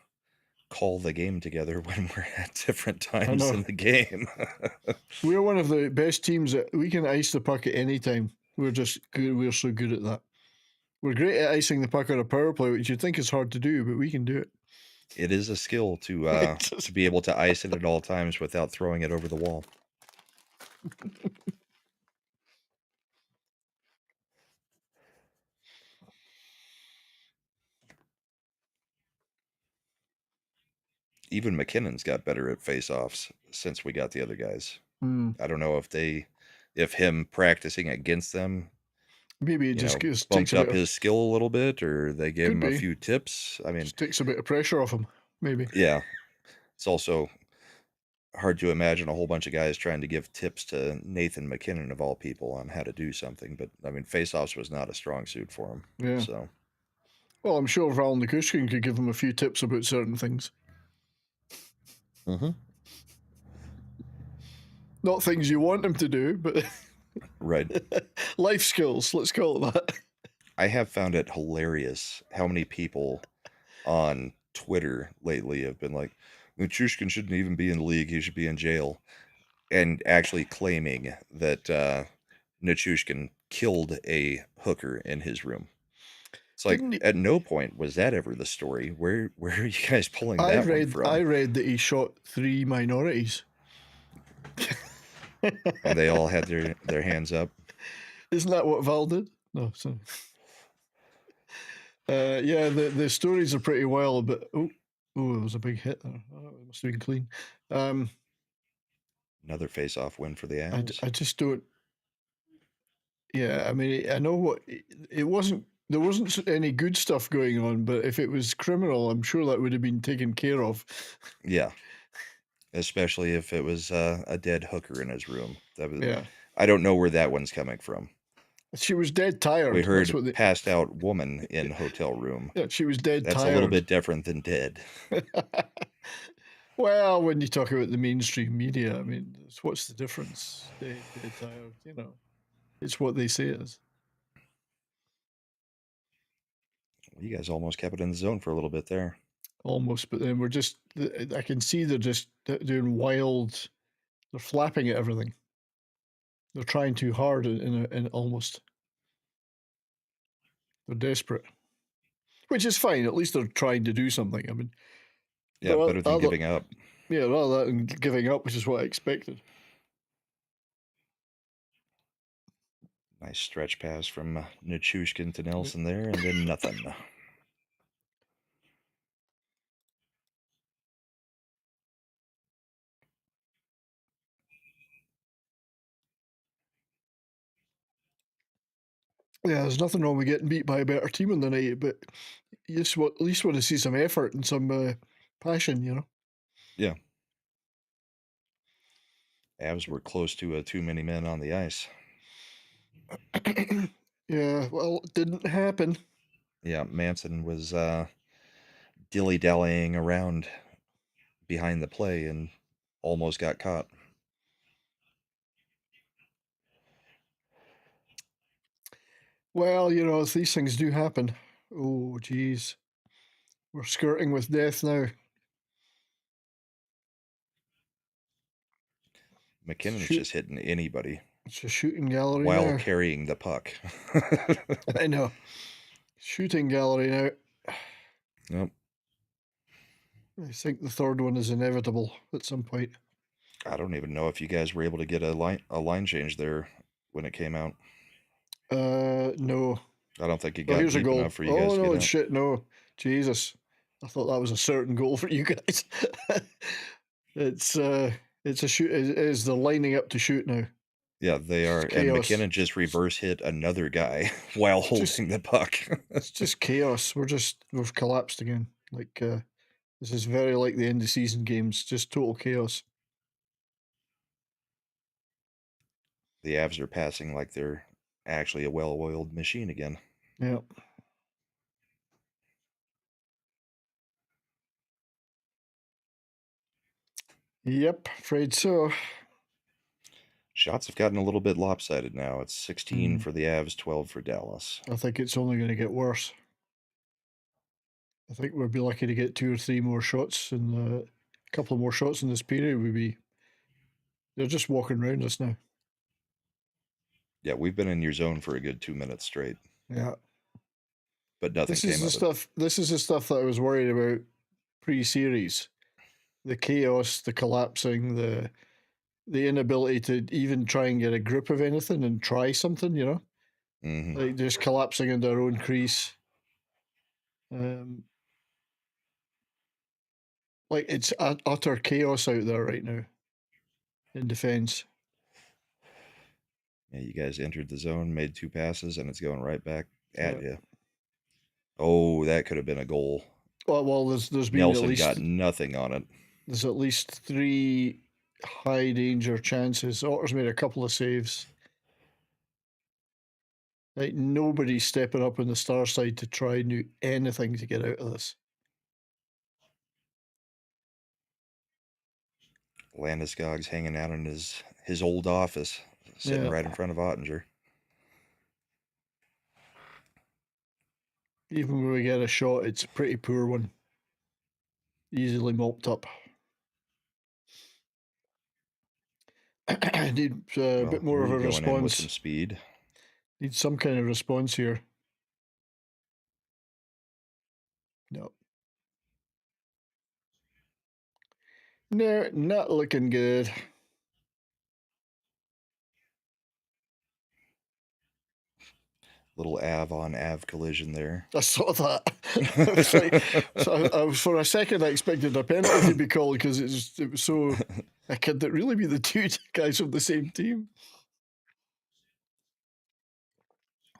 call the game together when we're at different times in the game. We're one of the best teams that we can ice the puck at any time. We're just good. We're so good at that. We're great at icing the puck on a power play, which you'd think is hard to do, but we can do it. It is a skill to be able to ice it at all times without throwing it over the wall. Even McKinnon's got better at face-offs since we got the other guys. I don't know if him practicing against them, maybe it just bumped up his skill a little bit, or they gave him a few tips. I mean, just takes a bit of pressure off him, maybe. Yeah. It's also hard to imagine a whole bunch of guys trying to give tips to Nathan McKinnon, of all people, on how to do something. But, I mean, face-offs was not a strong suit for him. Yeah. So. Well, I'm sure Val Nikushkin could give him a few tips about certain things. Mm-hmm. Not things you want him to do, but... Right. Life skills, let's call it that. I have found it hilarious how many people on Twitter lately have been like, Nichushkin shouldn't even be in the league, he should be in jail, and actually claiming that Nichushkin killed a hooker in his room. It's like, at no point was that ever the story. Where are you guys pulling that one from? I read that he shot 3 minorities. And they all had their hands up. Isn't that what Val did? No, sorry. Yeah, the stories are pretty wild, but it was a big hit there. Oh, it must have been clean. Another face-off win for the Avs. I just don't. Yeah, I mean, I know what it wasn't. There wasn't any good stuff going on, but if it was criminal, I'm sure that would have been taken care of. Yeah. especially if it was a dead hooker in his room. Yeah. I don't know where that one's coming from. She was dead tired. We That's heard what passed out woman in hotel room. Yeah, she was dead That's tired. a little bit different than dead. Well, when you talk about the mainstream media, I mean, what's the difference? Dead tired, you know. It's what they say it is. You guys almost kept it in the zone for a little bit there. Almost, but then I can see they're just doing wild, they're flapping at everything. They're trying too hard in almost. They're desperate. Which is fine. At least they're trying to do something. I mean, yeah, better than giving up. Yeah, rather than giving up, which is what I expected. Nice stretch pass from Nichushkin to Nelson there, and then nothing. Yeah, there's nothing wrong with getting beat by a better team in the night, but you just at least want to see some effort and some passion, you know? Yeah. Avs were close to too many men on the ice. Yeah, well, it didn't happen. Yeah, Manson was dilly-dallying around behind the play and almost got caught. Well, you know, these things do happen. Oh, geez. We're skirting with death now. McKinnon's just hitting anybody. It's a shooting gallery while now. carrying the puck. I know. Shooting gallery now. Yep. I think the third one is inevitable at some point. I don't even know if you guys were able to get a line change there when it came out. No. I don't think it got deep enough for you guys to get out. Shit, no. Jesus. I thought that was a certain goal for you guys. It's a shoot. Is the lining up to shoot now? Yeah, they are. And McKinnon just reverse hit another guy while holding the puck. It's just chaos. We've collapsed again. Like this is very like the end of season games. Just total chaos. The Avs are passing like they're actually a well-oiled machine again. Yeah. Yep, afraid so. Shots have gotten a little bit lopsided now. It's 16 for the Avs, 12 for Dallas. I think it's only going to get worse. I think we'll be lucky to get 2 or 3 more shots and a couple of more shots in this period. They're just walking around us now. Yeah, we've been in your zone for a good 2 minutes straight. Yeah. But nothing came of it. This is the stuff that I was worried about pre-series. The chaos, the collapsing, the inability to even try and get a grip of anything and try something, you know? Mm-hmm. Like just collapsing into our own crease. Like it's utter chaos out there right now in defense. Yeah, you guys entered the zone, made 2 passes, and it's going right back at you. Oh, that could have been a goal. Well, there's been Nelson at least got nothing on it. There's at least 3 high danger chances. Otter's made a couple of saves. Like nobody's stepping up on the Star side to try and do anything to get out of this. Landeskog's hanging out in his old office, sitting right in front of Ottinger. Even when we get a shot, it's a pretty poor one. Easily mopped up. Need a bit more of a response. With some speed. Need some kind of response here. No. No, not looking good. Little Av on Av collision there. I saw that. For a second, I expected a penalty to be called because it was so. Could it really be the 2 guys from the same team?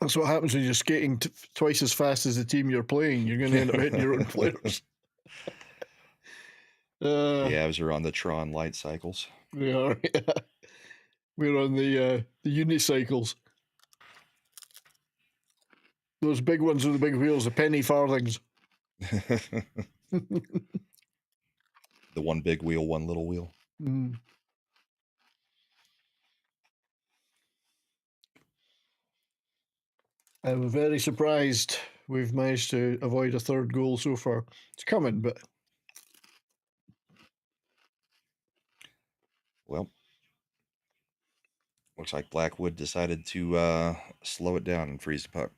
That's what happens when you're skating twice as fast as the team you're playing. You're going to end up hitting your own players. The Avs are on the Tron light cycles. We are. Yeah. We're on the unicycles. Those big ones with the big wheels, the penny farthings. The one big wheel, one little wheel. Mm. I'm very surprised we've managed to avoid a third goal so far. It's coming, but... Well, looks like Blackwood decided to slow it down and freeze the puck.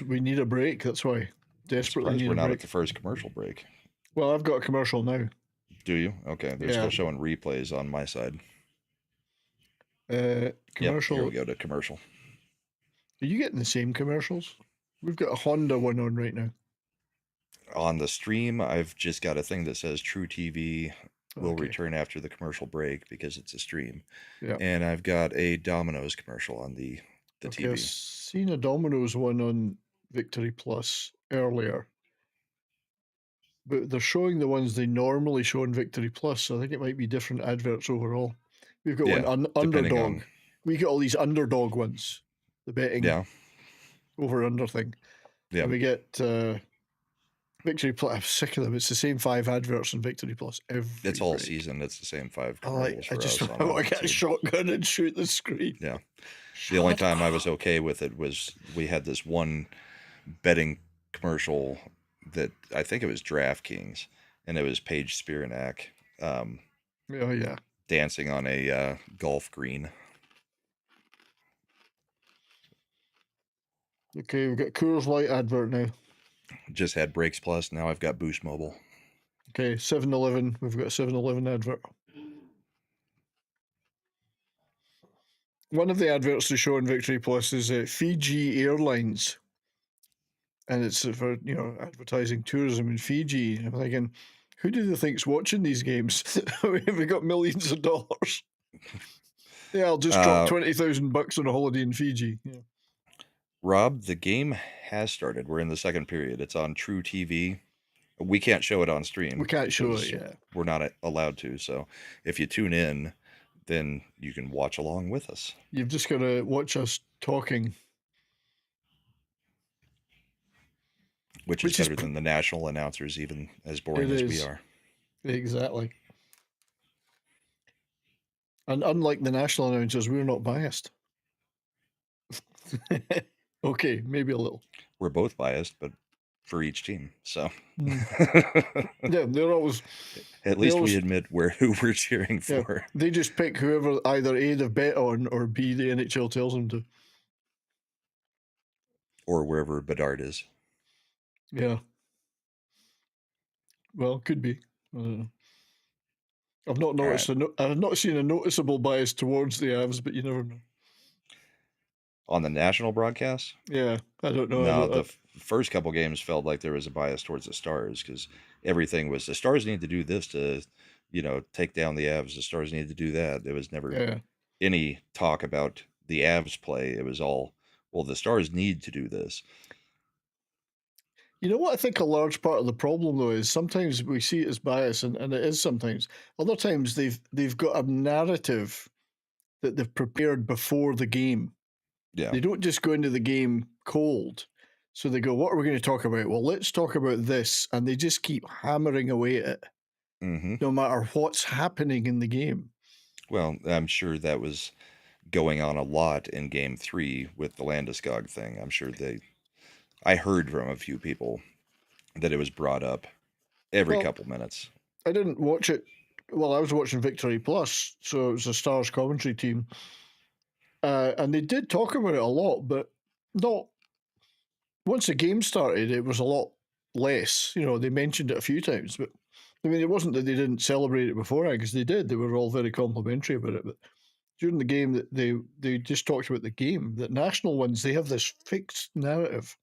We need a break, that's why. Desperately need a break. We're not at the first commercial break. Well, I've got a commercial now. Do you? Okay, they're still showing replays on my side. Commercial. Yep, here we go to commercial. Are you getting the same commercials? We've got a Honda one on right now. On the stream, I've just got a thing that says Tru TV will return after the commercial break because it's a stream. Yeah. And I've got a Domino's commercial on the TV. I've seen a Domino's one on Victory Plus earlier. But they're showing the ones they normally show on Victory Plus, so I think it might be different adverts overall. We've got one underdog. We get all these underdog ones, the betting over-under thing. Yeah. And we get Victory Plus. I'm sick of them. It's the same 5 adverts on Victory Plus every It's all break. season. It's the same 5 I just want to get a shotgun and shoot the screen. Yeah. The only time I was okay with it was we had this one betting commercial that I think it was DraftKings, and it was Paige Spiranak dancing on a golf green. Okay, we've got Coors Light advert now. Just had Breaks Plus. Now I've got Boost Mobile. Okay, 7-Eleven. We've got a 7-Eleven advert. One of the adverts they show on Victory Plus is Fiji Airlines. And it's for, advertising tourism in Fiji. I'm thinking, who do they think's watching these games? We've got millions of dollars. Yeah, I'll just drop $20,000 on a holiday in Fiji. Yeah. Rob, the game has started. We're in the second period. It's on Tru TV. We can't show it on stream. We can't show it, yeah. We're not allowed to. So if you tune in, then you can watch along with us. You've just got to watch us talking. Which is better than the national announcers, even as boring as we are. Exactly. And unlike the national announcers, we're not biased. Okay, maybe a little. We're both biased, but for each team. So yeah, they're always. At least we admit who we're cheering for. Yeah, they just pick whoever either A, they've bet on, or B, the NHL tells them to. Or wherever Bedard is. Yeah. Well, could be. I don't know. I've not noticed. I've not seen a noticeable bias towards the Avs, but you never know. On the national broadcast? Yeah, I don't know. No, the first couple games felt like there was a bias towards the Stars because everything was the Stars need to do this to, take down the Avs. The Stars need to do that. There was never any talk about the Avs play. It was all, well, the Stars need to do this. You know what I think a large part of the problem, though, is sometimes we see it as bias, and it is sometimes. Other times they've got a narrative that they've prepared before the game. Yeah. They don't just go into the game cold. So they go, what are we going to talk about? Well, let's talk about this. And they just keep hammering away at it, no matter what's happening in the game. Well, I'm sure that was going on a lot in Game 3 with the Landeskog thing. I'm sure I heard from a few people that it was brought up every couple minutes. I didn't watch it. Well, I was watching Victory Plus, so it was a Stars commentary team. And they did talk about it a lot, but not... Once the game started, it was a lot less. They mentioned it a few times, but I mean, it wasn't that they didn't celebrate it beforehand, because they did. They were all very complimentary about it, but during the game, that they just talked about the game. The national ones, they have this fixed narrative.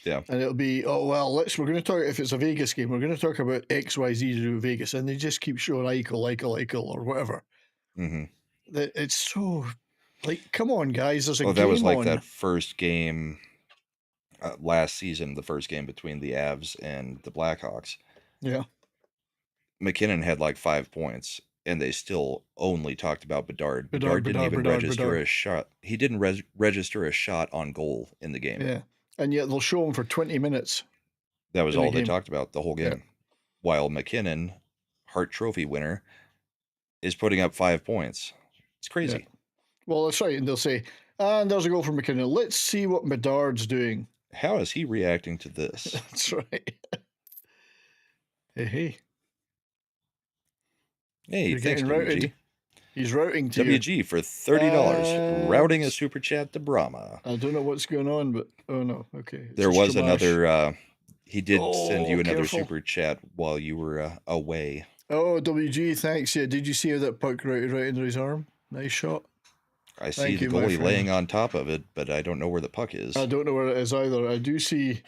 Yeah. And it'll be, we're going to talk, if it's a Vegas game, we're going to talk about XYZ to do with Vegas, and they just keep showing Eichel, or whatever. Mm-hmm. It's so... Like, come on, guys, there's a game on. That was like that first game. last season, the first game between the Avs and the Blackhawks. Yeah. McKinnon had like 5 points, and they still only talked about Bedard. Bedard didn't even register a shot. He didn't register a shot on goal in the game. Yeah. And yet they'll show him for 20 minutes. That was all they talked about the whole game. Yeah. While McKinnon, Hart Trophy winner, is putting up 5 points. It's crazy. Yeah. Well, that's right. And they'll say, and there's a goal from McKinnon. Let's see what Bedard's doing. How is he reacting to this? That's right. Hey. Hey, thanks, WG. He's routing to WG you. for $30. Routing a super chat to Brahma. I don't know what's going on, but oh no. Okay. There was another. He did send you another super chat while you were away. Oh, WG, thanks. Yeah, did you see how that puck right under his arm? Nice shot. I see the goalie laying on top of it, but I don't know where the puck is. I don't know where it is either. I do see,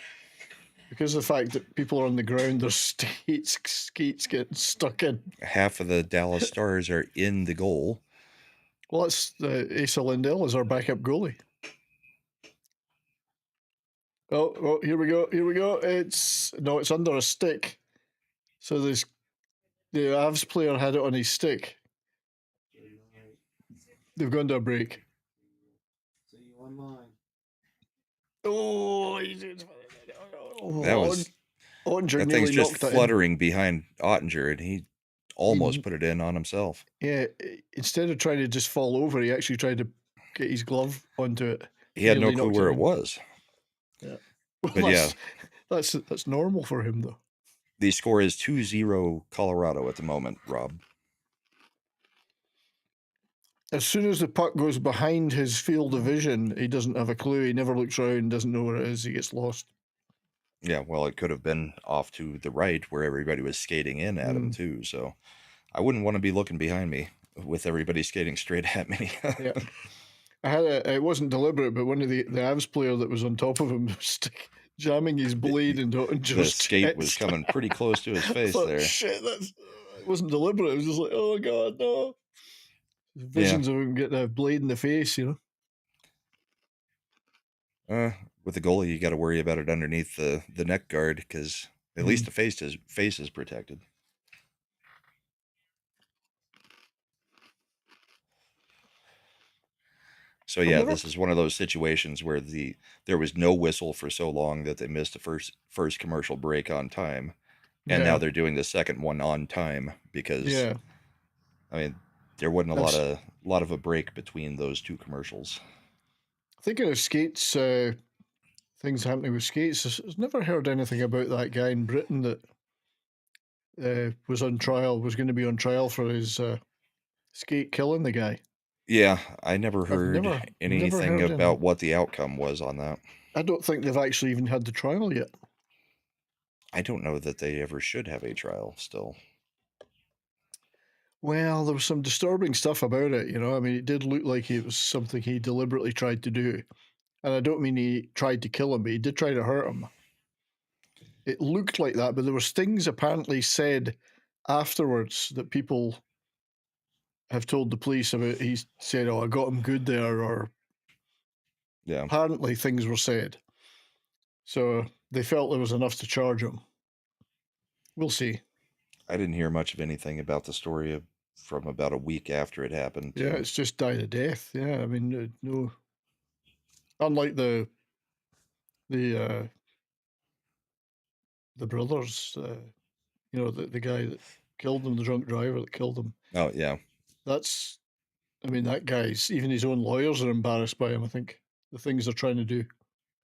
because of the fact that people are on the ground, there's skates getting stuck in. Half of the Dallas Stars are in the goal. Well, that's Asa Lindell is our backup goalie. Oh, here we go. It's under a stick. So the Avs player had it on his stick. They've gone to a break. See you online. That thing's just fluttering behind Ottinger, and he almost put it in on himself. Yeah, instead of trying to just fall over, he actually tried to get his glove onto it. He had no clue where it was. Yeah, but that's normal for him though. The score is 2-0 Colorado at the moment, Rob. As soon as the puck goes behind his field of vision, he doesn't have a clue. He never looks around, doesn't know where it is. He gets lost. Yeah, well, it could have been off to the right where everybody was skating in at him too. So I wouldn't want to be looking behind me with everybody skating straight at me. Yeah, it wasn't deliberate, but one of the Avs player that was on top of him was jamming his blade into the skate was coming pretty close to his face there. Shit, it wasn't deliberate. It was just like, oh god, no. Visions of him getting a blade in the face, you know. With the goalie, you got to worry about it underneath the neck guard because at least the face is protected. So yeah, this is one of those situations where there was no whistle for so long that they missed the first commercial break on time, and now they're doing the second one on time because I mean there wasn't a lot of a break between those two commercials. Thinking of skates, things happening with skates. I've never heard anything about that guy in Britain that was going to be on trial for his skate killing the guy. Yeah, I never heard anything about what the outcome was on that. I don't think they've actually even had the trial yet. I don't know that they ever should have a trial still. Well, there was some disturbing stuff about it, you know. I mean, it did look like it was something he deliberately tried to do. And I don't mean he tried to kill him, but he did try to hurt him. It looked like that, but there was things apparently said afterwards that people have told the police about. He said, "Oh, I got him good there," or apparently things were said. So they felt there was enough to charge him. We'll see. I didn't hear much of anything about the story from about a week after it happened. Yeah, it's just died a death. Yeah, I mean, no. Unlike the brothers, you know, the guy that killed them, the drunk driver that killed them. Oh, yeah. I mean, that guy's, even his own lawyers are embarrassed by him, I think, the things they're trying to do.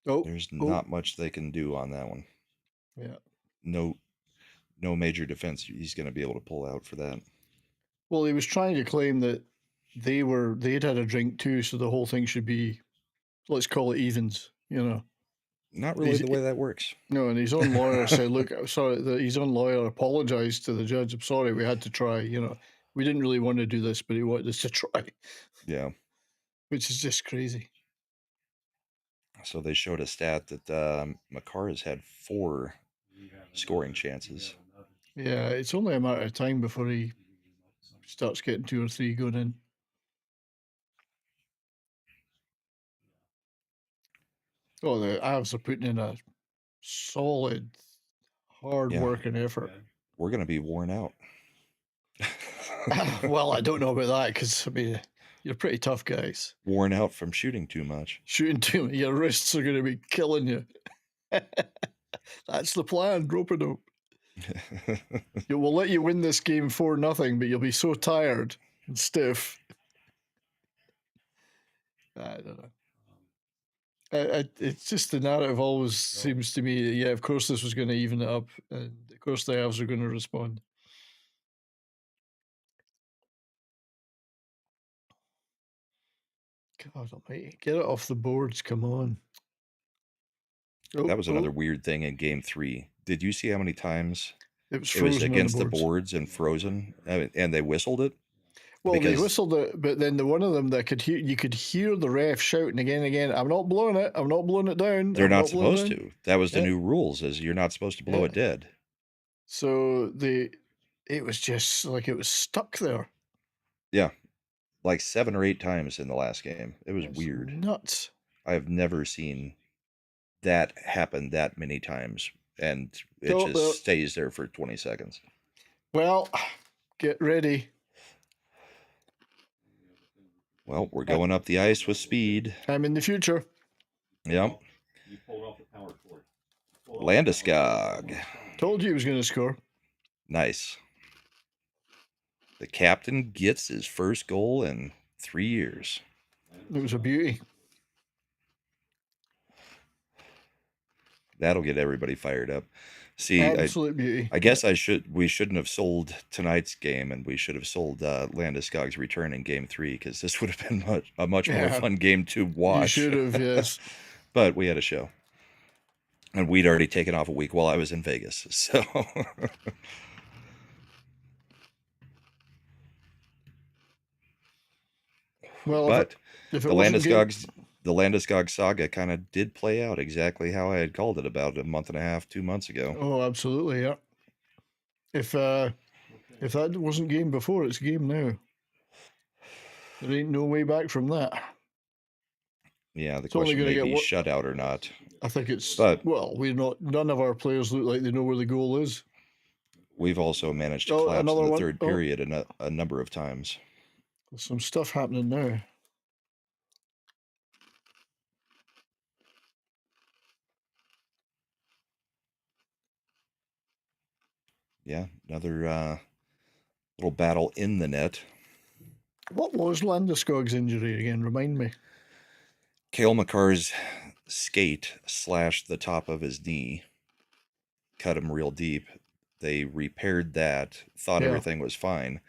There's not much they can do on that one. Yeah. No major defense he's going to be able to pull out for that. Well, he was trying to claim that they'd had a drink too, so the whole thing should be, let's call it evens, you know. Not really the way that works. No, and his own lawyer said, look, sorry, his own lawyer apologized to the judge. I'm sorry, we had to try, you know. We didn't really want to do this, but he wanted us to try. Yeah. Which is just crazy. So they showed a stat that Makar has had 4 scoring chances. Yeah, it's only a matter of time before he starts getting 2 or 3 going in. Oh, the Avs are putting in a solid, hard work and effort. We're going to be worn out. Well, I don't know about that because, I mean, you're pretty tough guys. Worn out from shooting too much. Shooting too much. Your wrists are going to be killing you. That's the plan, rope it up. We'll let you win this game 4-0, but you'll be so tired and stiff. I don't know. It's just the narrative always seems to me that, yeah, of course this was going to even it up, and of course the Avs are going to respond. God almighty, get it off the boards, come on. That was another weird thing in Game 3. Did you see how many times it was against the boards and frozen, and they whistled it? Well, they whistled it, but then the one of them that you could hear the ref shouting again and again, I'm not blowing it down. They're not supposed to. That was the new rules, is you're not supposed to blow it dead. So it was just like it was stuck there. Yeah. Like 7 or 8 times in the last game. It was weird. Nuts. I have never seen that happen that many times, and it just stays there for 20 seconds. Well, get ready. Well, we're going up the ice with speed. I'm in the future. Yep. You pulled off the power cord. Landeskog. Told you he was going to score. Nice. The captain gets his first goal in 3 years. It was a beauty. That'll get everybody fired up. See, absolute beauty. I guess we shouldn't have sold tonight's game, and we should have sold Landeskog's return in Game 3, because this would have been a much more fun game to watch. You should have, yes. But we had a show, and we'd already taken off a week while I was in Vegas, so. Well, but the Landeskog saga kind of did play out exactly how I had called it about a month and a half, 2 months ago. Oh, absolutely, yeah. If that wasn't game before, it's game now. There ain't no way back from that. Yeah, the question may be shut out or not. I think it's, well, none of our players look like they know where the goal is. We've also managed to collapse in the third period a number of times. There's some stuff happening now. Yeah, another little battle in the net. What was Landeskog's injury again? Remind me. Cale Makar's skate slashed the top of his knee, cut him real deep. They repaired that, thought everything was fine,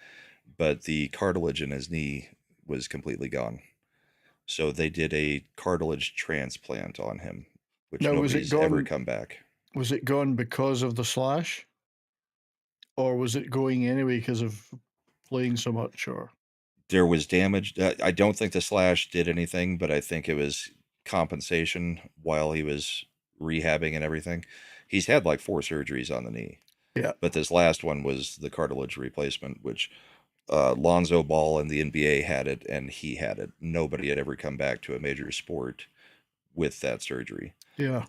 but the cartilage in his knee was completely gone. So they did a cartilage transplant on him, which nobody's ever come back. Was it gone because of the slash? Or was it going anyway because of playing so much? Or there was damage. I don't think the slash did anything, but I think it was compensation while he was rehabbing and everything. He's had like 4 surgeries on the knee. Yeah. But this last one was the cartilage replacement, which Lonzo Ball in the NBA had it, and he had it. Nobody had ever come back to a major sport with that surgery. Yeah.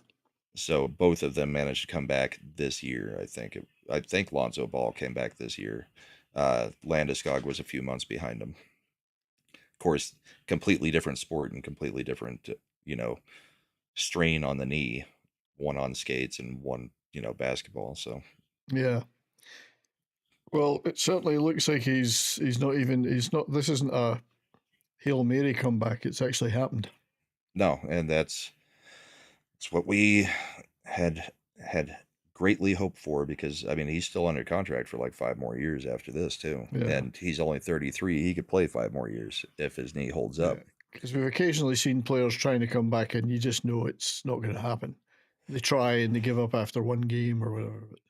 So both of them managed to come back this year. I think Lonzo Ball came back this year. Landeskog was a few months behind him. Of course, completely different sport and completely different, strain on the knee. One on skates and one, basketball. So. Yeah. Well, it certainly looks like he's not. This isn't a Hail Mary comeback. It's actually happened. No, and that's what we had greatly hoped for, because I mean he's still under contract for like 5 more years after this too, and he's only 33. He could play 5 more years if his knee holds up. Because we've occasionally seen players trying to come back, and you just know it's not going to happen. They try and they give up after 1 game or whatever. But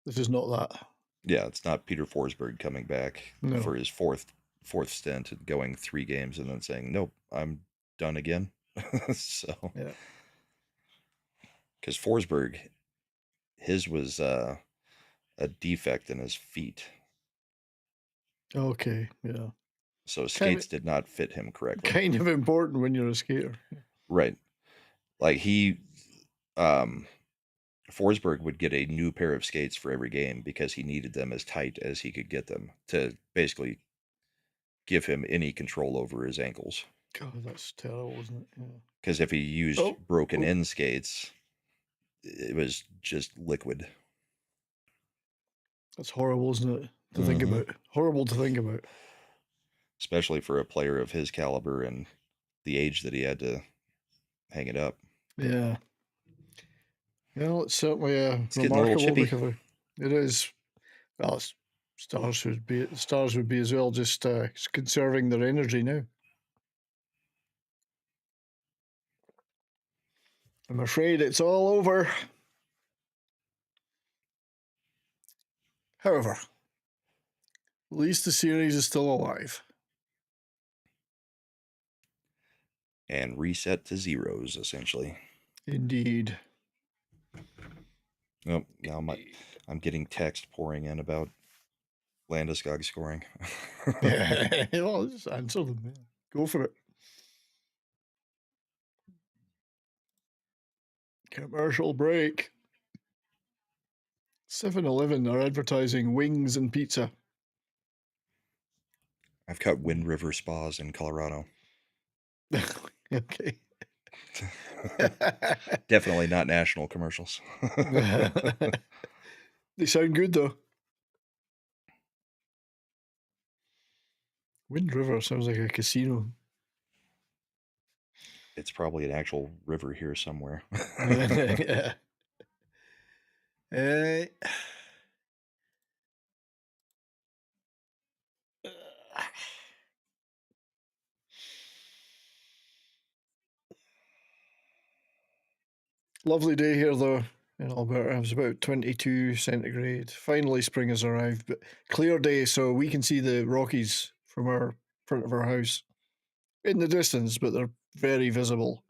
this is not that. Yeah, it's not Peter Forsberg coming back for his fourth stint and going 3 games and then saying, "Nope, I'm done again." So, yeah, because Forsberg, his was a defect in his feet. Okay, yeah. So skates did not fit him correctly. Kind of important when you're a skater. Right. Like Forsberg would get a new pair of skates for every game because he needed them as tight as he could get them to basically give him any control over his ankles. God, that's terrible, isn't it? Yeah. Because if he used broken in skates, it was just liquid. That's horrible, isn't it? To think about. Horrible to think about. Especially for a player of his caliber and the age that he had to hang it up. Yeah. Well, it's certainly It's getting a little remarkable chippy. recovery. It is. Well, Stars would be as well, just conserving their energy now. I'm afraid it's all over. However, at least the series is still alive. And reset to zeros, essentially. Indeed. Oh, now I'm getting text pouring in about Landeskog scoring. Yeah, well, just answer them. Yeah. Go for it. Commercial break. 7-Eleven are advertising wings and pizza. I've got Wind River Spas in Colorado. Okay. Definitely not national commercials. They sound good, though. Wind River sounds like a casino. It's probably an actual river here somewhere. Yeah. Lovely day here, though, in Alberta. It was about 22 centigrade. Finally, spring has arrived, but clear day, so we can see the Rockies from our front of our house in the distance, but they're very visible.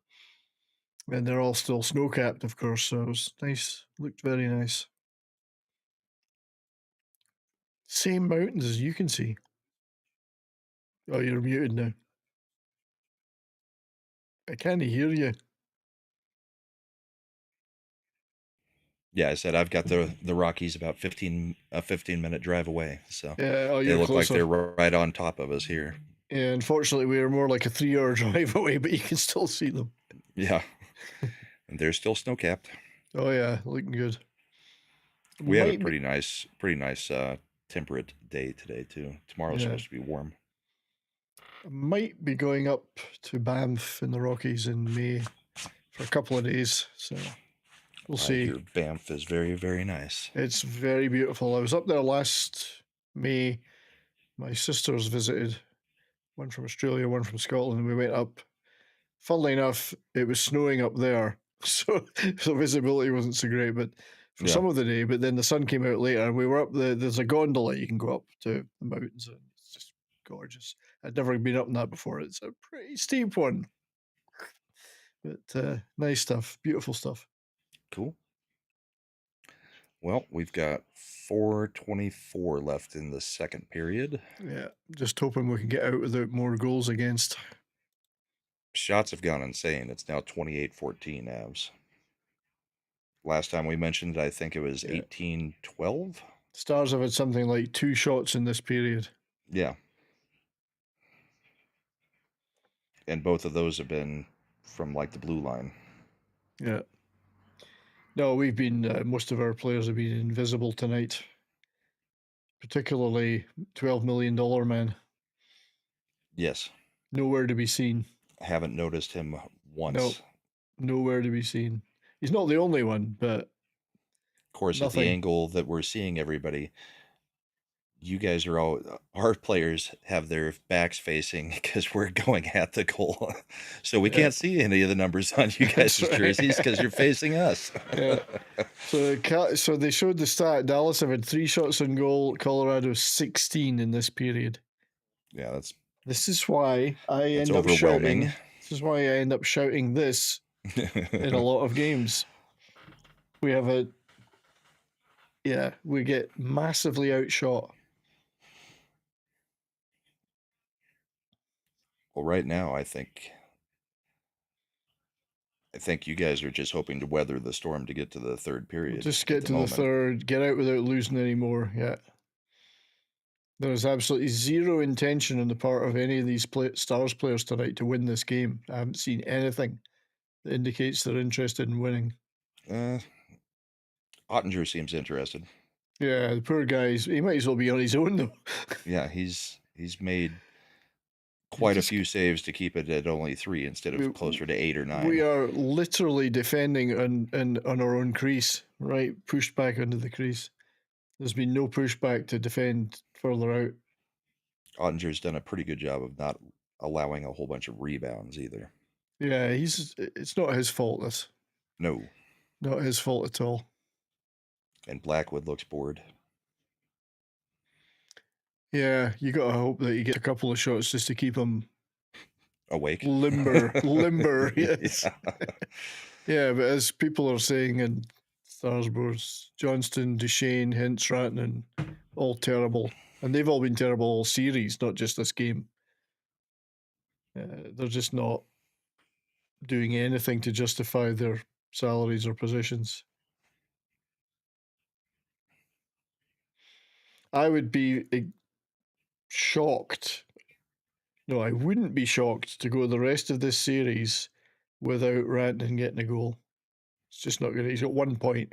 And they're all still snow-capped, of course, so it was nice. Looked very nice. Same mountains as you can see. Oh, you're muted now. I can't hear you. Yeah, I said I've got the Rockies about 15-minute drive away, so Yeah, oh, they you're look closer. like they're right on top of us here. Yeah, unfortunately, we are more like a 3-hour drive away, but you can still see them. Yeah, and they're still snow-capped. Oh yeah, looking good. We had a pretty nice temperate day today too. Tomorrow's supposed to be warm. I might be going up to Banff in the Rockies in May for a couple of days, so we'll see. I hear Banff is very, very nice. It's very beautiful. I was up there last May. My sisters visited, one from Australia, one from Scotland, and we went up. Funnily enough, it was snowing up there, so visibility wasn't so great, but for some of the day, but then the sun came out later, and we were up there's a gondola you can go up to the mountains, and it's just gorgeous. I'd never been up in that before. It's a pretty steep one, but nice stuff, beautiful stuff. Cool. Well, we've got 4:24 left in the second period. Yeah, just hoping we can get out without more goals against. Shots have gone insane. It's now 28-14 Avs. Last time we mentioned it, I think it was 18-12. Stars have had something like 2 shots in this period. Yeah. And both of those have been from like the blue line. Yeah. No, we've been, most of our players have been invisible tonight. Particularly $12 million man. Yes. Nowhere to be seen. Haven't noticed him once. Nope. Nowhere to be seen. He's not the only one, but of course, at the angle that we're seeing everybody, you guys are all, our players have their backs facing because we're going at the goal. So we can't see any of the numbers on you guys' jerseys because you're facing us. Yeah. So they showed the stat. Dallas have had 3 shots on goal. Colorado 16 in this period. Yeah, this is why I end up shouting. This is why I end up shouting this in a lot of games. We have we get massively outshot. Well, right now, I think I think you guys are just hoping to weather the storm to get to the third period. Just get to the third, get out without losing any more. Yeah. There's absolutely zero intention on the part of any of these Stars players tonight to win this game. I haven't seen anything that indicates they're interested in winning. Ottinger seems interested. Yeah, the poor guys. He might as well be on his own though. Yeah, he's made quite a few saves to keep it at only 3 instead of closer to 8 or 9. We are literally defending on our own crease, right? Pushed back under the crease. There's been no pushback to defend further out. Ottinger's done a pretty good job of not allowing a whole bunch of rebounds either. Yeah, it's not his fault, this. No. Not his fault at all. And Blackwood looks bored. Yeah, you got to hope that he gets a couple of shots just to keep him awake. Limber, yes. Yeah, but as people are saying in Stars boards, Johnston, Duchesne, Hintz, Ratnan, all terrible. And they've all been terrible all series, not just this game. They're just not doing anything to justify their salaries or positions. I would be shocked. No, I wouldn't be shocked to go the rest of this series without Ratnan getting a goal. It's just not good. He's got 1 point.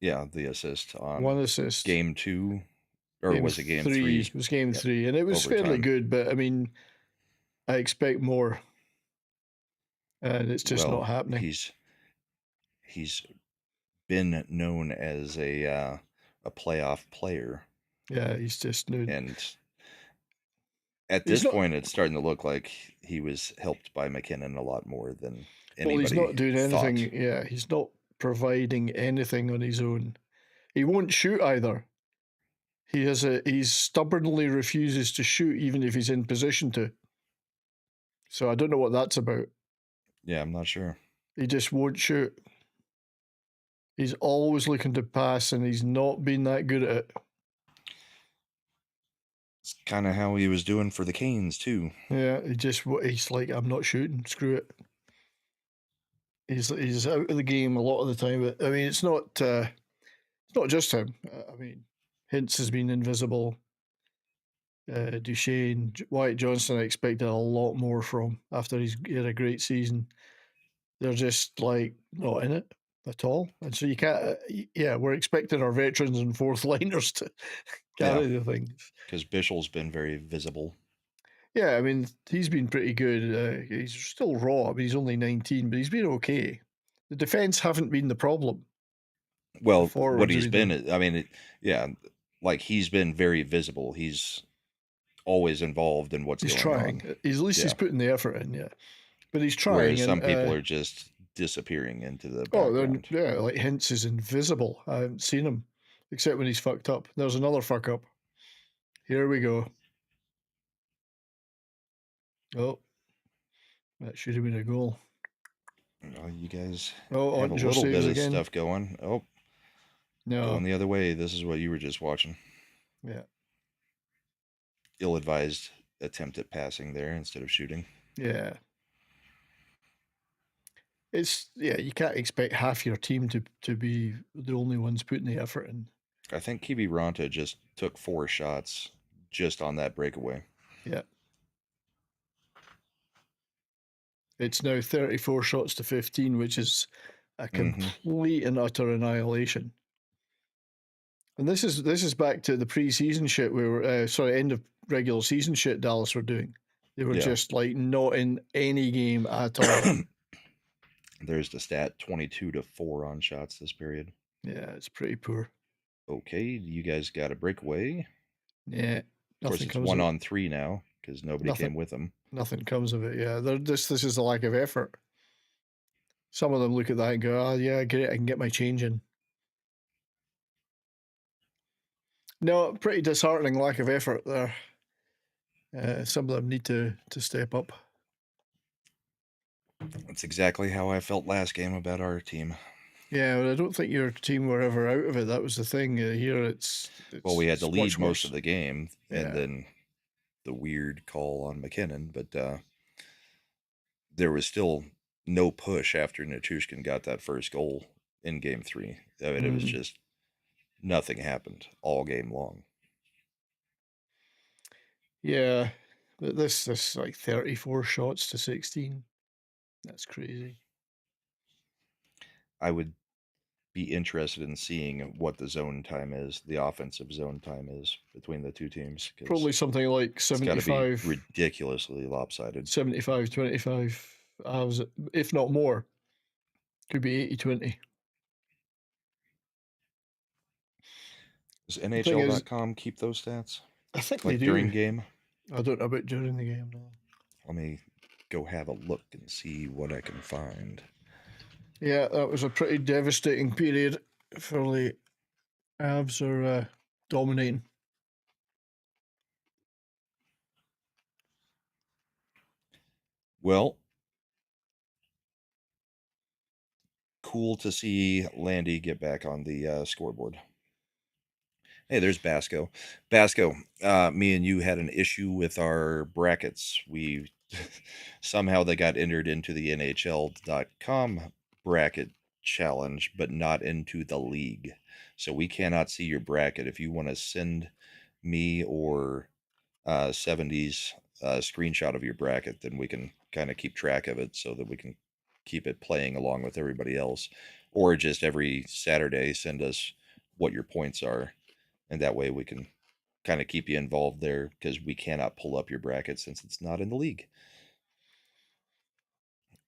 Yeah, the assist on 1 assist. Game 2, or was it game 3? It was game 3, and it was fairly good, but I mean, I expect more, and it's just not happening. He's been known as a playoff player. Yeah, he's just new. And at this point, it's starting to look like he was helped by McKinnon a lot more than anybody. Well, he's not doing anything. Thought. Yeah, he's not providing anything on his own. He won't shoot either. He stubbornly refuses to shoot even if he's in position to. So I don't know what that's about. Yeah, I'm not sure. He just won't shoot. He's always looking to pass, and he's not been that good at it. It's kind of how he was doing for the Canes too. Yeah, he's like, I'm not shooting. Screw it. He's out of the game a lot of the time. But I mean, it's not just him. I mean, Hintz has been invisible. Duchesne, Wyatt Johnston, I expected a lot more from after he had a great season. They're just like not in it at all, and so you can't. Yeah, we're expecting our veterans and fourth liners to carry the things. Because Bischel's been very visible. Yeah, I mean, he's been pretty good. He's still raw. I mean, he's only 19, but he's been okay. The defense haven't been the problem. Well, what he's been, I mean, like he's been very visible. He's always involved in what's going trying. on. At least he's putting the effort in, yeah. But he's trying. Whereas some people are just disappearing into the background. Like Hintz is invisible. I haven't seen him, except when he's fucked up. There's another fuck up. Here we go. Oh, that should have been a goal. Oh, you guys have a little bit of stuff going. Oh, no, going the other way. This is what you were just watching. Yeah. Ill-advised attempt at passing there instead of shooting. Yeah. You can't expect half your team to be the only ones putting the effort in. I think Kiviranta just took 4 shots just on that breakaway. Yeah. It's now 34 shots to 15, which is a complete and utter annihilation. And this is back to the preseason shit we were end of regular season shit Dallas were doing. They were just like not in any game at all. There's the stat, 22-4 on shots this period. Yeah, it's pretty poor. Okay, you guys got a breakaway. Yeah. Of course, it's 1-on-3 now because nobody came with them. Nothing comes of it, yeah. This is a lack of effort. Some of them look at that and go, oh, yeah, great, I can get my change in. No, pretty disheartening lack of effort there. Some of them need to step up. That's exactly how I felt last game about our team. Yeah, but I don't think your team were ever out of it. That was the thing. Here it's well, we had to lead most of the game, and then the weird call on McKinnon, but there was still no push after Nichushkin got that first goal in Game 3. I mean, it was just nothing happened all game long. Yeah, this like 34 shots to 16. That's crazy. I would be interested in seeing what the zone time is, the offensive zone time is between the two teams. Probably something like 75. It's got to be ridiculously lopsided. 75-25 hours, if not more. Could be 80-20. Does NHL.com keep those stats? I think like they do. During game? I don't know about during the game, no. Let me go have a look and see what I can find. Yeah, that was a pretty devastating period for the Avs are dominating. Well, cool to see Landy get back on the scoreboard. Hey, there's Basco. Basco, me and you had an issue with our brackets. We somehow they got entered into the NHL.com bracket challenge, but not into the league. So we cannot see your bracket. If you want to send me or 70s screenshot of your bracket, then we can kind of keep track of it so that we can keep it playing along with everybody else. Or just every Saturday send us what your points are. And that way we can kind of keep you involved there, because we cannot pull up your bracket since it's not in the league.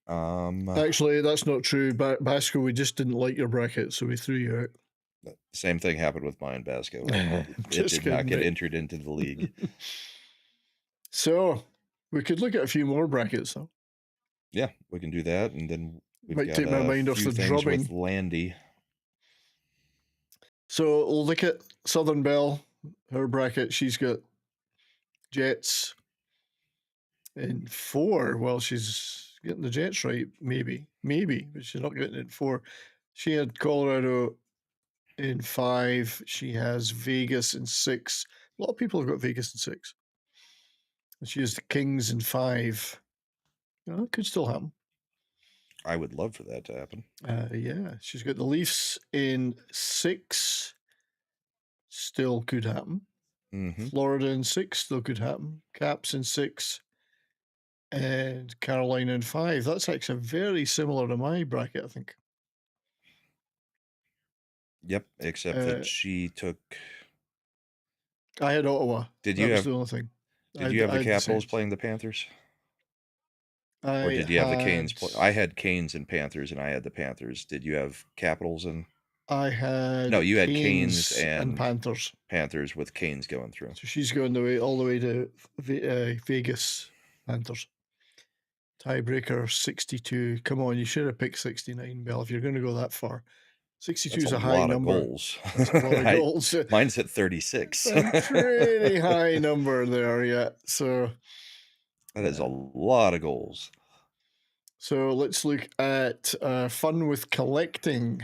Actually, that's not true. Basco, we just didn't like your bracket, so we threw you out. Same thing happened with mine, Basco. It did not get entered into the league. So we could look at a few more brackets, though. Yeah, we can do that, and then we've Might got take my mind off few the things drubbing. with Landy. So we'll look at Southern Belle, her bracket. She's got Jets in 4. Well, she's getting the Jets right, maybe, but she's not getting it in 4. She had Colorado in 5. She has Vegas in 6. A lot of people have got Vegas in 6. And she has the Kings in 5. It could still happen. I would love for that to happen. Yeah, she's got the Leafs in 6. Still could happen. Mm-hmm. Florida in 6, still could happen. Caps in 6. And Carolina in 5. That's actually very similar to my bracket, I think. Yep, except that she took... I had Ottawa. Did that you was have the only thing. Did you have the Capitals playing the Panthers? Or did you have the Canes? I had Canes and Panthers, and I had the Panthers. Did you have Capitals and... I had No, you had Canes and Panthers. Panthers with Canes going through. So she's going all the way to Vegas Panthers. Tiebreaker 62. Come on, you should have picked 69, Bell, if you're going to go that far. 62 is a high number. Goals. That's a lot of goals. Mine's at 36. A pretty high number there, yeah. So that is a lot of goals. So let's look at Fun with Collecting.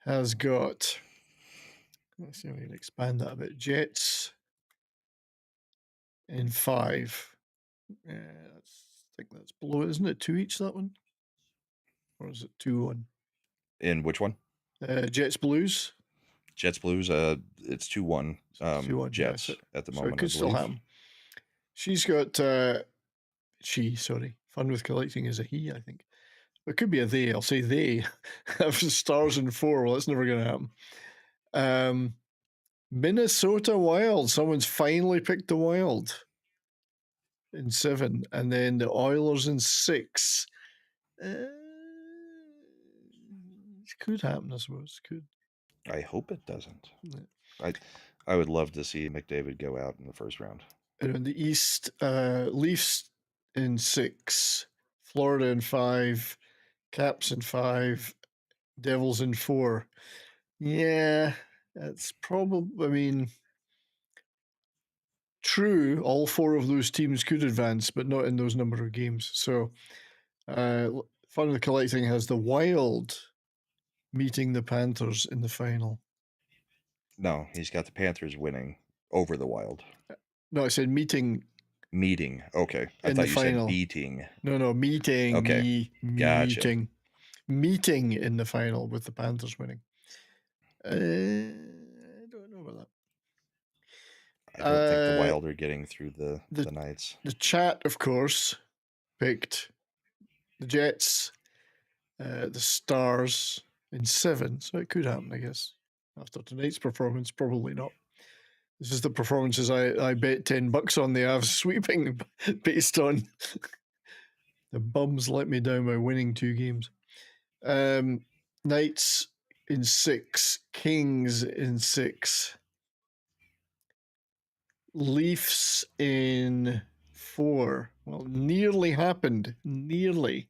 Has got, let's see if we can expand that a bit. Jets in 5. I think that's below it, isn't it? 2 each, that one? Or is it 2-1? In which one? Jets Blues. Jets Blues, it's 2-1. 2-1, Jets yeah, at the so moment. It could still happen. She's got, Fun with Collecting is a he, I think. It could be a they. I'll say they have stars in 4. Well, that's never going to happen. Minnesota Wild. Someone's finally picked the Wild in 7. And then the Oilers in 6. It could happen, I suppose. Could. I hope it doesn't. Yeah. I would love to see McDavid go out in the first round. And in the East, Leafs in 6. Florida in 5. Caps in 5. Devils in 4. Yeah, that's probably, true, all 4 of those teams could advance, but not in those number of games. So, Fun with Collecting has the Wild meeting the Panthers in the final. No, he's got the Panthers winning over the Wild. No, I said meeting Meeting. Okay. I In the thought you said final. beating. No, meeting. Okay. Gotcha. Meeting. Meeting in the final with the Panthers winning. I don't know about that. I don't think the Wild are getting through the Knights. The chat, of course, picked the Jets, the Stars in 7, so it could happen, I guess. After tonight's performance, probably not. This is the performances I bet $10 on the Avs sweeping based on the bums let me down by winning 2 games. Knights in 6, Kings in 6, Leafs in 4. Well, nearly happened. Nearly.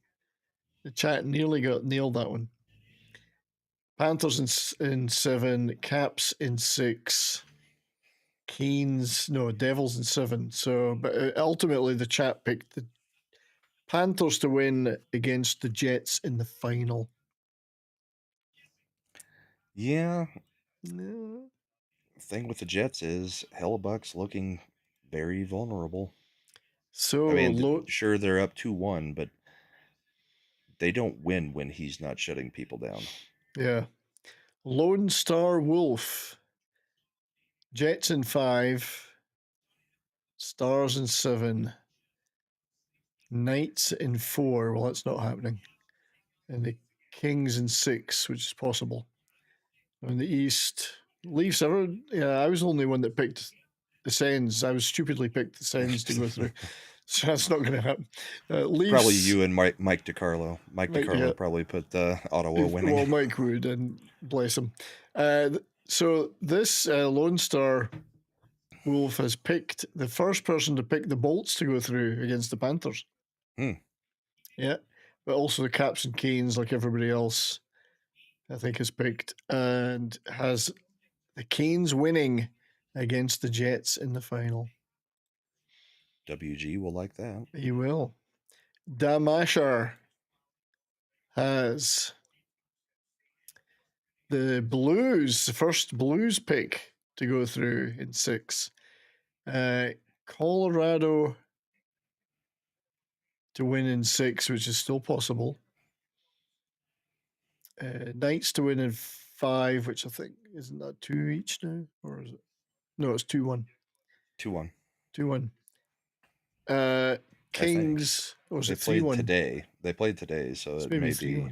The chat nearly got nailed that one. Panthers in 7, Caps in 6, Devils in 7. So, but ultimately the chat picked the Panthers to win against the Jets in the final. Yeah. No. The thing with the Jets is Hellebuck's looking very vulnerable. So, I mean, sure, they're up 2-1, but they don't win when he's not shutting people down. Yeah. Lone Star Wolf. Jets in 5. Stars in 7. Knights in 4. Well, that's not happening. And the Kings in 6, which is possible. In the East, Leafs. I was the only one that picked the Sens. I was stupidly picked the Sens to go through. So that's not going to happen. Leafs, probably you and Mike DiCarlo. Mike DiCarlo probably put Ottawa winning. Well, Mike would, and bless him. So this Lone Star Wolf has picked the first person to pick the Bolts to go through against the Panthers. Yeah, but also the Caps and Canes, like everybody else, I think has picked, and has the Canes winning against the Jets in the final. WG will like that. He will. Damasher has the Blues, the first Blues pick to go through in 6. Colorado to win in 6, which is still possible. Knights to win in 5, which I think, isn't that 2 each now? Or is it? No, it's 2-1. 2-1. 2-1. Kings, or was it 3-1? Today. They played today, so it may be.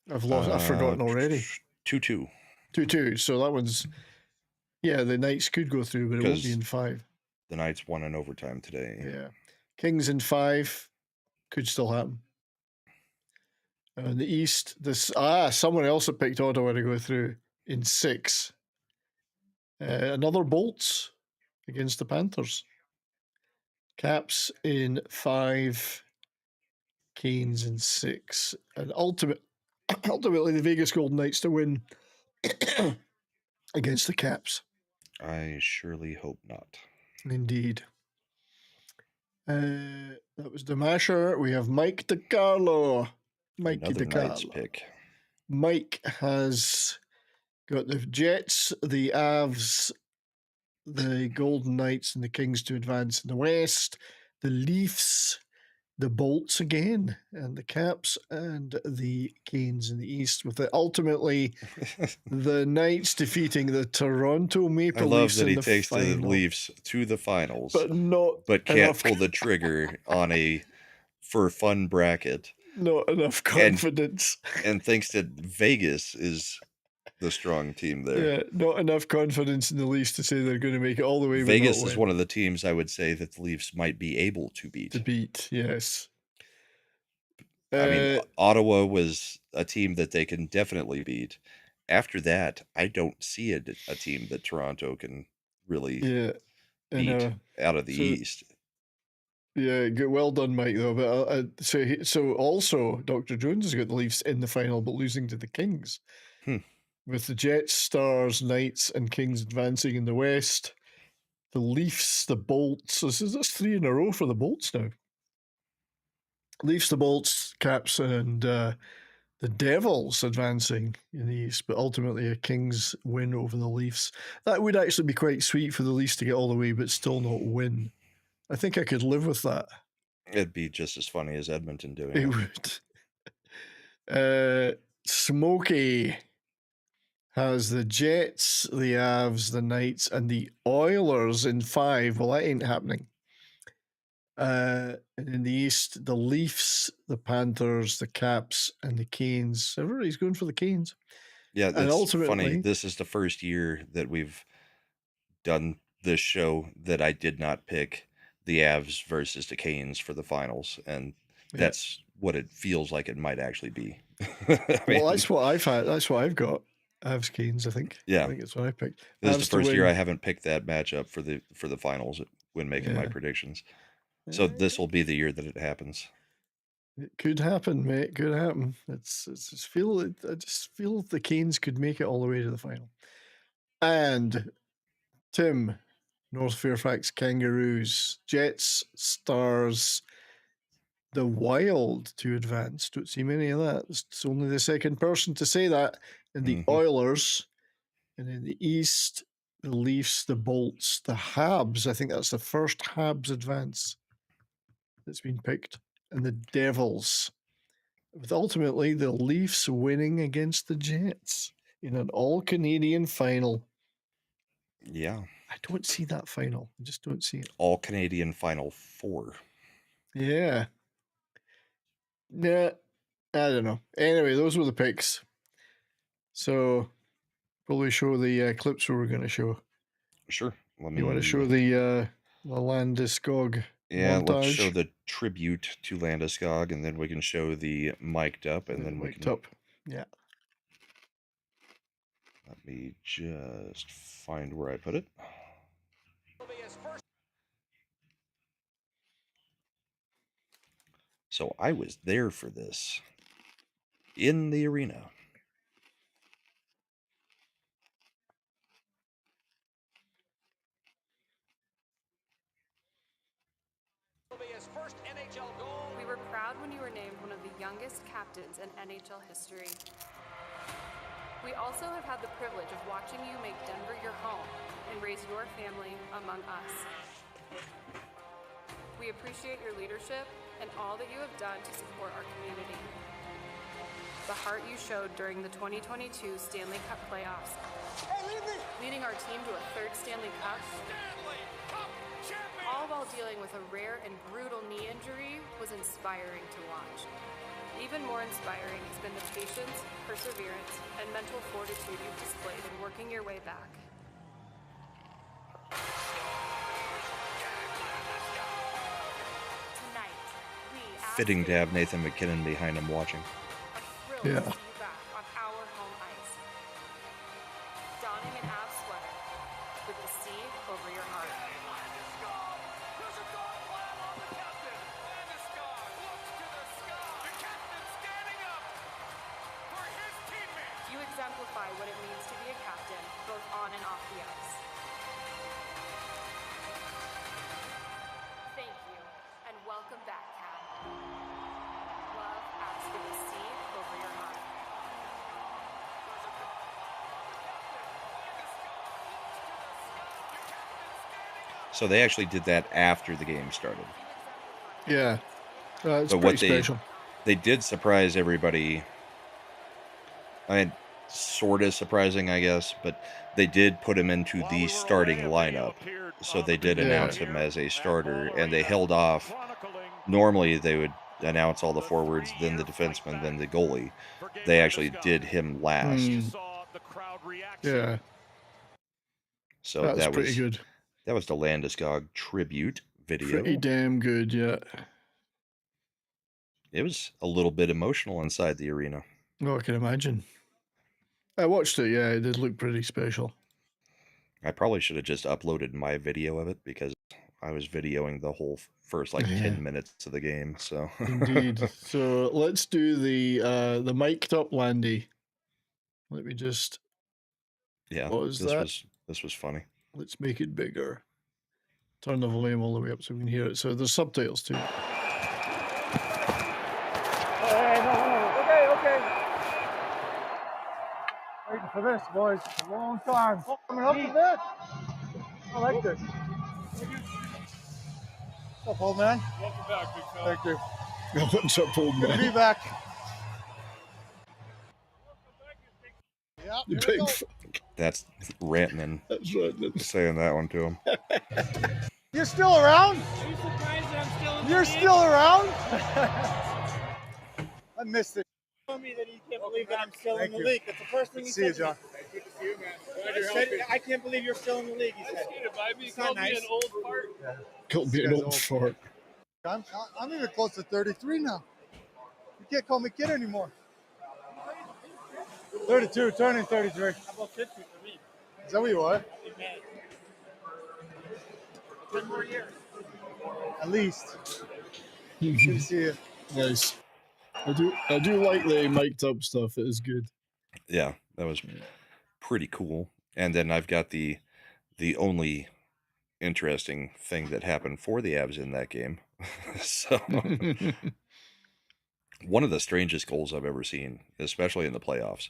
I've forgotten already. 2-2. 2-2. So that one's, the Knights could go through, but it won't be in 5. The Knights won in overtime today. Yeah. Kings in 5 could still happen. In the East, someone else had picked Ottawa to go through in 6. Another Bolts against the Panthers. Caps in 5. Canes in 6. And ultimately the Vegas Golden Knights to win against the Caps. I surely hope not. Indeed. That was Damasher. We have Mike DiCarlo. Another Knights pick. Mike has got the Jets, the Avs, the Golden Knights, and the Kings to advance in the West. The Leafs, the Bolts again, and the Caps and the Canes in the East, with ultimately the Knights defeating the Toronto Maple Leafs. I love that he takes the Leafs to the finals, but can't pull the trigger on a for fun bracket. Not enough confidence. And thinks that Vegas is the strong team there. Yeah, not enough confidence in the Leafs to say they're going to make it all the way. Vegas is one of the teams I would say that the Leafs might be able to beat. Yes. I mean, Ottawa was a team that they can definitely beat. After that, I don't see a team that Toronto can really beat out of the East. Yeah, well done, Mike, though. But so also, Dr. Jones has got the Leafs in the final, but losing to the Kings. With the Jets, Stars, Knights, and Kings advancing in the West. The Leafs, the Bolts. That's 3 in a row for the Bolts now. Leafs, the Bolts, Caps, and the Devils advancing in the East, but ultimately a Kings win over the Leafs. That would actually be quite sweet for the Leafs to get all the way, but still not win. I think I could live with that. It'd be just as funny as Edmonton doing It it. would. Smokey has the Jets, the Avs, the Knights, and the Oilers in 5. Well, that ain't happening. And in the East, the Leafs, the Panthers, the Caps, and the Canes. Everybody's going for the Canes. Yeah, And that's ultimately, funny. This is the first year that we've done this show that I did not pick the Avs versus the Canes for the finals, and that's what it feels like it might actually be. Well, that's what I've had. That's what I've got. Avs Canes, I think. Yeah, I think it's what I picked. this Avs is the first year I haven't picked that matchup for the finals when making my predictions. So this will be the year that it happens. It could happen, mate. It could happen. I just feel the Canes could make it all the way to the final. And Tim, North Fairfax Kangaroos, Jets, Stars, the Wild to advance. Don't see many of that. It's only the second person to say that. And the Oilers, and in the East, the Leafs, the Bolts, the Habs. I think that's the first Habs advance that's been picked, and the Devils. With ultimately the Leafs winning against the Jets in an all-Canadian final. Yeah. I don't see that final. I just don't see it. All-Canadian Final 4. Yeah. Nah, I don't know. Anyway, those were the picks. So, probably show the clips we were going to show. Sure. You want to show the Landeskog montage? Let's show the tribute to Landeskog, and then we can show the mic'd up, and then we can... up. Yeah. Let me just find where I put it. So I was there for this in the arena. We were proud when you were named one of the youngest captains in NHL history. We also have had the privilege of watching you make Denver your home and raise your family among us. We appreciate your leadership and all that you have done to support our community. The heart you showed during the 2022 Stanley Cup playoffs, leading our team to a third Stanley Cup, all while dealing with a rare and brutal knee injury, was inspiring to watch. Even more inspiring has been the patience, perseverance, and mental fortitude you've displayed in working your way back. Tonight, we Fitting to have Nathan McKinnon behind him watching. are thrilled to see you back on our home ice. Donning an Avs sweater with the sea over your heart. You exemplify what it means to be a captain, both on and off the ice. Thank you, and welcome back, Cap. Love adds to the sea over your heart. So they actually did that after the game started. Yeah. It's But pretty what special. they did surprise everybody. I mean, sort of surprising, I guess, but they did put him into the starting lineup. So they did announce him as a starter, and they held off. Normally, they would announce all the forwards, then the defenseman, then the goalie. They actually did him last. Yeah. So That was that pretty was good. That was the Landeskog tribute video. Pretty damn good, yeah. It was a little bit emotional inside the arena. Oh, I can imagine. I watched it, yeah. It did look pretty special. I probably should have just uploaded my video of it because I was videoing the whole first 10 minutes of the game. So Indeed. So let's do the mic'd up Landy. Let me just. Yeah, What was that? This was funny. Let's make it bigger. Turn the volume all the way up so we can hear it. So there's subtitles too. Okay. Waiting for this, boys. A long time. Coming up for this. I like this. up, old man? Welcome back, big fella. Thank you. What's up, old Good to be man? back. Yeah, You here we big go. fuck. That's ranting and That's right. saying that one to him. You're still around? Are you surprised that I'm still in the You're league? still around? I missed it. Told me that he can't believe that I'm still Thank in the you. league. That's the first thing Good he to see you, said to me. John. Good to see you, man. Glad you're healthy. I can't believe you're still in the league, he said. He called me an old fart. Called me This an guy's old old. fart. I'm even close to 33 now. You can't call me kid anymore. 32, turning 33. How about 50 for me? Is that what you are? Amen. 10 more years. At least. Good to see you. Nice. I do like the mic'd up stuff. It is good. Yeah, that was pretty cool. And then I've got the only interesting thing that happened for the Avs in that game. So one of the strangest goals I've ever seen, especially in the playoffs.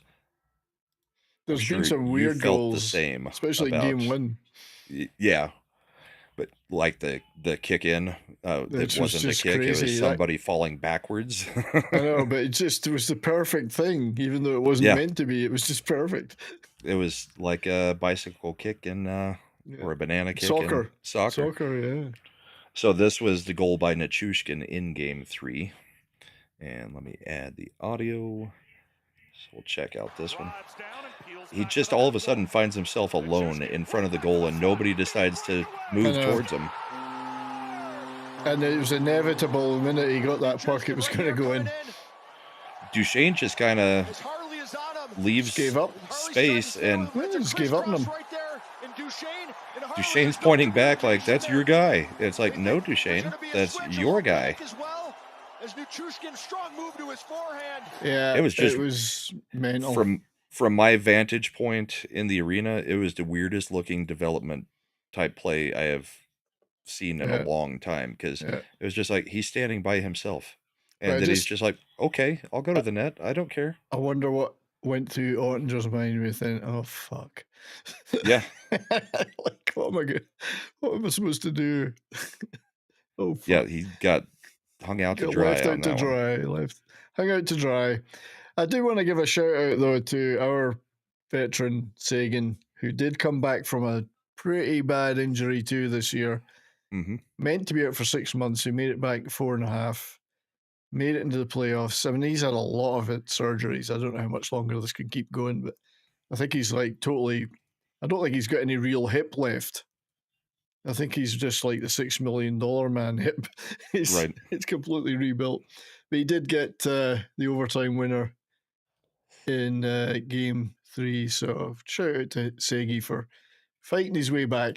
There's Sure been some you weird felt goals, the same especially about- game one. Yeah, but like the kick in, Which it was wasn't a just kick; it crazy. was somebody falling backwards. I know, but it was the perfect thing, even though it wasn't Yeah. meant to be. It was just perfect. It was like a bicycle kick in, or a banana kick Soccer. in soccer. Soccer, yeah. So this was the goal by Nichushkin in Game 3. And let me add the audio. So we'll check out this one. He just all of a sudden finds himself alone in front of the goal and nobody decides to move towards him. And it was inevitable the minute he got that puck, it was going to go in. Duchesne just kind of leaves Gave up. space and Yeah, just gave up on him. Duchesne's pointing back like, that's your guy. It's like, no, Duchesne, that's your guy. Yeah, It was just mental. From my vantage point in the arena, it was the weirdest looking development type play I have seen in a long time, because it was just like he's standing by himself, and then he's just like, okay, I'll go to the net. I don't care. I wonder what went through Ottinger's mind with then. Oh fuck. Yeah. Like, what am I supposed to do? Oh fuck. Yeah, he got hung out to Got dry left on out to that one. dry. Hung out to dry. I do want to give a shout out though to our veteran Sagan, who did come back from a pretty bad injury too this year. Mm-hmm. Meant to be out for 6 months. He made it back 4.5. Made it into the playoffs. I mean, he's had a lot of surgeries. I don't know how much longer this can keep going, but I think he's like totally. I don't think he's got any real hip left. I think he's just like the $6 million man hip. It's completely rebuilt. But he did get the overtime winner in Game 3. So shout out to Segi for fighting his way back.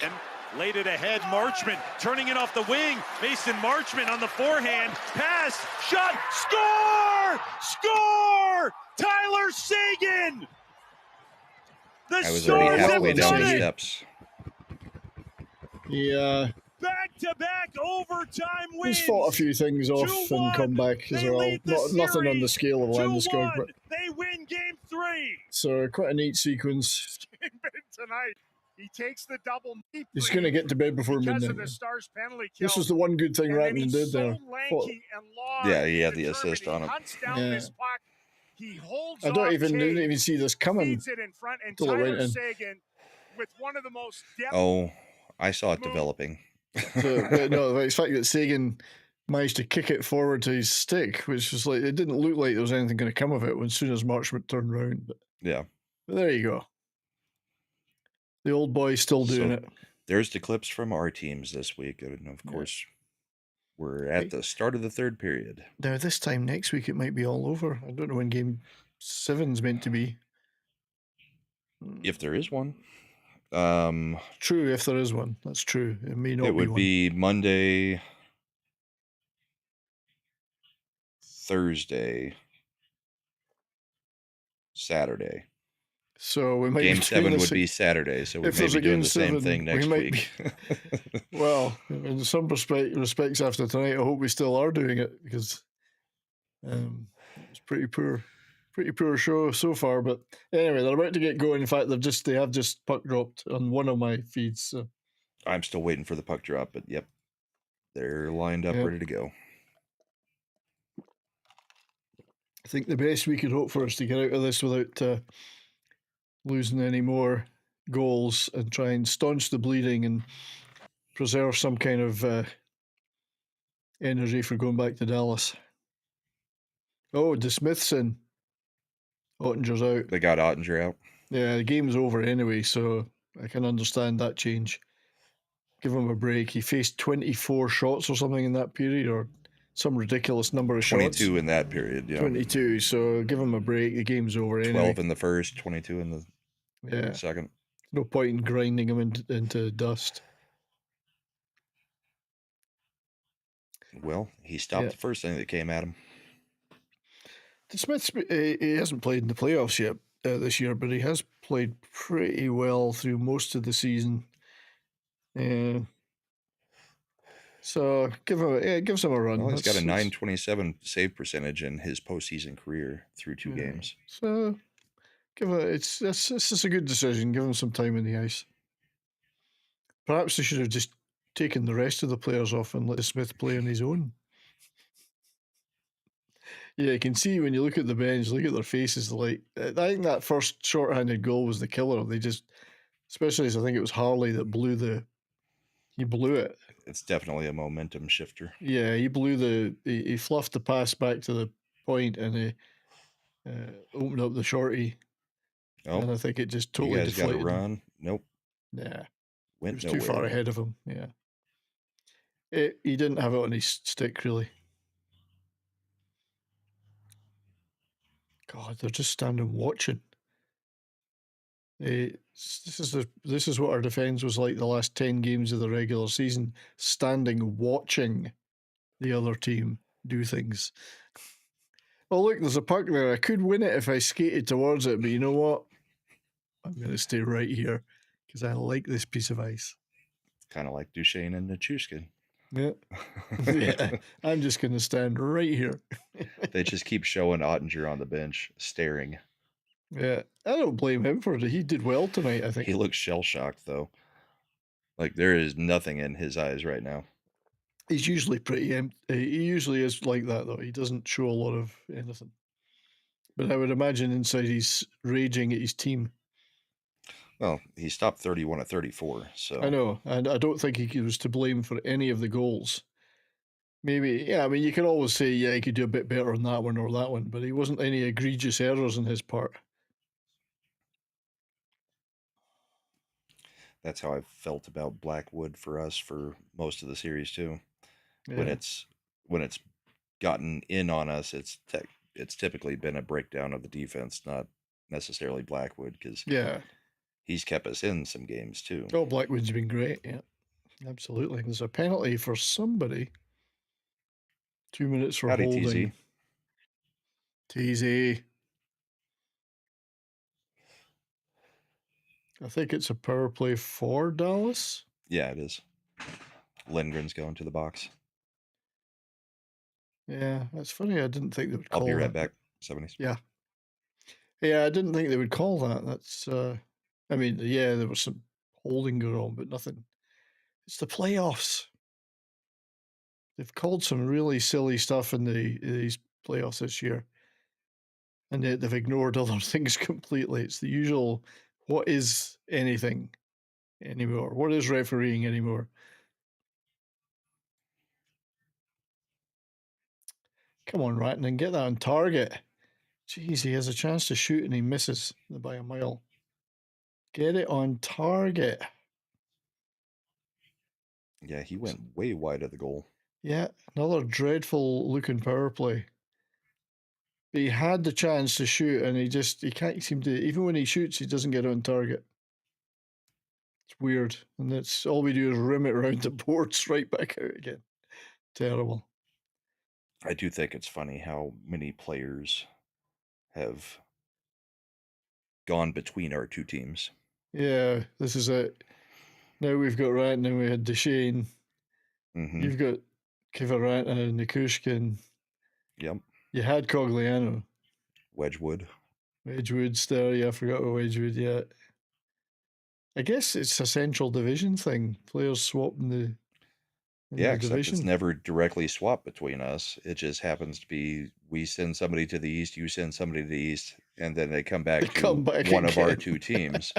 Laid it ahead, Marchment turning it off the wing. Mason Marchment on the forehand. Pass, shot, score! Score! Tyler Sagan! The I was already Stars halfway have down done the it! steps. Yeah. Back-to-back overtime wins. He's fought a few things off 2-1. and come back as They well. lead the Nothing on the series. scale of Landeskog, 2-1. but They win Game 3. so quite a neat sequence. Tonight, he takes the double. He's going to get to bed before because midnight. of the Stars penalty kill. This was the one good thing And then Ratton he's did so there. lanky and long, Yeah, he had the determined. assist on He it. hunts down Yeah. this puck. He holds I off didn't Cage, even see this coming. feeds it in front, and till it went Tyler in. Sagan with one of the most depth. Oh, I saw it developing. So, but no, it's the fact that Sagan managed to kick it forward to his stick, which was like, it didn't look like there was anything going to come of it as soon as Marchment turned around. But there you go. The old boy's still doing it. There's the clips from our teams this week. And of course, we're at the start of the third period. Now, this time next week, it might be all over. I don't know when Game 7's meant to be. If there is one. True, if there is one. That's true. It may not It be would one. be Monday, Thursday, Saturday. So we might Game be 7 would be Saturday, so we if may there's be a doing Game the same 7, thing next we might week. Well, in some respects after tonight, I hope we still are doing it, because it's pretty poor show so far. But anyway, they're about to get going. In fact, they have just puck dropped on one of my feeds. So. I'm still waiting for the puck drop, but yep. They're lined up, Yep. ready to go. I think the best we could hope for is to get out of this without losing any more goals and try and staunch the bleeding and preserve some kind of energy for going back to Dallas. Oh, DeSmith's in. Ottinger's out. They got Ottinger out. Yeah, the game's over anyway, so I can understand that change. Give him a break. He faced 24 shots or something in that period, or some ridiculous number of 22 shots. in that period, yeah. 22, so give him a break. The game's over 12 anyway. in the first, 22 in the second. No point in grinding him into dust. Well, he stopped the first thing that came at him. Smith, he hasn't played in the playoffs yet this year, but he has played pretty well through most of the season. So gives him a run. Well, he's got a .927 save percentage in his postseason career through 2 games. So this is a good decision. Give him some time in the ice. Perhaps they should have just taken the rest of the players off and let Smith play on his own. Yeah, you can see when you look at the bench, look at their faces. Like, I think that first shorthanded goal was the killer. They just, especially as I think it was Harley that blew it. It's definitely a momentum shifter. Yeah, he fluffed the pass back to the point and he opened up the shorty. Oh, and I think it just totally deflated. You guys got to run. Nope. Yeah. Went it was too far ahead of him. Yeah. He didn't have it on his stick, really. God, they're just standing watching. This is what our defense was like the last 10 games of the regular season, standing watching the other team do things. Oh, look, there's a puck there. I could win it if I skated towards it, but you know what? I'm going to stay right here because I like this piece of ice. Kind of like Duchesne and Nichushkin. Yeah. Yeah. I'm just going to stand right here. They just keep showing Ottinger on the bench, staring. Yeah. I don't blame him for it. He did well tonight, I think. He looks shell-shocked, though. Like, there is nothing in his eyes right now. He's usually pretty empty. He usually is like that, though. He doesn't show a lot of anything. But I would imagine inside he's raging at his team. Well, he stopped 31 of 34, so... I know, and I don't think he was to blame for any of the goals. Maybe, yeah, I mean, you can always say, yeah, he could do a bit better on that one or that one, but he wasn't any egregious errors on his part. That's how I've felt about Blackwood for us for most of the series, too. Yeah. When it's gotten in on us, it's typically been a breakdown of the defense, not necessarily Blackwood, because... Yeah. He's kept us in some games, too. Oh, Blackwood's been great, yeah. Absolutely. There's a penalty for somebody. 2 minutes for holding. TZ. I think it's a power play for Dallas. Yeah, it is. Lindgren's going to the box. Yeah, that's funny. I didn't think they would call that. I'll be right back, 70s. Yeah. Yeah, I didn't think they would call that. That's... I mean, yeah, there was some holding going on, but nothing. It's the playoffs. They've called some really silly stuff in these playoffs this year, and yet they've ignored other things completely. It's the usual, what is anything anymore? What is refereeing anymore? Come on, Ratton, get that on target. Jeez, he has a chance to shoot and he misses by a mile. Get it on target. Yeah, he went way wide of the goal. Yeah, another dreadful looking power play. But he had the chance to shoot and he can't seem to, even when he shoots, he doesn't get on target. It's weird. And that's all we do is rim it around the boards right back out again. Terrible. I do think it's funny how many players have gone between our two teams. Yeah, this is it. Now we've got Ratton and we had Duchesne. Mm-hmm. You've got Kivaranta and Nikushkin. Yep. You had Cogliano. Wedgwood. Wedgwood's there. Yeah, I forgot about Wedgwood. Yeah. I guess it's a central division thing. Players swapping Yeah, the except division. it's never directly swapped between us. It just happens to be we send somebody to the east, you send somebody to the east, and then they come back to one of our two teams.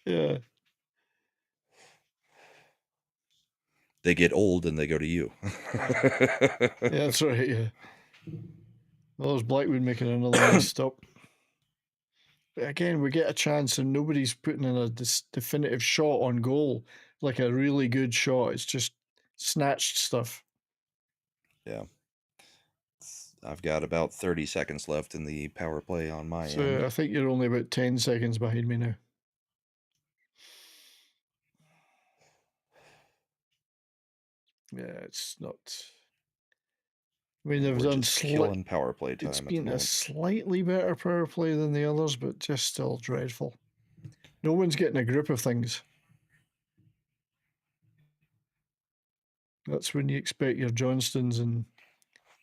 Yeah. They get old and they go to you. Yeah, that's right. Yeah. Well, there's Blackwood making another nice stop. But again, we get a chance and nobody's putting in a definitive shot on goal, like a really good shot. It's just snatched stuff. Yeah. I've got about 30 seconds left in the power play on my end. I think you're only about 10 seconds behind me now. Yeah, it's not. I mean, they've done killing power play time. It's been a slightly better power play than the others, but just still dreadful. No one's getting a grip of things. That's when you expect your Johnstons and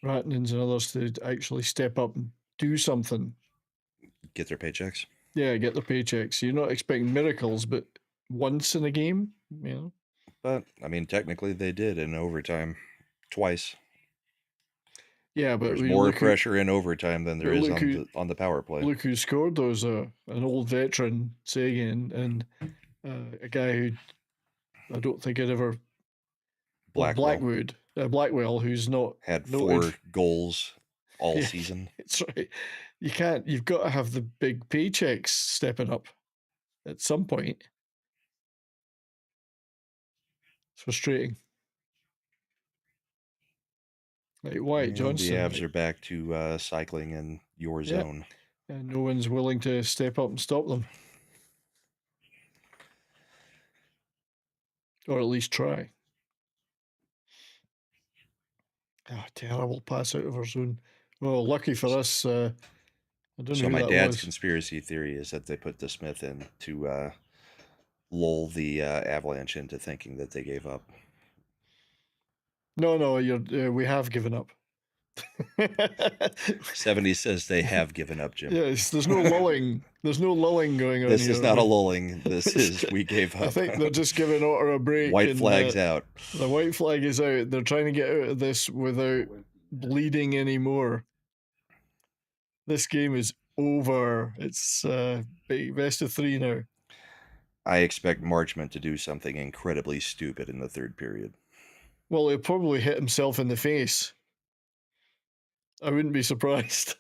Rattanens and others to actually step up and do something. Get their paychecks. Yeah, get their paychecks. You're not expecting miracles, but once in a game, you know. But I mean, technically, they did in overtime twice. Yeah, but there's more pressure in overtime than there is on the power play. Look who scored those. An old veteran, Sagan, and a guy who I don't think I'd ever. Blackwell, who's not had noted. 4 goals all season. That's right. You've got to have the big paychecks stepping up at some point. It's frustrating. Like Wyatt Johnston. The Avs are back to cycling in your zone. And no one's willing to step up and stop them. Or at least try. Oh, terrible pass out of our zone. Well, lucky for us, I don't know So who my that dad's was. conspiracy theory is that they put the Smith in to lull the Avalanche into thinking that they gave up. No, we have given up. 70 says they have given up, Jim. Yes, there's no lulling. There's no lulling going on This here. is not a lulling. This is we gave up. I think they're just giving Otter a break. White flag's out. The white flag is out. They're trying to get out of this without bleeding anymore. This game is over. It's best of 3 now. I expect Marchment to do something incredibly stupid in the third period. Well, he'll probably hit himself in the face. I wouldn't be surprised.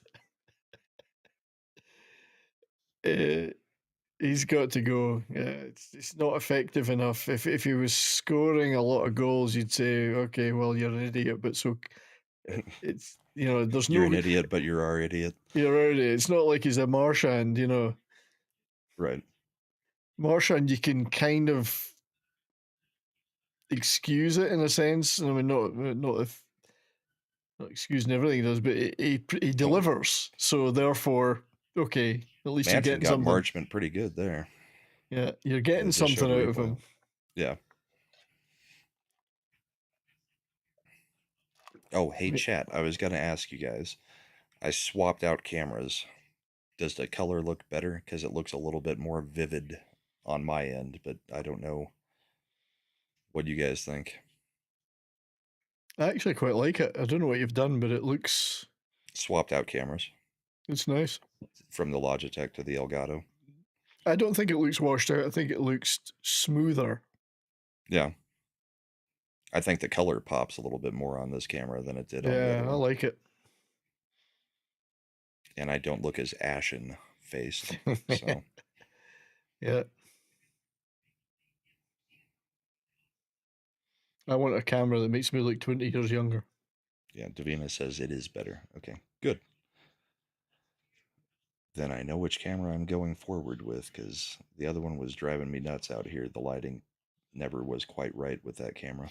He's got to go. Yeah, it's not effective enough. If he was scoring a lot of goals, you'd say, okay, well, you're an idiot. But so it's there's you're an idiot, but you're our idiot. You're our idiot. It's not like he's a Marchand, Right. Marchand, you can kind of excuse it in a sense. I mean, not excusing everything he does, but he delivers. So therefore, okay, at least you're getting something. Marchment pretty good there. Yeah, you're getting something out of him. Yeah. Oh, hey, chat. I was going to ask you guys. I swapped out cameras. Does the color look better? Because it looks a little bit more vivid on my end, but I don't know. What do you guys think? I actually quite like it. I don't know what you've done, but it looks... Swapped out cameras. It's nice. From the Logitech to the Elgato. I don't think it looks washed out. I think it looks smoother. Yeah. I think the color pops a little bit more on this camera than it did on the other one. I like it. And I don't look as ashen faced. So. Yeah. I want a camera that makes me look 20 years younger. Yeah, Davina says it is better. Okay, good. Then I know which camera I'm going forward with, because the other one was driving me nuts out here. The lighting never was quite right with that camera.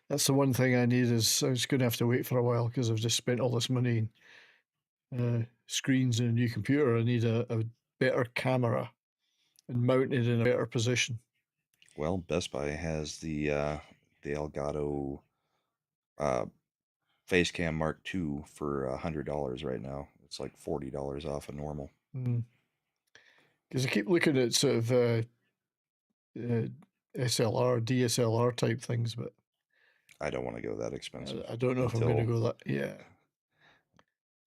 That's the one thing I need is I was going to have to wait for a while because I've just spent all this money screens and a new computer. I need a better camera and mount it in a better position. Well, Best Buy has the Elgato Facecam Mark II for $100 right now. It's like $40 off of normal. Because I keep looking at sort of SLR, DSLR type things, but I don't want to go that expensive. I don't know if I'm going to go that. Yeah.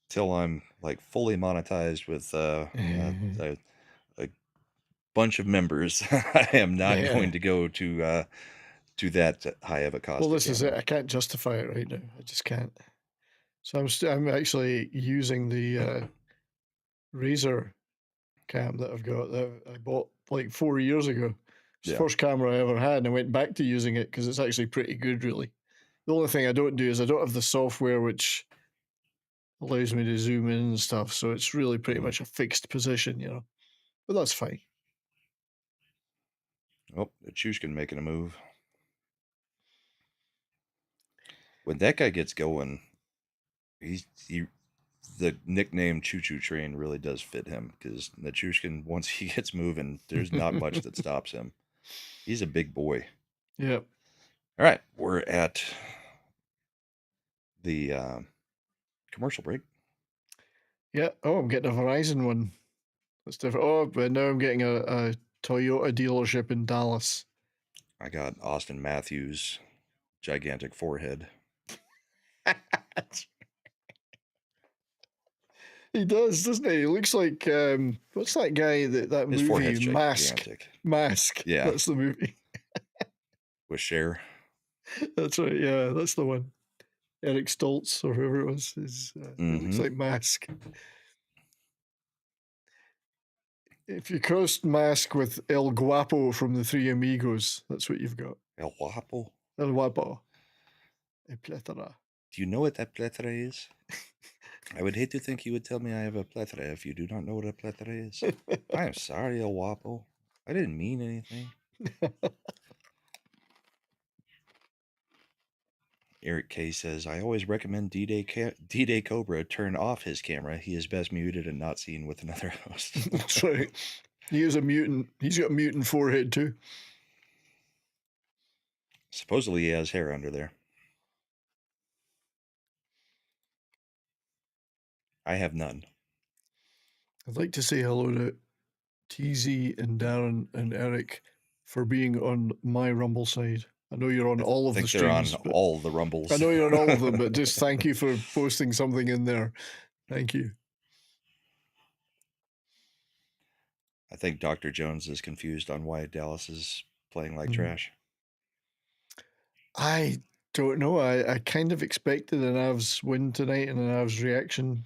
Till I'm like fully monetized with a bunch of members, I am not going to go to that high of a cost. Well, this is it. I can't justify it right now. I just can't. So I'm actually using the Razer cam that I've got that I bought like 4 years ago. It's the first camera I ever had, and I went back to using it because it's actually pretty good, really. The only thing I don't do is I don't have the software which allows me to zoom in and stuff, so it's really pretty much a fixed position, you know. But that's fine. Oh, the Chushkin making a move. When that guy gets going, the nickname Choo Choo Train really does fit him, because Nachushkin, once he gets moving, there's not much that stops him. He's a big boy. Yep. All right, we're at the commercial break. Yeah. Oh, I'm getting a Verizon one. That's different. Oh, but now I'm getting a Toyota dealership in Dallas. I got Austin Matthews' gigantic forehead. He does, doesn't he? He looks like what's that guy that His movie Mask? Gigantic. Mask. Yeah, that's the movie. With Cher. That's right. Yeah, that's the one. Eric Stoltz or whoever it was. It looks like Mask. If you crossed Mask with El Guapo from the Three Amigos, that's what you've got. El Guapo? El Guapo. A plethora. Do you know what that plethora is? I would hate to think you would tell me I have a plethora if you do not know what a plethora is. I am sorry, El Guapo. I didn't mean anything. Eric K says, I always recommend D-Day Cobra turn off his camera. He is best muted and not seen with another host. That's right. He is a mutant. He's got a mutant forehead too. Supposedly he has hair under there. I have none. I'd like to say hello to TZ and Darren and Eric for being on my Rumble side. I know you're on all of the streams. They're on all the Rumbles. I know you're on all of them, but just thank you for posting something in there. Thank you. I think Dr. Jones is confused on why Dallas is playing like trash. I don't know. I kind of expected an Avs win tonight and an Avs reaction.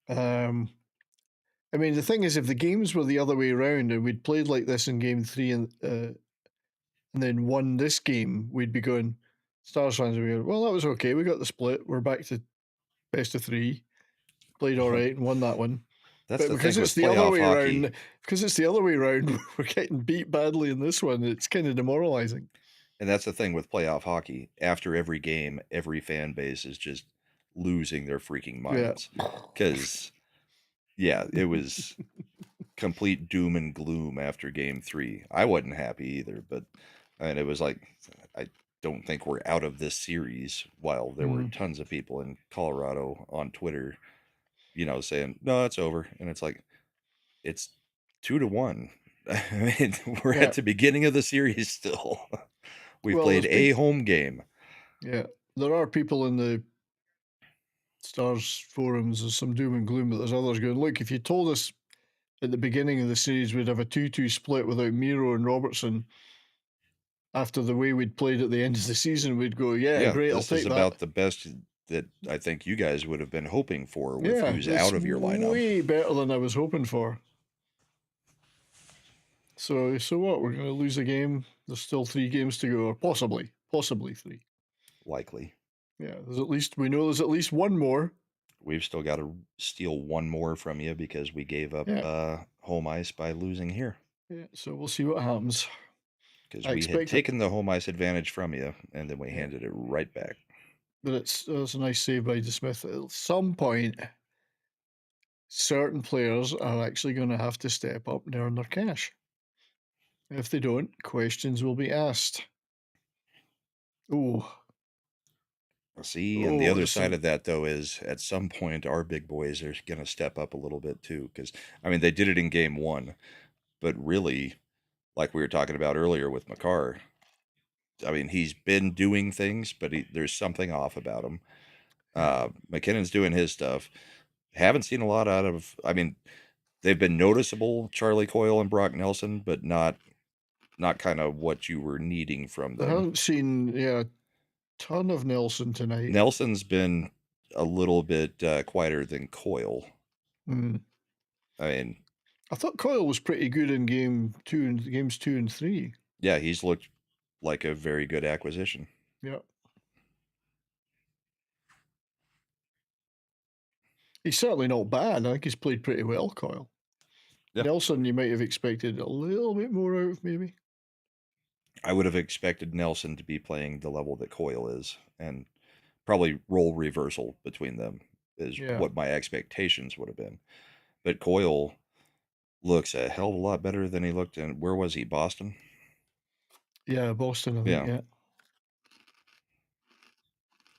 I mean, the thing is, if the games were the other way around and we'd played like this in Game 3 and then won this game, we'd be going, Stars fans would be going, well, that was okay. We got the split. We're back to best of 3. Played all right and won that one. That's but because it's the other way around, because it's the other way around, we're getting beat badly in this one. It's kind of demoralizing. And that's the thing with playoff hockey. After every game, every fan base is just losing their freaking minds. Because, it was complete doom and gloom after Game 3. I wasn't happy either, but it was like, I don't think we're out of this series, while there were tons of people in Colorado on Twitter, saying, no, it's over. And it's like, it's 2-1. I mean, we're at the beginning of the series still. We played a home game. Yeah. There are people in the Stars forums, there's some doom and gloom, but there's others going, look, if you told us at the beginning of the series we'd have a 2-2 split without Miro and Robertson after the way we'd played at the end of the season, we'd go, great, I'll take that. This is about the best that I think you guys would have been hoping for with who's out of your lineup. Way better than I was hoping for. So what? We're going to lose a game. There's still 3 games to go, or possibly 3. Likely. Yeah, we know there's at least one more. We've still got to steal one more from you because we gave up home ice by losing here. Yeah, so we'll see what happens. Because we had taken the home ice advantage from you, and then we handed it right back. But it's a nice save by DeSmith. At some point, certain players are actually going to have to step up and earn their cash. If they don't, questions will be asked. Oh. See, and the other side of that, though, is at some point our big boys are going to step up a little bit, too. Because, I mean, they did it in Game 1. But really, like we were talking about earlier with McCarr. I mean, he's been doing things, but there's something off about him. McKinnon's doing his stuff. Haven't seen a lot out of. I mean, they've been noticeable, Charlie Coyle and Brock Nelson, but not kind of what you were needing from I them. haven't seen a ton of Nelson tonight. Nelson's been a little bit quieter than Coyle. Mm. I mean, I thought Coyle was pretty good in games 2 and 3. Yeah, he's looked like a very good acquisition. Yeah. He's certainly not bad. I think he's played pretty well, Coyle. Yeah. Nelson, you might have expected a little bit more out of, maybe. I would have expected Nelson to be playing the level that Coyle is, and probably role reversal between them is what my expectations would have been. But Coyle looks a hell of a lot better than he looked in, where was he, Boston? Yeah, Boston, I think, yeah.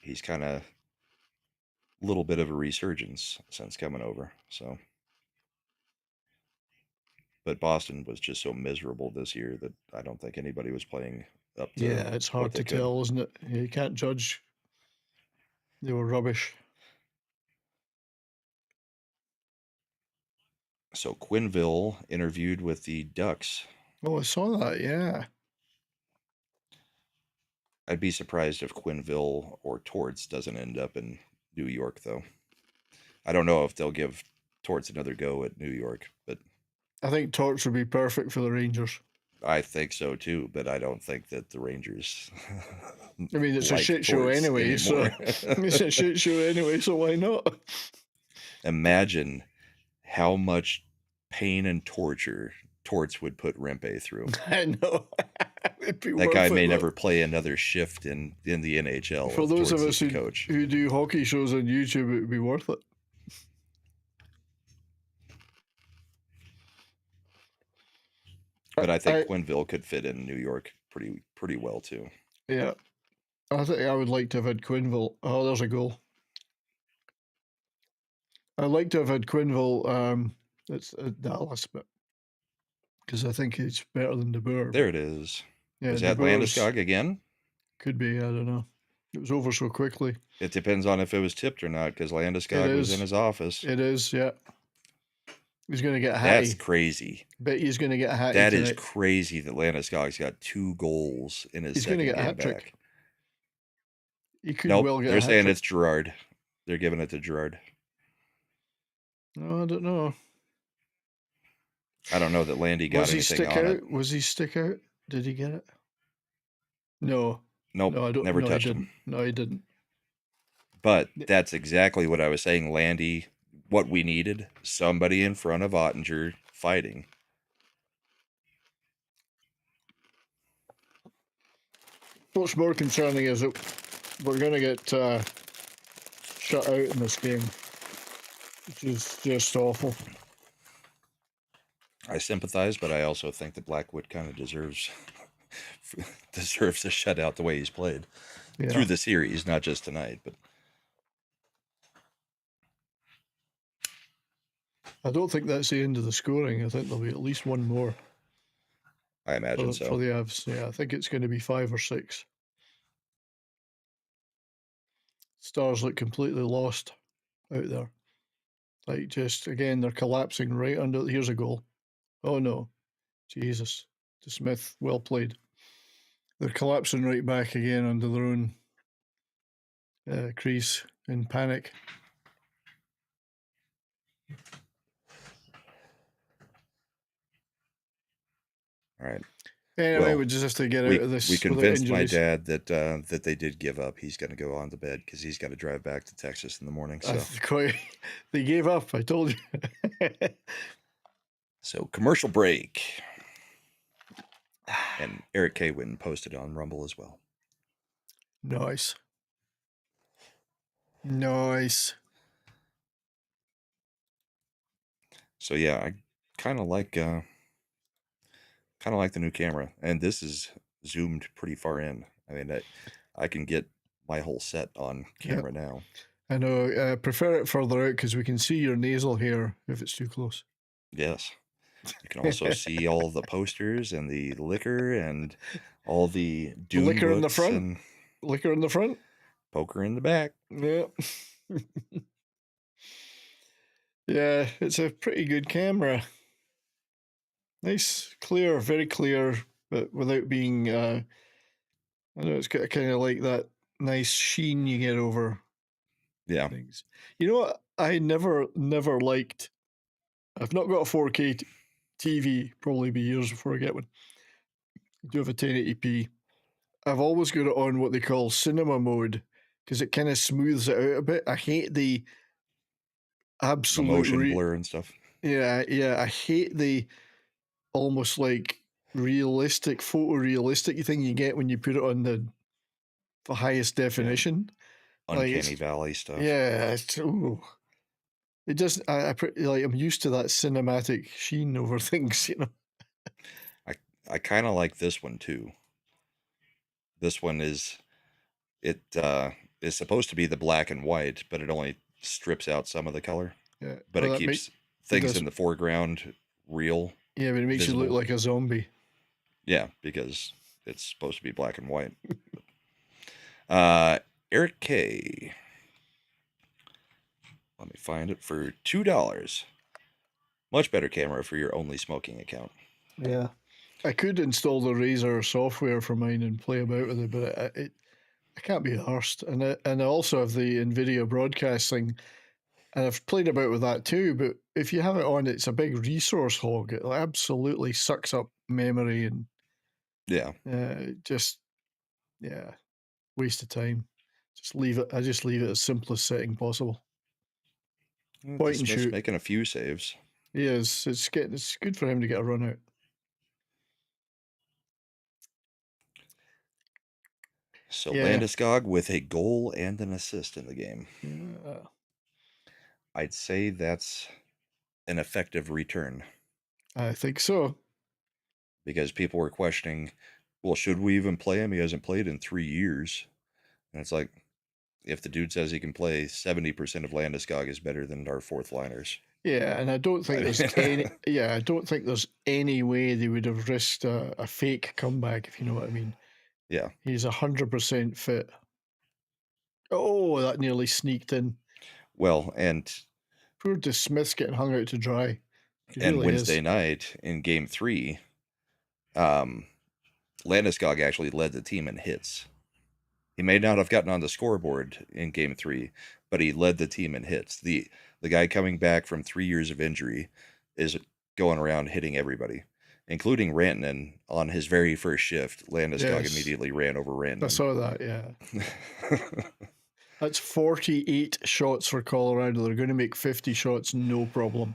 He's kind of a little bit of a resurgence since coming over, so. But Boston was just so miserable this year that I don't think anybody was playing up to. Yeah, it's hard to tell, isn't it? You can't judge. They were rubbish. So Quenneville interviewed with the Ducks. Oh, I saw that, yeah. I'd be surprised if Quenneville or Torts doesn't end up in New York, though. I don't know if they'll give Torts another go at New York, but I think Torts would be perfect for the Rangers. I think so too, but I don't think that the Rangers. I mean, it's a shit show anyway, so it's a shit show anyway, so why not? Imagine how much pain and torture Torts would put Rempe through. I know. That guy may never play another shift in the NHL. For those of us who do hockey shows on YouTube, it would be worth it. But I think Quenneville could fit in New York pretty well too. Yeah, I think I would like to have had Quenneville. Oh, there's a goal. I'd like to have had Quenneville. It's Dallas, but because I think it's better than DeBoer. There it is. Yeah, is that Landeskog again? Could be. I don't know. It was over so quickly. It depends on if it was tipped or not, because Landeskog was in his office. It is, yeah. He's going to get high. That's crazy. Bet he's going to get high. That is crazy that Landeskog's got 2 goals in his second game back. He's going to get a hat trick. He could well get a hat trick. They're saying it's Girard. They're giving it to Girard. No, I don't know. I don't know that Landy got anything on it. Was he stick out? Did he get it? No. Nope, never touched him. No, he didn't. But that's exactly what I was saying, Landy. What we needed, somebody in front of Ottinger fighting. What's more concerning is that we're going to get shut out in this game, which is just awful. I sympathize, but I also think that Blackwood kind of deserves a shutout the way he's played through the series, not just tonight. But I don't think that's the end of the scoring. I think there'll be at least one more. I imagine so. For the Avs, yeah, I think it's going to be 5 or 6. Stars look completely lost out there. Like, just, again, they're collapsing right under. Here's a goal. Oh, no. Jesus. To Smith. Well played. They're collapsing right back again under their own crease in panic. All right. Anyway, we just have to get out of this. We convinced my dad that they did give up. He's going to go on to bed because he's got to drive back to Texas in the morning. So they gave up. I told you. So commercial break, and Eric Kwin posted on Rumble as well. Nice. So yeah, I kind of like the new camera, and this is zoomed pretty far in. I mean, I can get my whole set on camera now. I know. I prefer it further out because we can see your nasal hair if it's too close. Yes. You can also see all the posters and the liquor and all the Dune liquor in the books front. and Liquor in the front. poker in the back. Yeah. Yeah, it's a pretty good camera. Nice, clear, very clear, but without being, I know it's got kind of like that nice sheen you get over Yeah. things. You know what? I never liked, I've not got a 4K TV, probably be years before I get one. I do have a 1080p. I've always got it on what they call cinema mode because it kind of smooths it out a bit. I hate the The absolute motion blur and stuff. Yeah, I hate the almost like realistic, photorealistic thing you get when you put it on the highest definition. Uncanny Valley stuff. Yeah, it just like I'm used to that cinematic sheen over things, you know. I kind of like this one too. This one is supposed to be the black and white, but it only strips out some of the color. Yeah, but it keeps things in the foreground real. Yeah, but it makes you look like a zombie. Yeah, because it's supposed to be black and white. Eric K. Let me find it for $2. Much better camera for your only smoking account. Yeah, I could install the Razer software for mine and play about with it, but I can't be arsed. And I also have the NVIDIA broadcasting, and I've played about with that too. But if you have it on, it's a big resource hog. It absolutely sucks up memory and waste of time. Just leave it. I just leave it as simplest setting possible. Point and shoot. Making a few saves. He is. It's good for him to get a run out. So Landeskog with a goal and an assist in the game. Yeah. I'd say that's an effective return. I think so. Because people were questioning, well, should we even play him? He hasn't played in 3 years. And it's like, if the dude says he can play, 70% of Landeskog is better than our fourth liners. Yeah, and I don't think there's any. Yeah, I don't think there's any way they would have risked a fake comeback, if you know what I mean. Yeah, he's 100% fit. Oh, that nearly sneaked in. Well, and poor DeSmith's getting hung out to dry. And really Wednesday night in Game 3, Landeskog actually led the team in hits. He may not have gotten on the scoreboard in Game 3, but he led the team in hits. The guy coming back from 3 years of injury is going around hitting everybody, including Rantanen on his very first shift. Landeskog immediately ran over Rantanen. I saw that, yeah. That's 48 shots for Colorado. They're going to make 50 shots, no problem.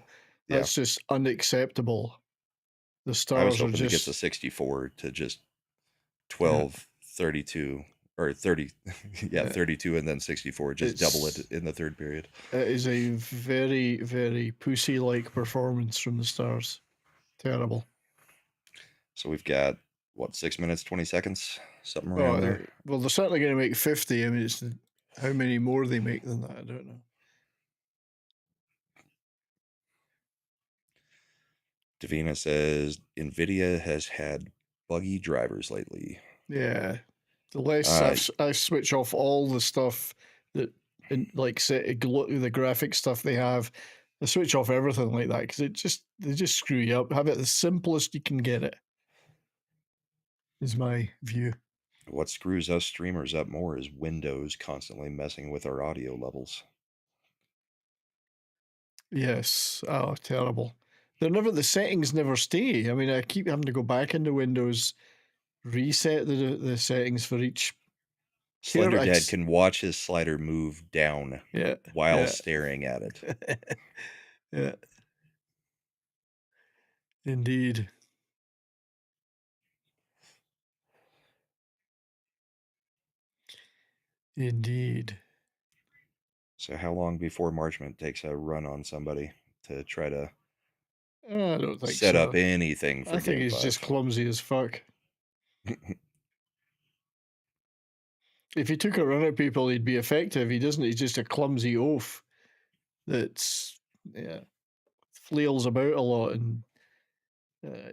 That's just unacceptable. The Stars I was hoping are just... to get to 64 to just 12, 32, or 30, 32 and then 64, just double it in the third period. It is a very, very pussy-like performance from the Stars. Terrible. So we've got, 6 minutes, 20 seconds? Something around there? Well, they're certainly going to make 50. I mean, it's how many more they make than that, I don't know. Davina says, NVIDIA has had buggy drivers lately. Yeah. The less I switch off all the stuff that, like, the graphic stuff they have, I switch off everything like that because they just screw you up. Have it the simplest you can get it, is my view. What screws us streamers up more is Windows constantly messing with our audio levels. Yes. Oh, terrible. The settings never stay. I mean, I keep having to go back into Windows, reset the settings for each. Slender Dad can watch his slider move down while staring at it. Yeah. Indeed. Indeed. So how long before Marchment takes a run on somebody to try to I don't think set up anything for I think Game he's 5? just clumsy as fuck. If he took a run at people, he'd be effective. He doesn't. He's just a clumsy oaf that's flails about a lot and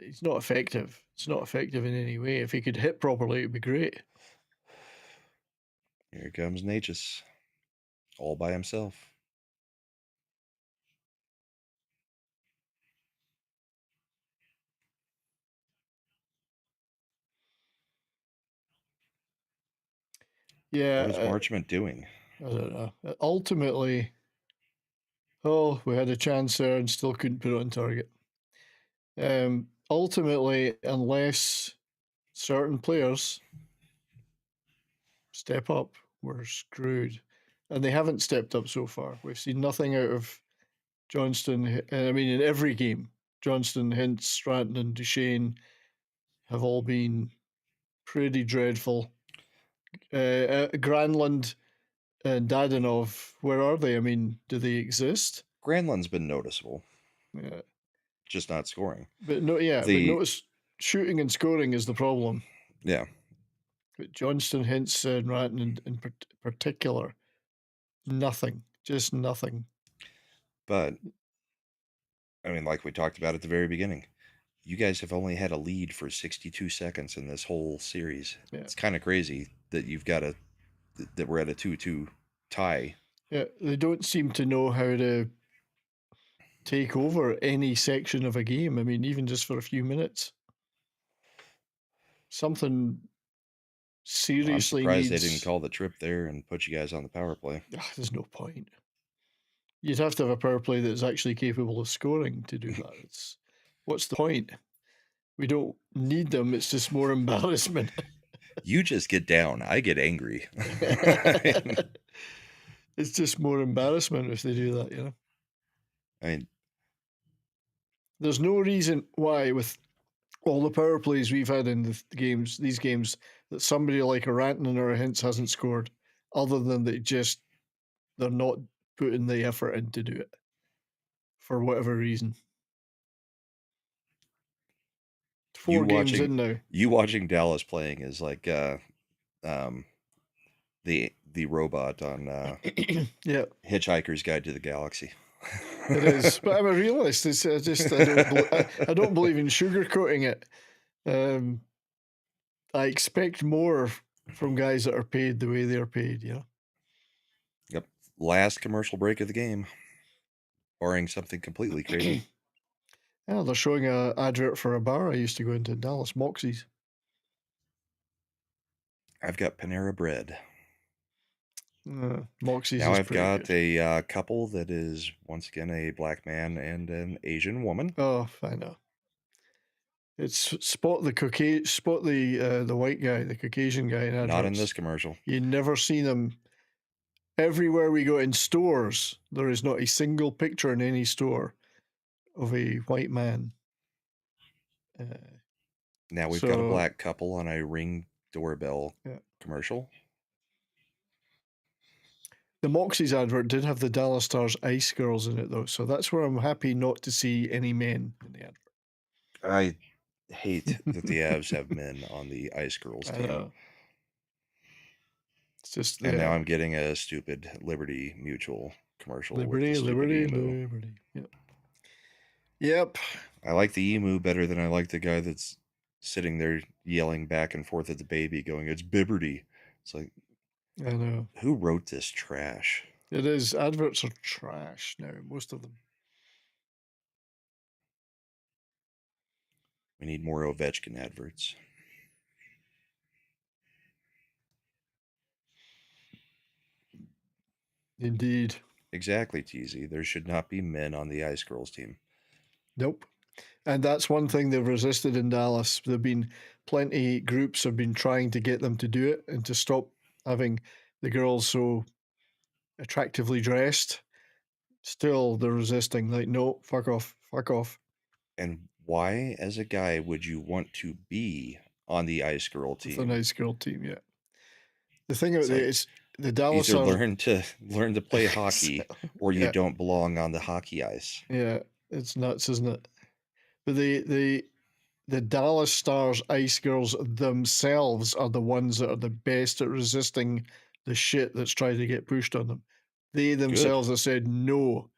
He's not effective. It's not effective in any way. If he could hit properly, it'd be great. Here comes Natchez, all by himself. Yeah. What is Marchment doing? I don't know. Ultimately, we had a chance there and still couldn't put it on target. Ultimately, unless certain players step up, we're screwed. And they haven't stepped up so far. We've seen nothing out of Johnston. I mean, in every game, Johnston, Hintz, Stratton, and Duchesne have all been pretty dreadful. Granlund and Dadonov, where are they? I mean, do they exist? Granlund's been noticeable. Yeah. Just not scoring. But no, yeah, but notice shooting and scoring is the problem. Yeah. But Johnston, Hintz, and Ratton in particular, nothing. Just nothing. But, I mean, like we talked about at the very beginning, you guys have only had a lead for 62 seconds in this whole series. Yeah. It's kind of crazy that you've got that we're at a 2-2 tie. Yeah, they don't seem to know how to take over any section of a game. I mean, even just for a few minutes. Something seriously I'm surprised they didn't call the trip there and put you guys on the power play. There's no point. You'd have to have a power play that's actually capable of scoring to do that. What's the point? We don't need them. It's just more embarrassment. You just get down. I get angry. It's just more embarrassment if they do that, you know? I mean, there's no reason why, with all the power plays we've had in these games, that somebody like a Rantanen or a Hintz hasn't scored, other than they're not putting the effort in to do it for whatever reason. 4 games in now. You watching Dallas playing is like the robot on yeah, Hitchhiker's Guide to the Galaxy. It is, but I'm a realist. I don't believe in sugarcoating it. I expect more from guys that are paid the way they're paid. You know. Yep. Last commercial break of the game, barring something completely crazy. Yeah, they're showing an advert for a bar I used to go into in Dallas, Moxie's. I've got Panera Bread. Moxie's. Now I've got a couple that is once again a black man and an Asian woman. Oh, I know. It's spot the white guy, the Caucasian guy in adverts. Not in this commercial. You never see them. Everywhere we go in stores, there is not a single picture in any store of a white man. Now we've got a black couple on a Ring doorbell commercial. The Moxie's advert did have the Dallas Stars Ice Girls in it, though, so that's where I'm happy not to see any men in the advert. I hate that the Avs have men on the Ice Girls team. I know. It's just and now I'm getting a stupid Liberty Mutual commercial. Liberty. Yep. I like the emu better than I like the guy that's sitting there yelling back and forth at the baby going, "It's Bibberty." It's like, I know. Who wrote this trash? It is. Adverts are trash now, most of them. We need more Ovechkin adverts. Indeed. Exactly, TZ. There should not be men on the Ice Girls team. Nope. And that's one thing they've resisted in Dallas. There have been plenty groups have been trying to get them to do it and to stop having the girls so attractively dressed. Still, they're resisting. Like, no, fuck off. And why, as a guy, would you want to be on the Ice Girl team? The Ice Girl team, yeah. The thing about it is the Dallas either learn to play hockey, or you don't belong on the hockey ice. Yeah, it's nuts, isn't it? But the Dallas Stars Ice Girls themselves are the ones that are the best at resisting the shit that's trying to get pushed on them. They themselves have said, no,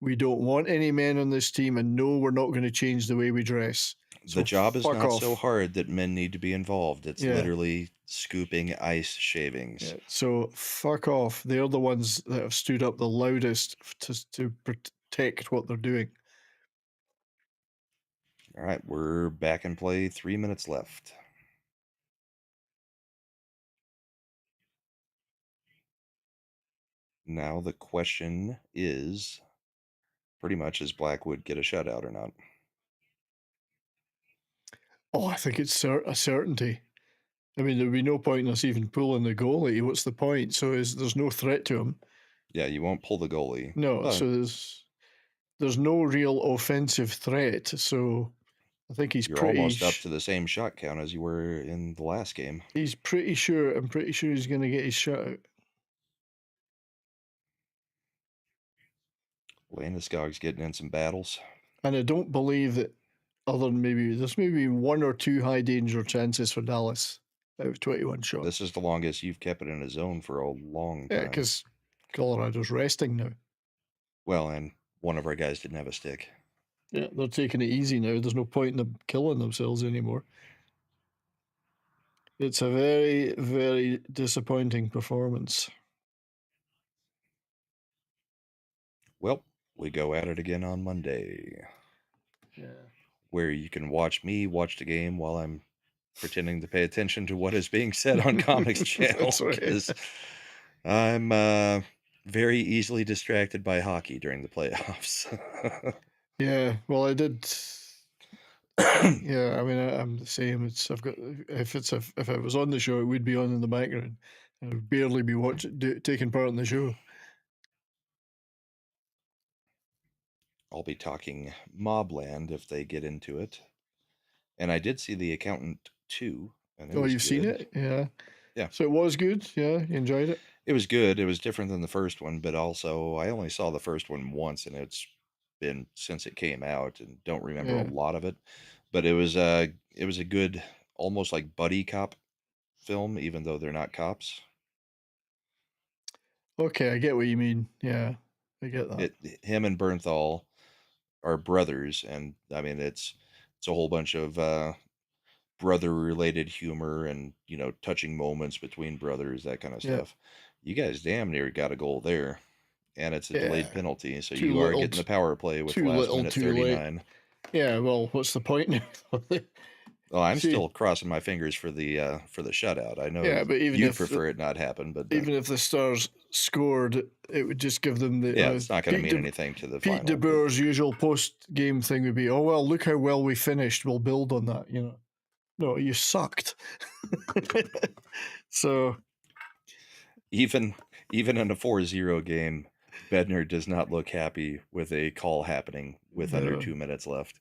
We don't want any men on this team, and no, we're not going to change the way we dress. So the job is fuck not off. so hard that men need to be involved. It's Yeah. literally scooping ice shavings. Yeah, so fuck off. They're the ones that have stood up the loudest to protect what they're doing. All right, we're back in play. 3 minutes left. Now the question is pretty much, does Blackwood get a shutout or not? Oh, I think it's a certainty. I mean, there'd be no point in us even pulling the goalie. What's the point? So there's no threat to him. Yeah, you won't pull the goalie. No, but so there's no real offensive threat. So I think he's you're pretty almost up to the same shot count as you were in the last game. He's pretty sure. I'm pretty sure he's going to get his shutout. Landeskog's getting in some battles. And I don't believe that other than there's maybe 1 or 2 high danger chances for Dallas out of 21 shots. This is the longest you've kept it in a zone for a long time. Yeah, because Colorado's resting now. Well, and one of our guys didn't have a stick. Yeah, they're taking it easy now. There's no point in them killing themselves anymore. It's a very, very disappointing performance. Well, we go at it again on Monday. Yeah. Where you can watch me watch the game while I'm pretending to pay attention to what is being said on Comics Channel. Because I'm very easily distracted by hockey during the playoffs. Yeah, well, I did. Yeah, I mean, I'm the same. If I was on the show, it would be on in the background. I would barely be taking part in the show. I'll be talking Mobland if they get into it. And I did see The Accountant 2. And you've seen it? Yeah. Yeah. So it was good? Yeah, you enjoyed it? It was good. It was different than the first one, but also I only saw the first one once, and it's been since it came out, and don't remember a lot of it. But it was a good, almost like buddy cop film, even though they're not cops. Okay, I get what you mean. Yeah, I get that. Him and Bernthal are brothers, and I mean it's a whole bunch of brother-related humor and touching moments between brothers, that kind of stuff. You guys damn near got a goal there, and it's a delayed penalty, so you are getting the power play with last minute 39. Yeah, well, what's the point? Well, I'm still crossing my fingers for the shutout. I know but even you prefer it not happen, but even if the Stars scored, it would just give them the it's not going to mean anything to the Pete final. DeBoer's usual post-game thing would be, oh well, look how well we finished. We'll build on that. No, you sucked. So even in a 4-0 game, Bednar does not look happy with a call happening with under 2 minutes left.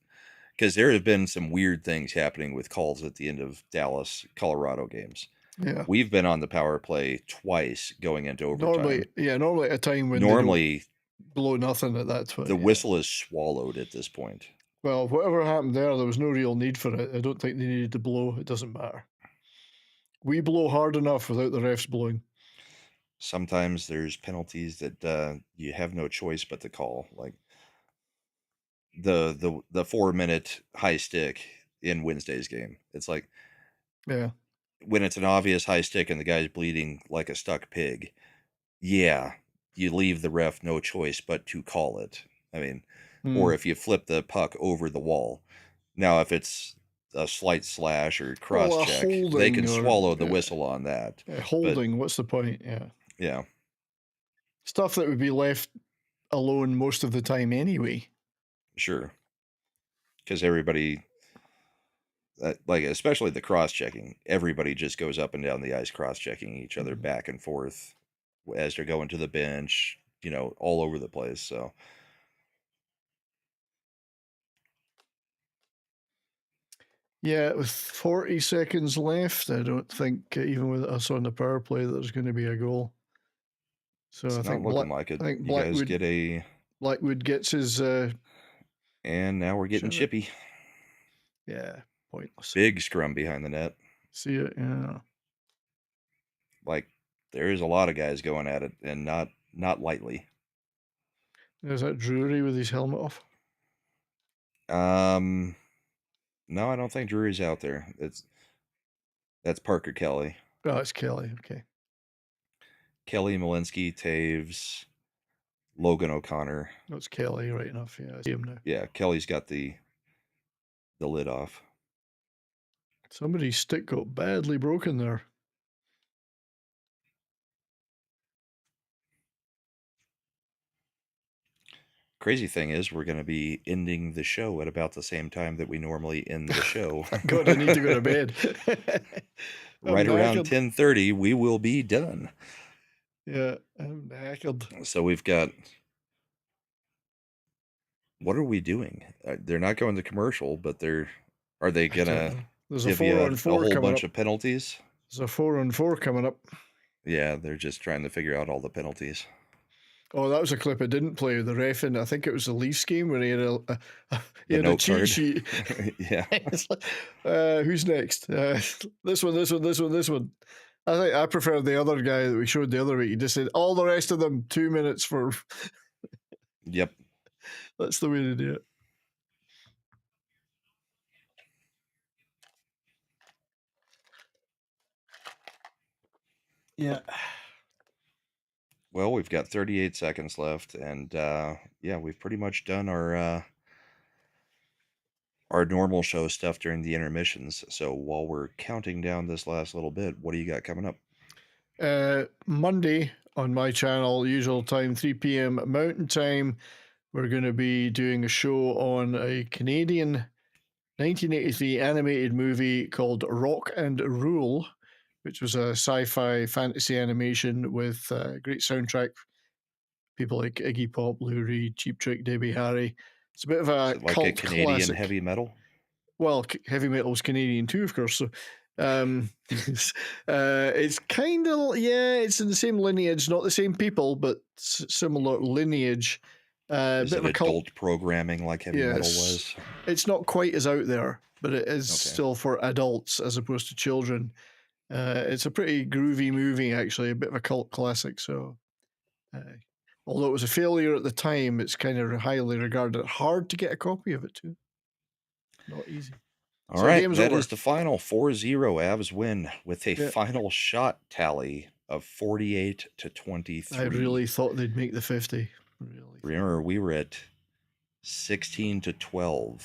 Because there have been some weird things happening with calls at the end of Dallas, Colorado games. Yeah. We've been on the power play twice going into overtime. Normally at a time when they blow nothing at that point. The whistle is swallowed at this point. Well, whatever happened there was no real need for it. I don't think they needed to blow. It doesn't matter. We blow hard enough without the refs blowing. Sometimes there's penalties that you have no choice but to call, like the 4-minute high stick in Wednesday's game. It's like, when it's an obvious high stick and the guy's bleeding like a stuck pig, you leave the ref no choice but to call it. I mean, or if you flip the puck over the wall. Now, if it's a slight slash or cross check, they can swallow the whistle on that. Holding, what's the point? Yeah. Stuff that would be left alone most of the time anyway. Sure. Because everybody, especially the cross-checking, everybody just goes up and down the ice cross-checking each other back and forth as they're going to the bench, all over the place. So, yeah, with 40 seconds left, I don't think, even with us on the power play, there's going to be a goal. So it's not looking like it. You guys get Blackwood gets his... and now we're getting chippy. Yeah, pointless. Big scrum behind the net. See it, yeah. Like, there is a lot of guys going at it, and not lightly. Is that Drury with his helmet off? No, I don't think Drury's out there. That's Parker Kelly. Oh, it's Kelly. Okay. Kelly, Malinsky, Taves, Logan O'Connor. That's Kelly, right enough. Yeah, I see him now. Yeah, Kelly's got the lid off. Somebody's stick got badly broken there. Crazy thing is, we're going to be ending the show at about the same time that we normally end the show. God, I need to go to bed. Right around 10:30, we will be done. Yeah, I'm knackered. So we've got... What are we doing? They're not going to commercial, but are they going to give you a whole bunch of penalties? There's a 4-on-4 coming up. Yeah, they're just trying to figure out all the penalties. Oh, that was a clip I didn't play. The ref in, I think it was the Leafs game where he had a cheat sheet. Yeah. Who's next? This one. I think I prefer the other guy that we showed the other week. He just said all the rest of them 2 minutes for. Yep. That's the way to do it. Yeah. Well, we've got 38 seconds left, and yeah, we've pretty much done our normal show stuff during the intermissions. So while we're counting down this last little bit, what do you got coming up? Monday on my channel, usual time, 3 p.m. Mountain Time, we're going to be doing a show on a Canadian 1983 animated movie called Rock and Rule, which was a sci-fi fantasy animation with a great soundtrack. People like Iggy Pop, Lou Reed, Cheap Trick, Debbie Harry. It's a bit of a like cult a Canadian classic. heavy metal? Well, heavy metal was Canadian too, of course. So it's kind of, yeah, it's in the same lineage, not the same people, but similar lineage. Is it adult programming like heavy metal was? It's not quite as out there, but it is still for adults as opposed to children. It's a pretty groovy movie, actually, a bit of a cult classic. So, although it was a failure at the time, it's kind of highly regarded. Hard to get a copy of it too. Not easy. All right, that is the final 4-0 Avs win with a final shot tally of 48-23. I really thought they'd make the 50. Remember, we were at 16-12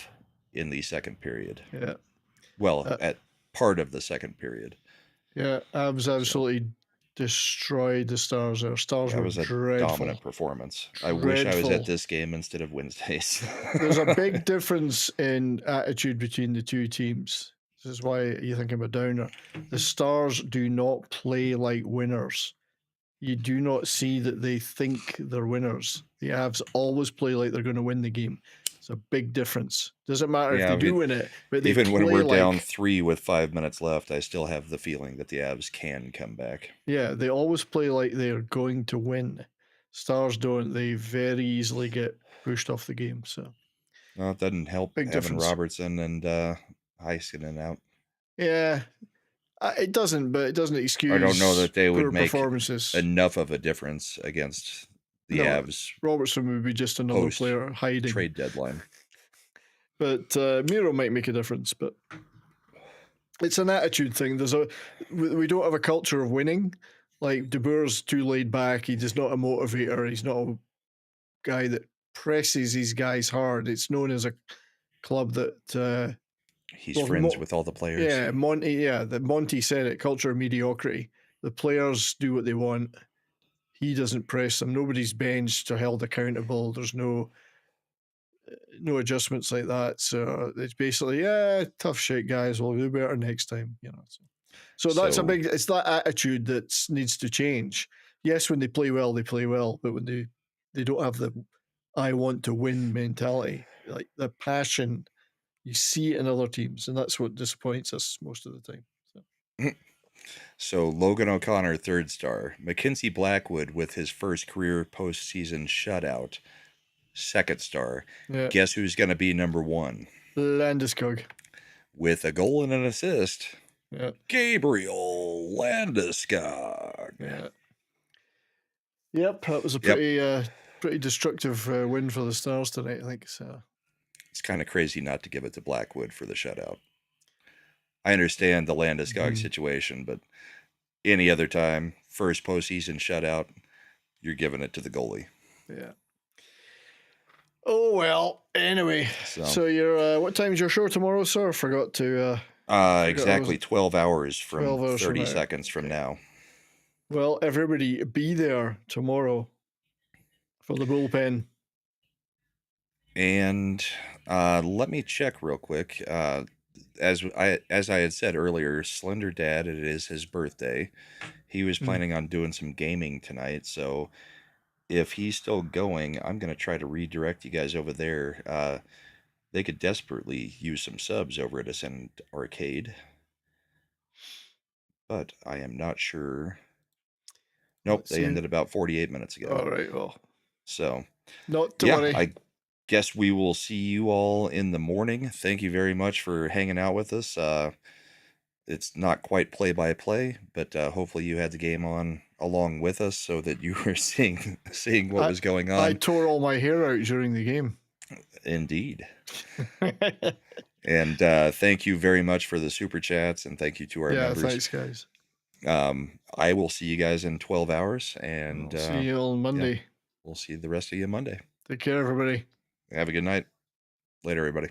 in the second period. Yeah. Well, at part of the second period. Yeah, Avs absolutely destroyed the Stars. Our Stars were dreadful. That was a dominant performance. I wish I was at this game instead of Wednesdays. There's a big difference in attitude between the two teams. This is why you think I'm a downer. The Stars do not play like winners. You do not see that they think they're winners. The Avs always play like they're going to win the game. It's a big difference. Doesn't matter if they do win it, but they even when we're down 3 with 5 minutes left, I still have the feeling that the Avs can come back. Yeah, they always play like they're going to win. Stars don't. They very easily get pushed off the game. So, well, it doesn't help big having difference. Robertson and Heiskanen out. Yeah, it doesn't, but it doesn't excuse. I don't know that they would make performances. Enough of a difference against the Avs. Robertson would be just another player hiding. Trade deadline. But Miro might make a difference, but it's an attitude thing. We don't have a culture of winning. Like De Boer's too laid back. He's not a motivator. He's not a guy that presses his guys hard. It's known as a club that he's friends with all the players. Yeah, Monty said it. Culture of mediocrity. The players do what they want. He doesn't press them. Nobody's benched or held accountable. There's no adjustments like that. So it's basically, tough shit, guys. We'll do better next time. So that's a big. It's that attitude that needs to change. Yes, when they play well, but when they don't have the "I want to win" mentality, like the passion, you see it in other teams, and that's what disappoints us most of the time. So Logan O'Connor, 3rd star. Mackenzie Blackwood with his first career postseason shutout, 2nd star. Yeah. Guess who's going to be number 1? Landeskog. With a goal and an assist. Yeah. Gabriel Landeskog. Yeah. Yep, that was a pretty pretty destructive win for the Stars tonight, I think. So it's kind of crazy not to give it to Blackwood for the shutout. I understand the Landeskog situation, but any other time, first postseason shutout, you're giving it to the goalie. Yeah. Oh, well, anyway. So you're, what time's your show tomorrow, sir? Forgot to... exactly 12 hours from 12 hours 30 from now. seconds from now. Well, everybody be there tomorrow for the bullpen. And let me check real quick. As I had said earlier, Slender Dad, it is his birthday. He was planning on doing some gaming tonight, so if he's still going, I'm going to try to redirect you guys over there. They could desperately use some subs over at Ascend Arcade, but I am not sure. Nope, they ended about 48 minutes ago. All right, well. So, not to worry. I guess we will see you all in the morning. Thank you very much for hanging out with us. It's not quite play-by-play, but hopefully you had the game on along with us so that you were seeing what was going on. I tore all my hair out during the game. Indeed. And thank you very much for the super chats, and thank you to our members. Thanks, guys. I will see you guys in 12 hours, and I'll see you on Monday. Yeah, we'll see the rest of you Monday. Take care, everybody. Have a good night. Later, everybody.